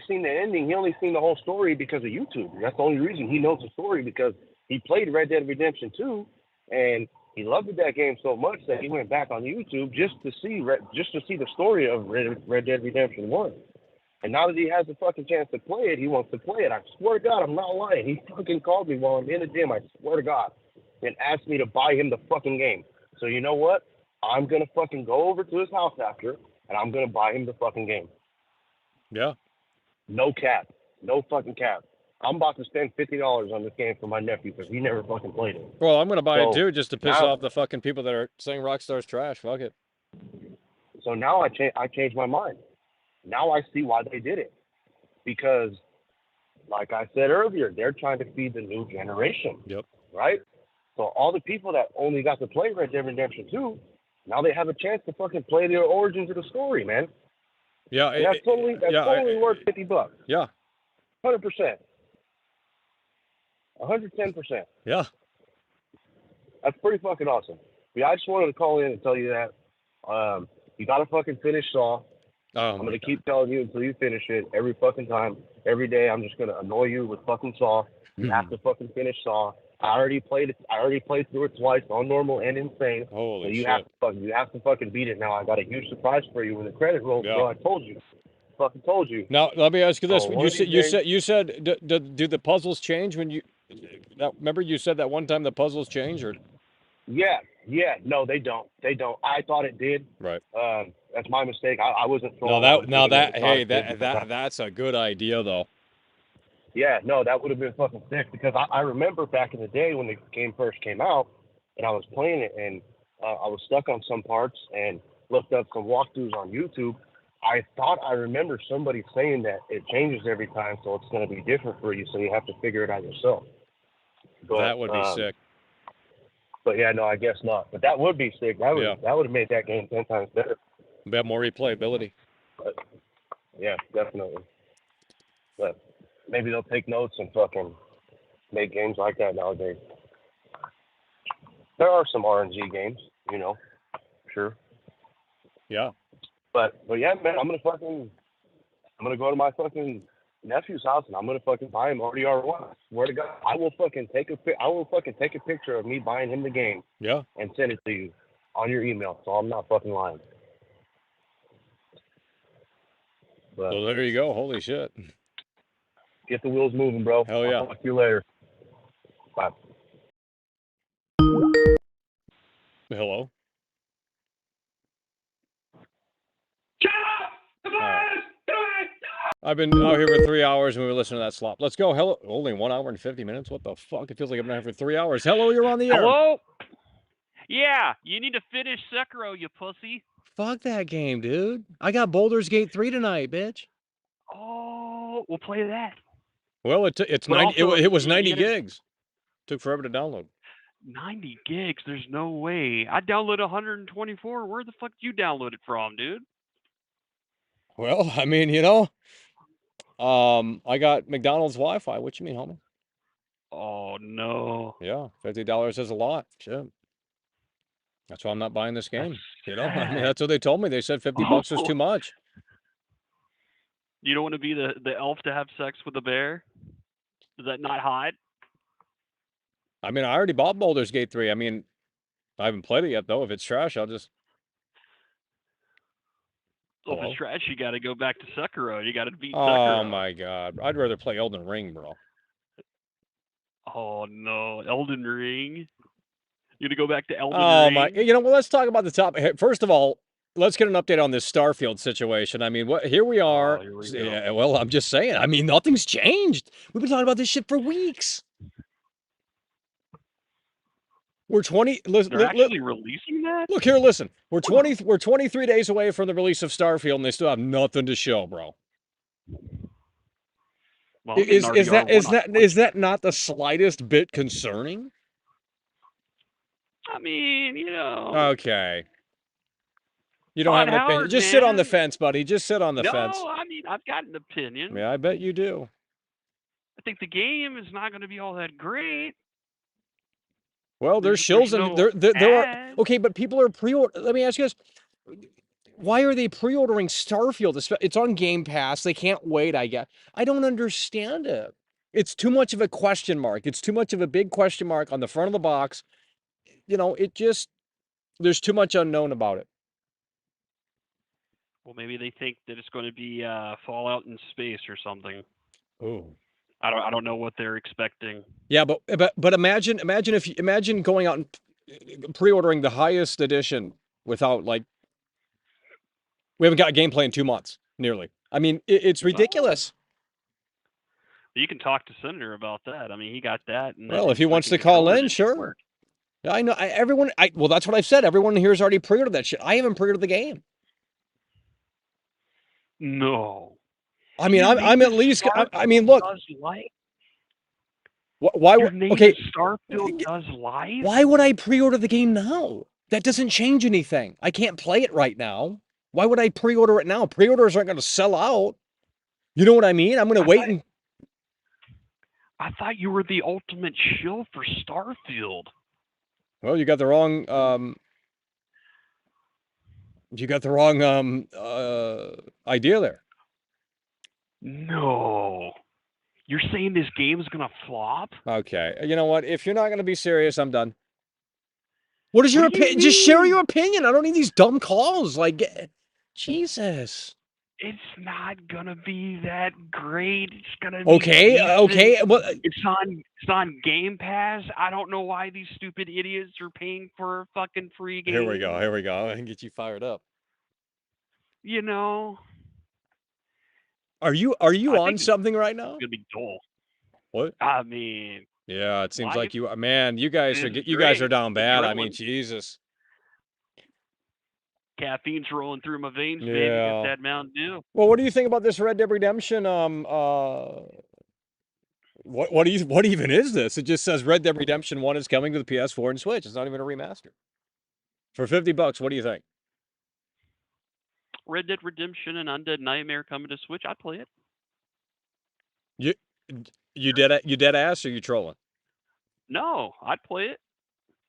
seen the ending. He only seen the whole story because of YouTube. That's the only reason he knows the story because he played Red Dead Redemption 2, and he loved that game so much that he went back on YouTube just to see the story of Red Dead Redemption 1. And now that he has the fucking chance to play it, he wants to play it. I swear to God, I'm not lying. He fucking called me while I'm in the gym, I swear to God, and asked me to buy him the fucking game. So you know what? I'm going to fucking go over to his house after, and I'm going to buy him the fucking game. Yeah. No cap. No fucking cap. I'm about to spend $50 on this game for my nephew because he never fucking played it. Well, I'm going to buy it too just to piss off the fucking people that are saying Rockstar's trash. Fuck it. So now I changed my mind. Now I see why they did it. Because, like I said earlier, they're trying to feed the new generation. Yep. Right? So all the people that only got to play Red Dead Redemption 2, now they have a chance to fucking play the origins of the story, man. Yeah. And that's totally worth $50. Yeah. 100%. 110%. Yeah. That's pretty fucking awesome. Yeah, I just wanted to call in and tell you that. You gotta fucking finish Saw. I'm gonna keep telling you until you finish it every fucking time. Every day I'm just gonna annoy you with fucking Saw. You have to fucking finish Saw. I already played through it twice on normal and insane. Holy so you shit. you have to fucking beat it now. I got a huge surprise for you when the credit rolls, bro. I told you. Fucking told you. Now let me ask you this: you said do the puzzles change when you? Remember you said that one time the puzzles change or? Yeah. No, they don't. I thought it did. Right. That's my mistake. I wasn't. That's a good idea though. Yeah, no, that would have been fucking sick because I remember back in the day when the game first came out and I was playing it and I was stuck on some parts and looked up some walkthroughs on YouTube. I thought I remember somebody saying that it changes every time, so it's going to be different for you, so you have to figure it out yourself. But, that would be sick. But yeah, no, I guess not. But that would be sick. That would have made that game 10 times better. We have more replayability. But, yeah, definitely. But maybe they'll take notes and fucking make games like that nowadays. There are some RNG games, sure. Yeah. But yeah, man, I'm gonna go to my fucking nephew's house and I'm gonna fucking buy him RDR1. I swear to God, I will fucking take a picture of me buying him the game. Yeah. And send it to you on your email, so I'm not fucking lying. But so there you go. Holy shit. Get the wheels moving, bro. Hell yeah. I'll talk to you later. Bye. Hello. I've been out here for 3 hours and we were listening to that slop. Let's go. Hello. Only 1 hour and 50 minutes? What the fuck? It feels like I've been out here for 3 hours. Hello, you're on the air. Hello? Yeah, you need to finish Sekiro, you pussy. Fuck that game, dude. I got Baldur's Gate 3 tonight, bitch. Oh, we'll play that. Well, it was 90 gigs. Took forever to download. 90 gigs? There's no way. I downloaded 124. Where the fuck did you download it from, dude? Well, I mean, I got McDonald's Wi-Fi. What you mean, homie? Oh, no. Yeah, $50 is a lot. Shit. That's why I'm not buying this game. I mean, that's what they told me. They said $50 was too much. You don't want to be the elf to have sex with a bear? Is that not hot? I mean, I already bought Baldur's Gate 3. I mean, I haven't played it yet, though. If it's trash, I'll just... Well, if it's trash, you got to go back to Sekiro. You got to beat Sekiro. Oh, my God. I'd rather play Elden Ring, bro. Oh, no. Elden Ring? You going to go back to Elden Ring? Oh, my... well, let's talk about the topic. First of all, let's get an update on this Starfield situation. I mean, here we are. Oh, here we yeah, well, I'm just saying. I mean, nothing's changed. We've been talking about this shit for weeks. We're 20. They're actually releasing that? Look here, listen. We're 23 days away from the release of Starfield, and they still have nothing to show, bro. Well, Is that not the slightest bit concerning? I mean, you know. Okay. You don't have an opinion. Howard, Just sit on the man. fence, buddy. Just sit on the fence. No, I mean, I've got an opinion. Yeah, I bet you do. I think the game is not going to be all that great. Well, there's shills and there are okay, but people are pre-order. Let me ask you this: why are they pre-ordering Starfield? It's on Game Pass. They can't wait. I guess I don't understand it. It's too much of a question mark. It's too much of a big question mark on the front of the box. You know, there's too much unknown about it. Well, maybe they think that it's going to be Fallout in space or something. Oh. I don't know what they're expecting. Yeah, but imagine going out and pre-ordering the highest edition without we haven't got gameplay in 2 months nearly. I mean, it's ridiculous. You can talk to Senator about that. I mean, he got that. And well, if he wants to call in, sure. I know well, that's what I've said. Everyone here has already pre-ordered that shit. I haven't pre-ordered the game. No. I mean, I'm at least. I mean, look. Why? Okay. Starfield does live. Why would I pre-order the game now? That doesn't change anything. I can't play it right now. Why would I pre-order it now? Pre-orders aren't going to sell out. You know what I mean? I'm going to wait and. I thought you were the ultimate shill for Starfield. Well, you got the wrong. You got the wrong idea there. No. You're saying this game is going to flop? Okay. You know what? If you're not going to be serious, I'm done. What is your opinion? Just share your opinion. I don't need these dumb calls. Jesus. It's not going to be that great. It's going to be Okay. Well, it's on Game Pass. I don't know why these stupid idiots are paying for a fucking free game. Here we go. I can get you fired up. You know. Are you on something right now? It's gonna be dull. What? I mean. Yeah, it seems like you. Man, you guys are down bad. I mean, Jesus. Caffeine's rolling through my veins, baby. Yeah. Get that Mountain Dew. Well, what do you think about this Red Dead Redemption? What even is this? It just says Red Dead Redemption 1 is coming to the PS4 and Switch. It's not even a remaster. For $50, what do you think? Red Dead Redemption and Undead Nightmare coming to Switch. I'd play it. You dead ass, or you trolling? No, I'd play it.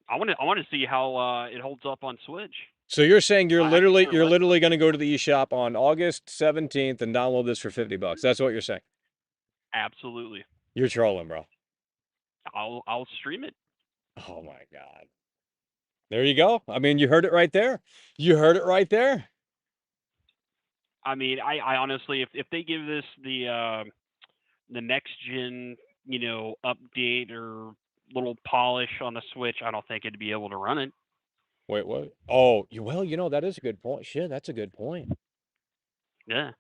I want to see how it holds up on Switch. So you're saying you're literally going to go to the eShop on August 17th and download this for $50? That's what you're saying? Absolutely. You're trolling, bro. I'll stream it. Oh my God. There you go. I mean, you heard it right there. I mean, I honestly, if they give this the next gen, update or little polish on the Switch, I don't think it'd be able to run it. Wait, what? Oh, well, that is a good point. Shit, that's a good point. Yeah.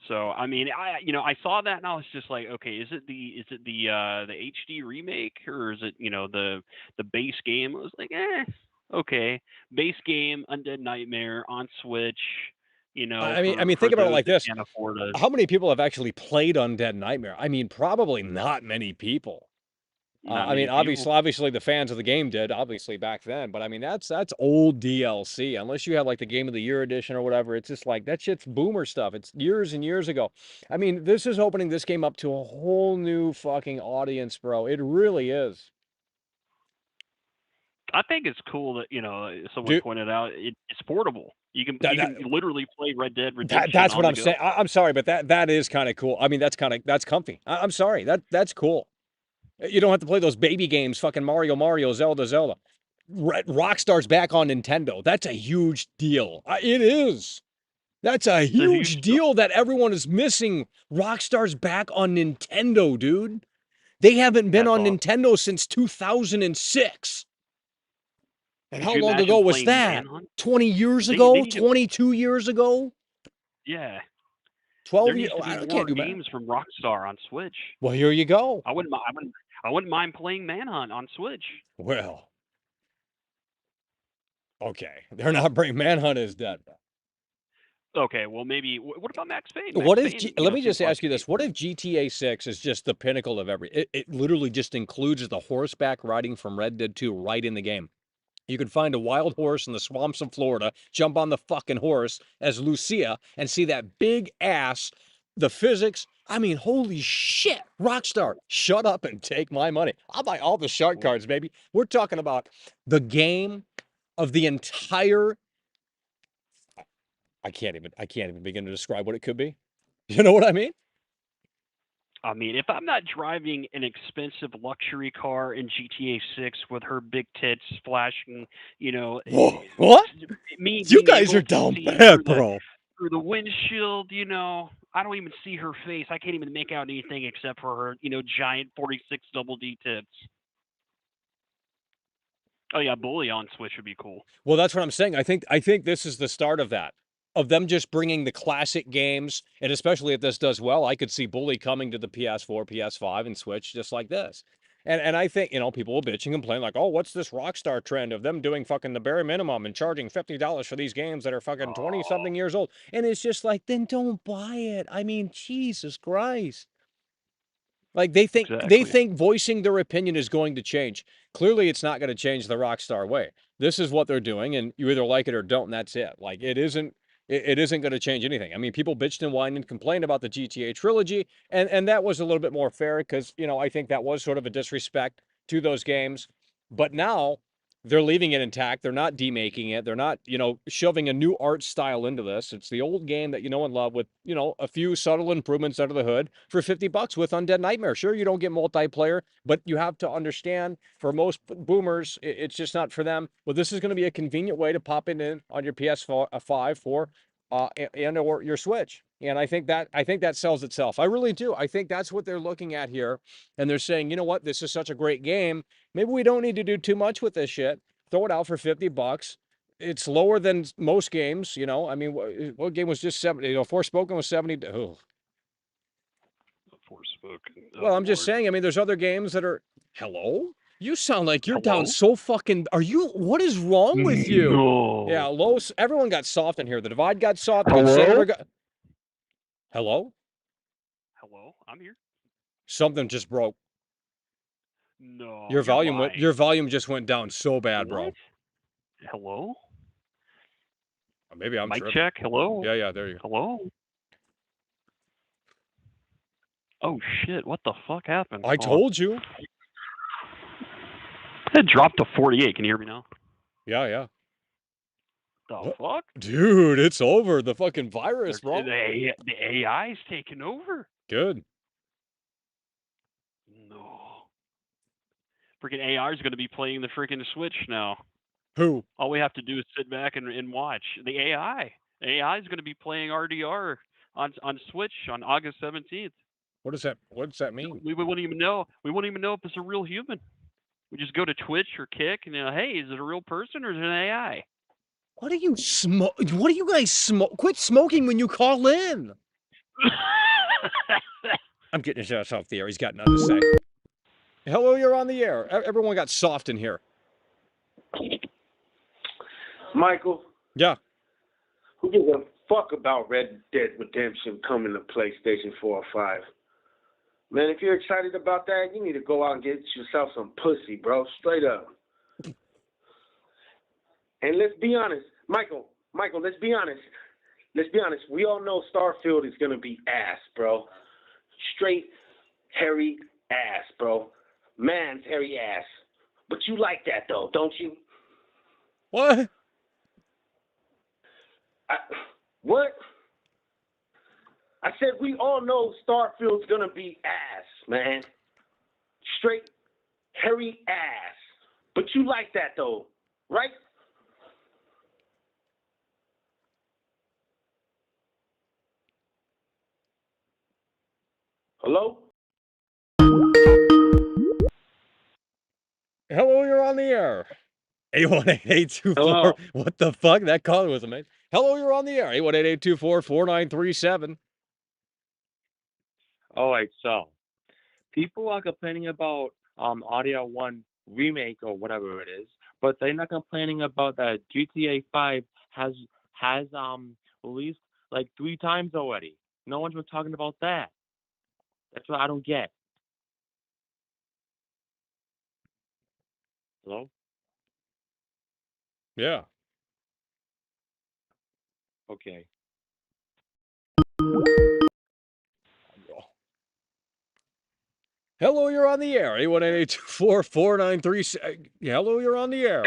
So I mean, I saw that and I was just like, okay, is it the HD remake or is it the base game? I was like, okay, base game, Undead Nightmare on Switch. I mean, think about it like this: how many people have actually played Undead Nightmare? I mean, probably not many people. I mean, obviously, the fans of the game did, obviously back then. But I mean, that's old DLC. Unless you have like the Game of the Year edition or whatever, it's just like that shit's boomer stuff. It's years and years ago. I mean, this is opening this game up to a whole new fucking audience, bro. It really is. I think it's cool that someone pointed out it's portable. You can literally play Red Dead Redemption. That's what I'm saying. I'm sorry, but that is kind of cool. I mean, that's comfy. I'm sorry. That's cool. You don't have to play those baby games, fucking Mario, Zelda. Rockstar's back on Nintendo. That's a huge deal. It is. That's a huge deal that everyone is missing. Rockstar's back on Nintendo, dude. They haven't been on Nintendo since 2006. And how long ago was that? 20 years ago? 22 years ago? Yeah. 12 There years. needs to be I more can't do math. games from Rockstar on Switch. Well, here you go. I wouldn't mind playing Manhunt on Switch. Well, okay. They're not bringing Manhunt is dead. Okay, well maybe. What about Max Payne? What if? Payne, Let me just seems like ask you this: what if GTA 6 is just the pinnacle of every? It literally just includes the horseback riding from Red Dead 2 right in the game. You could find a wild horse in the swamps of Florida, jump on the fucking horse as Lucia, and see that big ass. The physics. I mean, holy shit! Rockstar, shut up and take my money. I'll buy all the shark cards, baby. We're talking about the game of the entire. I can't even begin to describe what it could be. You know what I mean? I mean, if I'm not driving an expensive luxury car in GTA 6 with her big tits flashing, Whoa, what? Me You being guys able are to down see bad, bro. through the windshield, I don't even see her face. I can't even make out anything except for her, giant 46 double D tits. Oh yeah, Bully on Switch would be cool. Well, that's what I'm saying. I think this is the start of that. Of them just bringing the classic games, and especially if this does well, I could see Bully coming to the PS4, PS5, and Switch just like this. And I think, people will bitch and complain like, oh, what's this Rockstar trend of them doing fucking the bare minimum and charging $50 for these games that are fucking 20-something years old? And it's just like, then don't buy it. I mean, Jesus Christ. Like they think voicing their opinion is going to change. Clearly, it's not going to change the Rockstar way. This is what they're doing, and you either like it or don't, and that's it. Like it isn't going to change anything. I mean, people bitched and whined and complained about the GTA trilogy, and that was a little bit more fair because I think that was sort of a disrespect to those games. But now they're leaving it intact. They're not demaking it. They're not, shoving a new art style into this. It's the old game that you know and love with, a few subtle improvements under the hood for $50 with Undead Nightmare. Sure, you don't get multiplayer, but you have to understand for most boomers, it's just not for them. Well, this is going to be a convenient way to pop it in on your PS5 for and or your Switch. And I think that sells itself. I really do. I think that's what they're looking at here. And they're saying, you know what, this is such a great game. Maybe we don't need to do too much with this shit. Throw it out for $50. It's lower than most games, I mean, what game was just 70? Forspoken was 70. Oh. Forspoken. Well, I'm just saying, I mean, there's other games that are. Hello? You sound like you're down so fucking. What is wrong with you? No. Yeah, everyone got soft in here. The Divide got soft. Hello? Hello? Hello? I'm here. Something just broke. No. Your volume just went down so bad, bro. What? Hello? Maybe I'm Mic tripping. check. Hello? Yeah, there you go. Hello? Oh shit, what the fuck happened? I told you. It dropped to 48. Can you hear me now? Yeah. The fuck? Dude, it's over. The fucking virus, bro. The AI's taking over. Good. No. Freaking AI is going to be playing the freaking Switch now. Who? All we have to do is sit back and watch. The AI. The AI is going to be playing RDR on Switch on August 17th. What does that mean? We wouldn't even know. We wouldn't even know if it's a real human. We just go to Twitch or Kick and hey, is it a real person or is it an AI? What do you smoke? What do you guys smoke? Quit smoking when you call in. I'm getting his ass off the air. He's got nothing to say. Hello, you're on the air. Everyone got soft in here. Michael. Yeah. Who gives a fuck about Red Dead Redemption coming to PlayStation 4 or 5? Man, if you're excited about that, you need to go out and get yourself some pussy, bro. Straight up. And let's be honest, Michael, let's be honest. We all know Starfield is going to be ass, bro. Straight, hairy ass, bro. Man's hairy ass. But you like that, though, don't you? What? What? I said we all know Starfield's going to be ass, man. Straight, hairy ass. But you like that, though, right? Hello? Hello, you're on the air. 818-824. What the fuck? That caller was amazing. Hello, you're on the air. 818-824-4937. All right, so people are complaining about RDR 1 remake or whatever it is, but they're not complaining about that GTA 5 has released like 3 times already. No one's been talking about that. That's what I don't get. Hello? Yeah. Okay. Hello, you're on the air. 818-824-4936. Hello, you're on the air.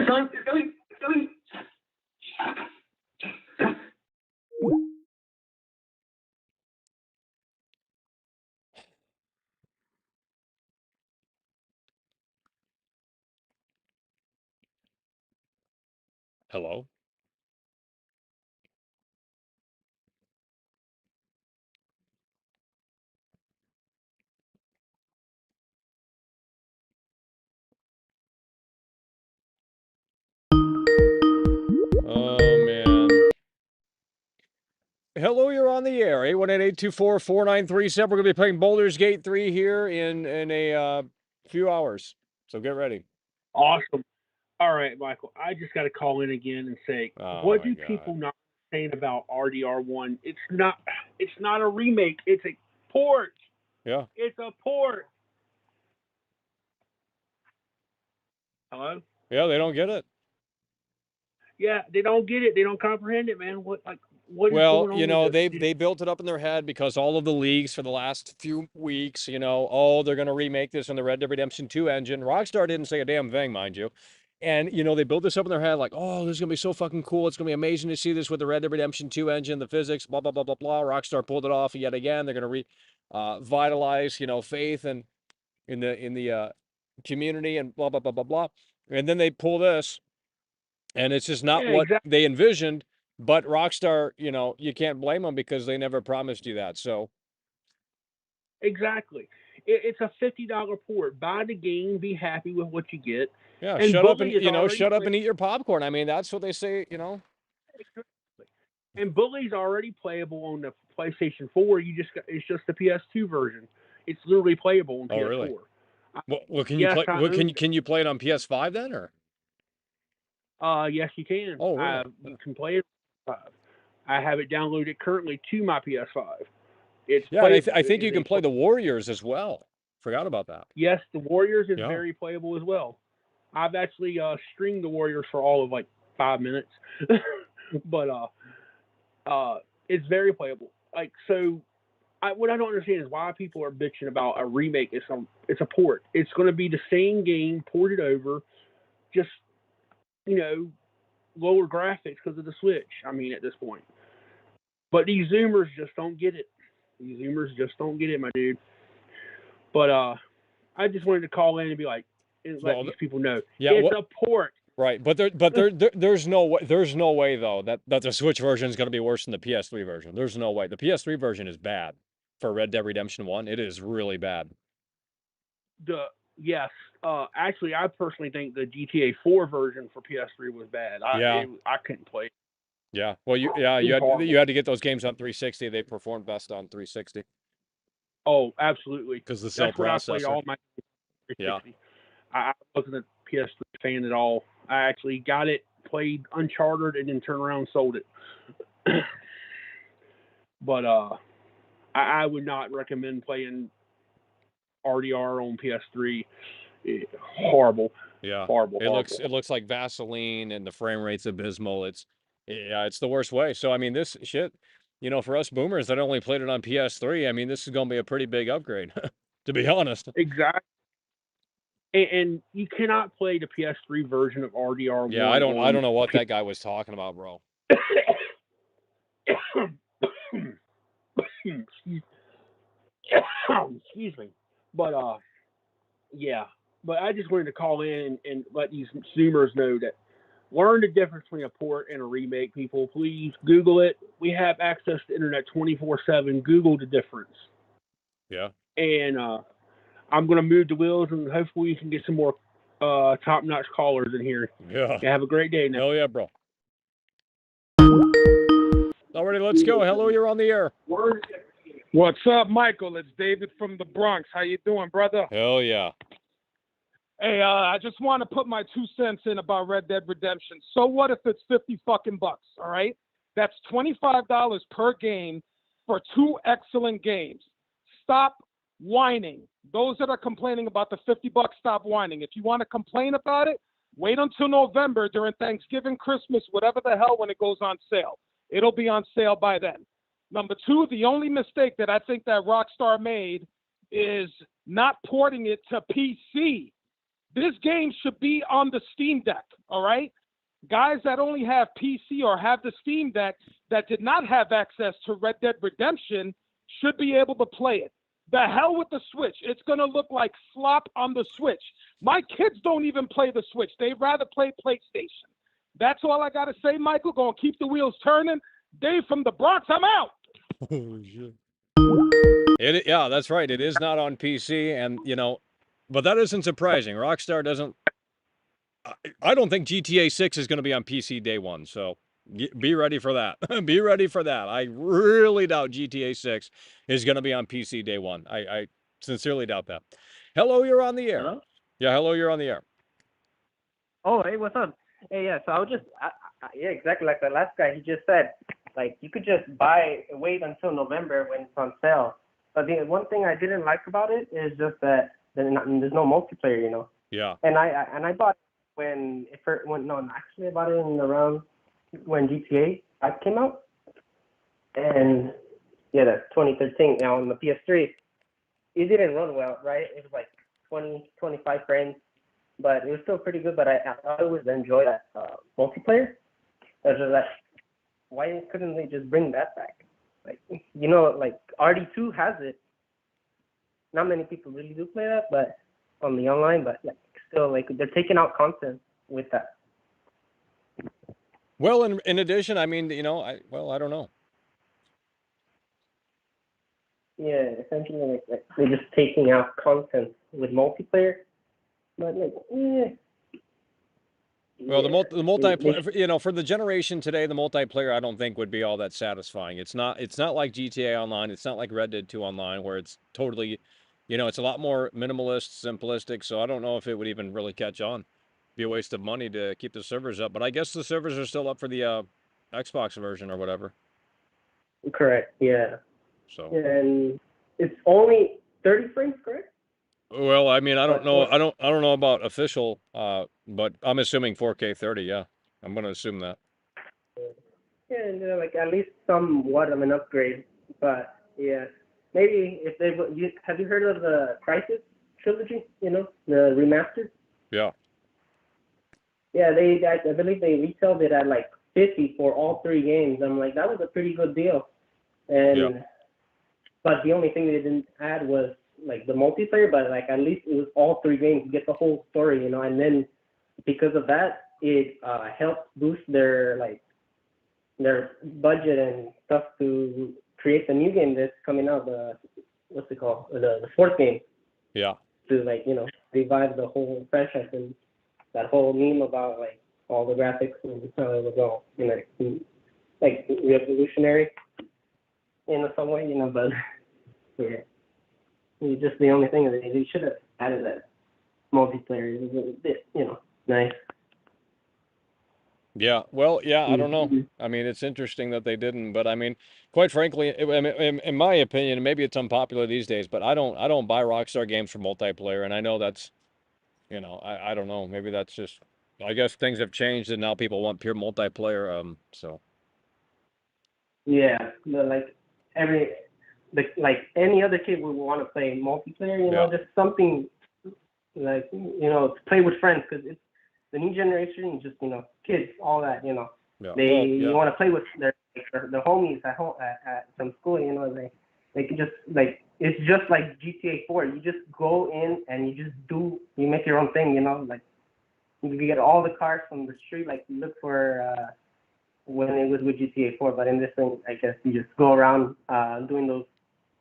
Hello? Oh, man. Hello, you're on the air. 818-824-4937. We're going to be playing Baldur's Gate 3 here in a few hours. So get ready. Awesome. All right, Michael. I just got to call in again and say, what do people not saying about RDR1? It's not a remake. It's a port. Yeah. It's a port. Hello? Yeah, they don't get it. Yeah, they don't get it. They don't comprehend it, man. What is Well, going on you know, with this? they built it up in their head because all of the leaks for the last few weeks, you know, oh, they're going to remake this on the Red Dead Redemption 2 engine. Rockstar didn't say a damn thing, mind you. And, you know, they built this up in their head like, oh, this is going to be so fucking cool. It's going to be amazing to see this with the Red Dead Redemption 2 engine, the physics, blah, blah, blah, blah, blah. Rockstar pulled it off yet again. They're going to vitalize, you know, faith and in the community and blah, blah, blah, blah, blah. And then they pull this, and it's just not what they envisioned. But Rockstar, you know, you can't blame them because they never promised you that. So Exactly. It's a $50 port. Buy the game. Be happy with what you get. yeah, And shut up and Bully is already shut up and eat your popcorn. I mean, that's what they say, you know. And Bully's already playable on the PlayStation 4. It's just the PS2 version. It's literally playable on Oh, PS4. really? Well, can you Yes, play? I Well, own can you play it on PS5 then, or? Yes, you can. Oh, really? You can play it. I have it downloaded currently to my PS5. It's Yeah, and playable. I think It you is can play the Warriors as well. Forgot about that. Yes, the Warriors is Yeah. very playable as well. I've actually streamed the Warriors for all of like 5 minutes, but it's very playable. Like so, what I don't understand is why people are bitching about a remake. It's a port. It's going to be the same game ported over, just you know, lower graphics because of the Switch. I mean, at this point, but these Zoomers just don't get it. These Zoomers just don't get it, my dude. But I just wanted to call in and be like, and let these people know it's a port. Right, but there's no way though that the Switch version is going to be worse than the PS3 version. There's no way. The PS3 version is bad for Red Dead Redemption 1. It is really bad. Yes, actually, I personally think the GTA 4 version for PS3 was bad. I couldn't play it. Yeah, well, you had to get those games on 360. They performed best on 360. Oh, absolutely. Because the cell That's what I played processor. all my 360. I wasn't a PS3 fan at all. I actually got it, played Uncharted, and then turned around and sold it. But I would not recommend playing RDR on PS3. Horrible. Yeah, horrible. It looks like Vaseline, and the frame rate's abysmal. It's the worst way. So I mean, this shit, you know, for us boomers that only played it on PS3, I mean, this is going to be a pretty big upgrade, to be honest. Exactly. And you cannot play the PS3 version of RDR1. Yeah, I don't know what that guy was talking about, bro. Excuse me. But yeah. But I just wanted to call in and let these Zoomers know that learn the difference between a port and a remake, people. Please Google it. We have access to internet 24/7. Google the difference. Yeah. And I'm going to move the wheels, and hopefully we can get some more top-notch callers in here. Yeah. Have a great day now. Hell yeah, bro. Alrighty, let's go. Hello, you're on the air. What's up, Michael? It's David from the Bronx. How you doing, brother? Hell yeah. Hey, I just want to put my 2 cents in about Red Dead Redemption. So what if it's 50 fucking bucks, all right? That's $25 per game for 2 excellent games. Stop whining. Those that are complaining about the 50 bucks, stop whining. If you want to complain about it, wait until November during Thanksgiving, Christmas, whatever the hell, when it goes on sale. It'll be on sale by then. Number 2, the only mistake that I think that Rockstar made is not porting it to PC. This game should be on the Steam Deck, all right? Guys that only have PC or have the Steam Deck that did not have access to Red Dead Redemption should be able to play it. The hell with the Switch. It's going to look like slop on the Switch. My kids don't even play the Switch. They'd rather play PlayStation. That's all I got to say, Michael. Going to keep the wheels turning. Dave from the Bronx, I'm out. Oh, shit. Yeah, that's right. It is not on PC, and, you know, but that isn't surprising. Rockstar doesn't... I don't think GTA 6 is going to be on PC day one, so be ready for that. Be ready for that. I really doubt GTA 6 is going to be on PC day one. I sincerely doubt that. Hello, you're on the air. Hello? Yeah, hello, you're on the air. Oh, hey, what's up? Hey, yeah, so I was just, yeah, exactly like the last guy, he just said, like, you could just wait until November when it's on sale. But the one thing I didn't like about it is just that there's no multiplayer, you know? Yeah. And I bought I bought it in around when GTA 5 came out. And, yeah, that's 2013. Now, on the PS3, it didn't run well, right? It was like 20, 25 frames. But it was still pretty good, but I always enjoy that multiplayer. I was just like, why couldn't they just bring that back? Like, you know, like RD2 has it. Not many people really do play that, but on the online, but like still, like they're taking out content with that. Well, in addition, I mean, you know, I don't know. Yeah, essentially, like they're just taking out content with multiplayer. But like, Well, the multiplayer, you know, for the generation today, the multiplayer I don't think would be all that satisfying. It's not like GTA Online. It's not like Red Dead 2 Online, where it's totally, you know, it's a lot more minimalist, simplistic. So I don't know if it would even really catch on. Be a waste of money to keep the servers up. But I guess the servers are still up for the Xbox version or whatever. Correct. Yeah. So. And it's only 30 frames, correct? Well, I mean, I don't know. I don't know about official, but I'm assuming 4K 30. Yeah, I'm going to assume that. Yeah, and like at least somewhat of an upgrade. But yeah, maybe if they have you heard of the Crisis trilogy? You know, the remaster. Yeah. Yeah, I believe they retailed it at like 50 for all 3 games. I'm like, that was a pretty good deal. And yeah. But the only thing they didn't add was like the multiplayer, but like at least it was all 3 games, you get the whole story, you know. And then because of that, it helped boost their budget and stuff to create the new game that's coming out. What's it called? The 4th game. Yeah. To like, you know, revive the whole franchise, and that whole meme about like all the graphics and how it was all, you know, like revolutionary in some way, you know. But yeah. It's just the only thing that they should have added that multiplayer. It was a bit, you know, nice. Yeah, well, yeah, I don't know. I mean, it's interesting that they didn't, but I mean, quite frankly, in my opinion, maybe it's unpopular these days, but I don't buy Rockstar games for multiplayer, and I know that's, you know, I don't know, maybe that's just, I guess things have changed and now people want pure multiplayer, so. Yeah, but like like any other kid would want to play multiplayer, you know, just something like, you know, to play with friends, because it's the new generation, just, you know, kids, all that, you know. Yeah. You want to play with their homies at home at some school, you know. They can just like, it's just like GTA 4. You just go in and you make your own thing, you know. Like you get all the cars from the street, like you look for when it was with GTA 4. But in this thing, I guess you just go around doing those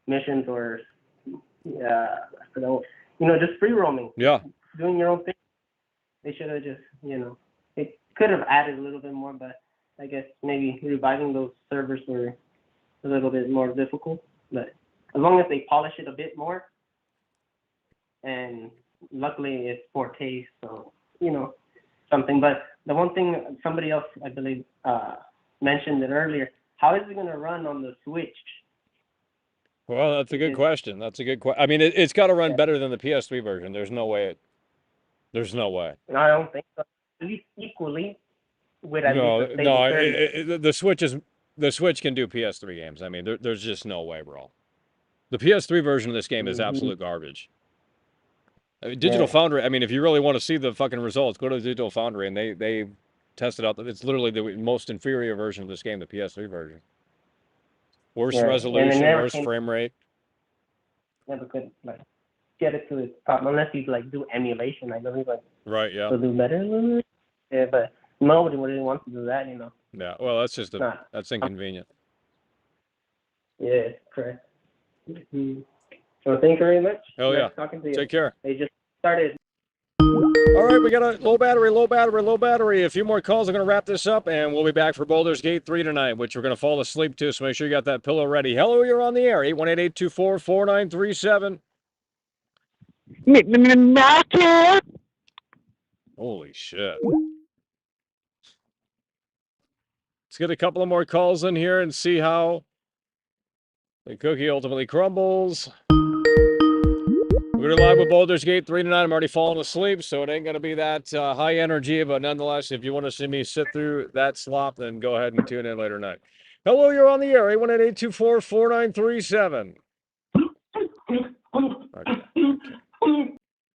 missions or you know, just free roaming. Yeah. Doing your own thing. They should have just, you know, it could have added a little bit more, but I guess maybe reviving those servers were a little bit more difficult. But as long as they polish it a bit more. And luckily, it's 4K, so something. But the one thing somebody else, I believe, mentioned it earlier. How is it going to run on the Switch? Well, that's a good question. That's a good question. I mean, it's got to run better than the PS3 version. There's no way. There's no way. I don't think so. At least equally with at least a stable 30. The Switch can do PS3 games. I mean, there's just no way, bro. The PS3 version of this game is absolute garbage. I mean, Digital Foundry. I mean, if you really want to see the fucking results, go to Digital Foundry, and they tested out that it's literally the most inferior version of this game, the PS3 version. Worse resolution, worse frame rate. Never could get it to its top unless you do emulation. I believe right, yeah. To do better. Yeah, but nobody really wants to do that, Yeah, well, that's just that's inconvenient. Yeah, correct. Well, thank you very much. Hell yeah. Talking to you. Take care. They just started. All right, we got a low battery. A few more calls. I'm going to wrap this up, and we'll be back for Baldur's Gate 3 tonight, which we're going to fall asleep to, so make sure you got that pillow ready. Hello, you're on the air. 818-824-4937. Holy shit. Let's get a couple of more calls in here and see how the cookie ultimately crumbles. We're going to live with Baldur's Gate 3 tonight. I'm already falling asleep, so it ain't going to be that high energy. But nonetheless, if you want to see me sit through that slop, then go ahead and tune in later tonight. Hello, you're on the air. 818-824-4937. Okay.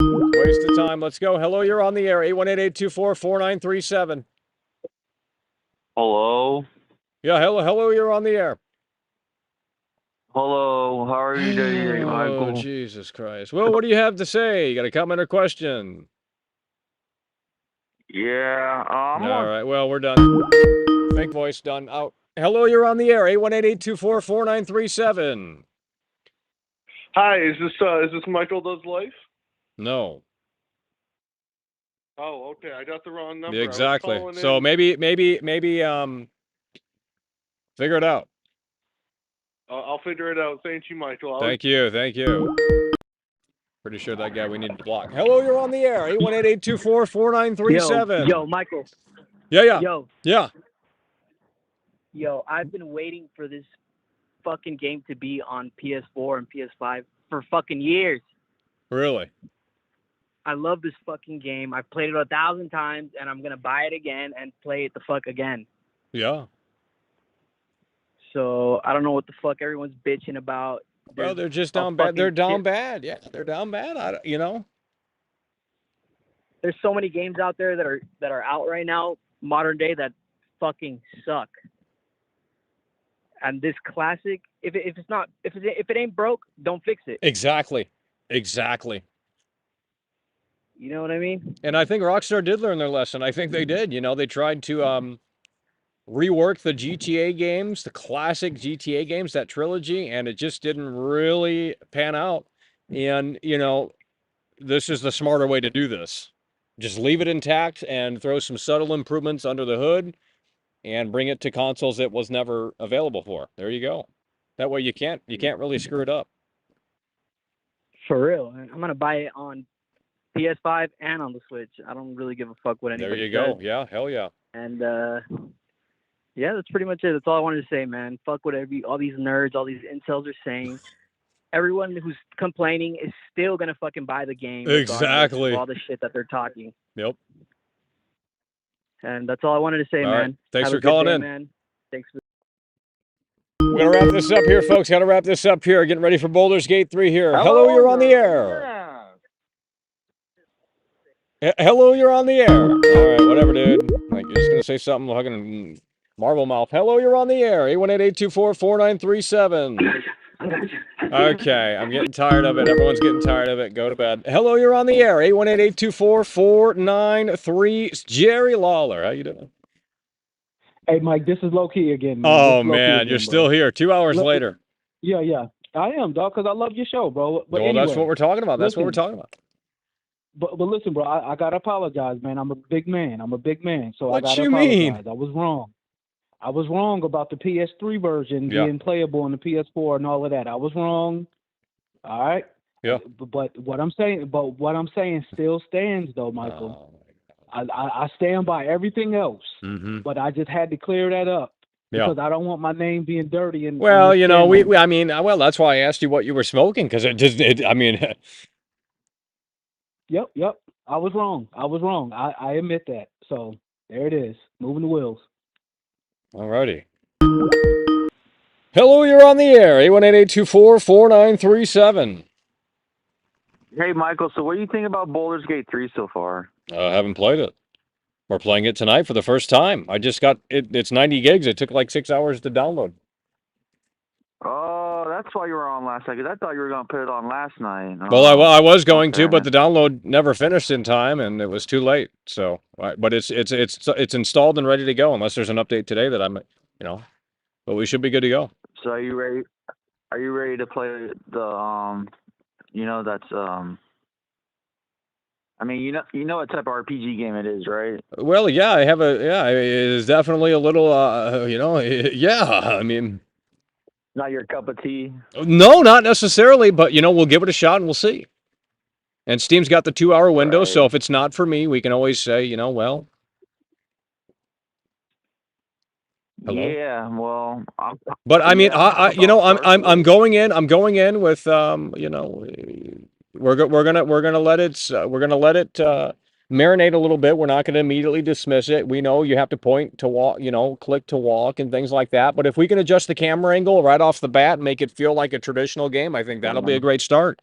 Waste of time. Let's go. Hello, you're on the air. 818-824-4937. Hello? Yeah, hello, you're on the air. Hello, how are you doing, Michael? Oh, Jesus Christ. Well, what do you have to say? You got a comment or question? Yeah, all right, well, we're done. Fake voice, done. Out. Hello, you're on the air. 818-824-4937. Hi, is this Michael Does Life? No. Oh, okay. I got the wrong number. Exactly. So maybe figure it out. I'll figure it out. Thank you, Michael. Thank you. Pretty sure that guy we need to block. Hello, you're on the air. 818-824-4937. Yo, Michael. Yeah. Yo, I've been waiting for this fucking game to be on PS4 and PS5 for fucking years. Really? I love this fucking game. I've played it 1,000 times, and I'm gonna buy it again and play it the fuck again. Yeah. So I don't know what the fuck everyone's bitching about. Well, they're just down bad. They're down bad. Yeah, they're down bad. There's so many games out there that are out right now, modern day, that fucking suck. And this classic, if it ain't broke, don't fix it. Exactly. You know what I mean? And I think Rockstar did learn their lesson. I think they did. They tried to rework the GTA games, the classic GTA games, that trilogy, and it just didn't really pan out. And, this is the smarter way to do this. Just leave it intact and throw some subtle improvements under the hood and bring it to consoles it was never available for. There you go. That way you can't really screw it up. For real. I'm going to buy it on PS5 and on the Switch. I don't really give a fuck what anybody says. There you go. Says. Yeah, hell yeah. And, yeah, that's pretty much it. That's all I wanted to say, man. Fuck what all these nerds, all these incels are saying. Everyone who's complaining is still going to fucking buy the game. Exactly. Of all the shit that they're talking. Yep. And that's all I wanted to say, all man. Right. Thanks Have for calling in. Man. Thanks for... We're going to wrap this up here, folks. Got to wrap this up here. Getting ready for Baldur's Gate 3 here. Hello, you're on the air. Hello, you're on the air. All right, whatever, dude. Like, you're just going to say something fucking Marvel mouth. Hello, you're on the air. 818-824-4937. Okay, I'm getting tired of it. Everyone's getting tired of it. Go to bed. Hello, you're on the air. 818-824-493. Jerry Lawler. How you doing? Hey, Mike, this is low-key again, man. Oh, man, you're still here. 2 hours later. Yeah. I am, dog, because I love your show, bro. But well, anyway, that's what we're talking about. That's what we're talking about. But listen, bro, I got to apologize, man. I'm a big man. So what I got to you apologize. mean? I was wrong. I was wrong about the PS3 version being playable on the PS4 and all of that. I was wrong. All right. Yeah. But what I'm saying still stands though, Michael. I stand by everything else, but I just had to clear that up because I don't want my name being dirty. And well, you know, I mean, well, that's why I asked you what you were smoking because I mean. Yep. I was wrong. I admit that. So there it is. Moving the wheels. Alrighty. Hello, you're on the air. 818-824-4937. Hey, Michael. So, what do you think about Baldur's Gate 3 so far? I haven't played it. We're playing it tonight for the first time. I just got it. It's 90 gigs. It took like 6 hours to download. Oh, that's why you were on last night. 'Cause I thought you were going to put it on last night. Well, I was going to, but the download never finished in time, and it was too late. So, but it's installed and ready to go, unless there's an update today that I'm, but we should be good to go. So, are you ready? Are you ready to play the that's I mean, you know what type of RPG game it is, right? Well, yeah, it is definitely a little, yeah. I mean, not your cup of tea. No, not necessarily, but we'll give it a shot and we'll see. And Steam's got the 2-hour window, so if it's not for me, we can always say, well. Hello? Yeah, well, but I mean, I'm going in with, we're gonna let it marinate a little bit. We're not going to immediately dismiss it. We know you have to point to walk, click to walk and things like that. But if we can adjust the camera angle right off the bat and make it feel like a traditional game, I think that'll be a great start.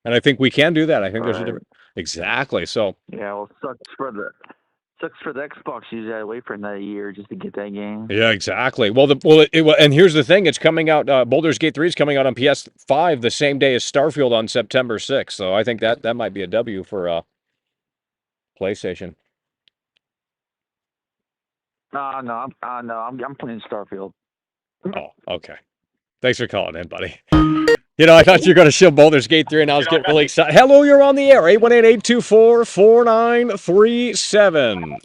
And I think we can do that. I think there's a different. Exactly. So. Yeah, well, sucks for the Xbox. You gotta wait for another year just to get that game. Yeah, exactly. Well, and here's the thing: it's coming out. Baldur's Gate 3 is coming out on PS5 the same day as Starfield on September 6th. So I think that might be a W for PlayStation. No, I'm playing Starfield. Oh, okay. Thanks for calling in, buddy. I thought you were going to show Baldur's Gate 3, and I was getting really excited. Hello, you're on the air. 818-824-4937.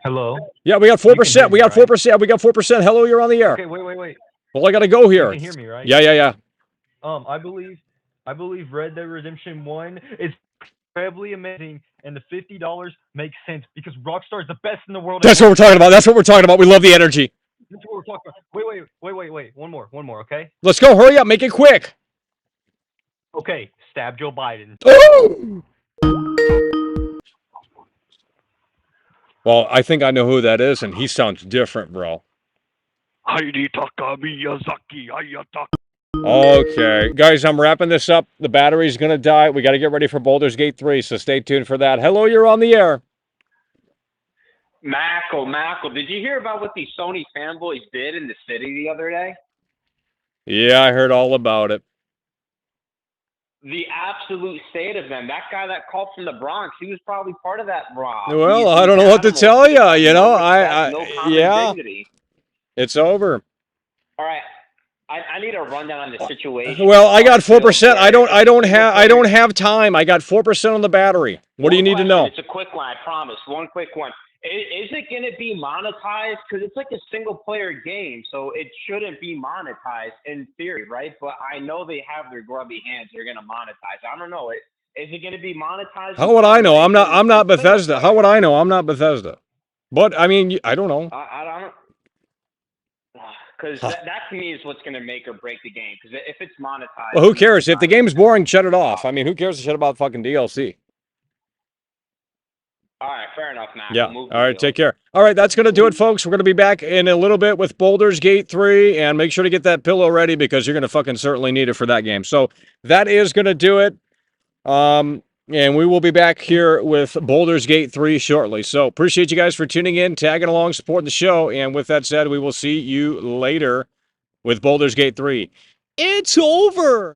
Hello. Yeah, we got 4%. We got 4%. We got 4%. Hello, you're on the air. Okay, wait. Well, I got to go here. You can hear me, right? Yeah. I believe Red Dead Redemption 1 is incredibly amazing, and the $50 makes sense because Rockstar is the best in the world. That's what we're talking about. We love the energy. That's what we're talking about. Wait. One more, okay? Let's go. Hurry up. Make it quick. Okay, stab Joe Biden. Oh! Well, I think I know who that is, and he sounds different, bro. Okay, guys, I'm wrapping this up. The battery's going to die. We got to get ready for Baldur's Gate 3, so stay tuned for that. Hello, you're on the air. Mackle, did you hear about what these Sony fanboys did in the city the other day? Yeah, I heard all about it. The absolute state of them. That guy that called from the Bronx, he was probably part of that Bronx. Well, I don't know what to tell you. Yeah, it's over. All right, I need a rundown on the situation. Well, I got 4%. I don't have time. I got 4% on the battery. What do you need to know? It's a quick one, I promise. One quick one. Is it going to be monetized? Because it's like a single-player game, so it shouldn't be monetized in theory, right? But I know they have their grubby hands. They're going to monetize. I don't know. Is it going to be monetized? How would I know? I'm not Bethesda. How would I know? I'm not Bethesda. But I mean, I don't know. I don't. Because that to me is what's going to make or break the game. Because if it's monetized, well, who cares? If the game's boring, shut it off. I mean, who cares a shit about fucking DLC? All right, fair enough, Matt. Yeah. All right, take care. All right, that's going to do it, folks. We're going to be back in a little bit with Baldur's Gate 3, and make sure to get that pillow ready because you're going to fucking certainly need it for that game. So that is going to do it. And we will be back here with Baldur's Gate 3 shortly. So appreciate you guys for tuning in, tagging along, supporting the show. And with that said, we will see you later with Baldur's Gate 3. It's over.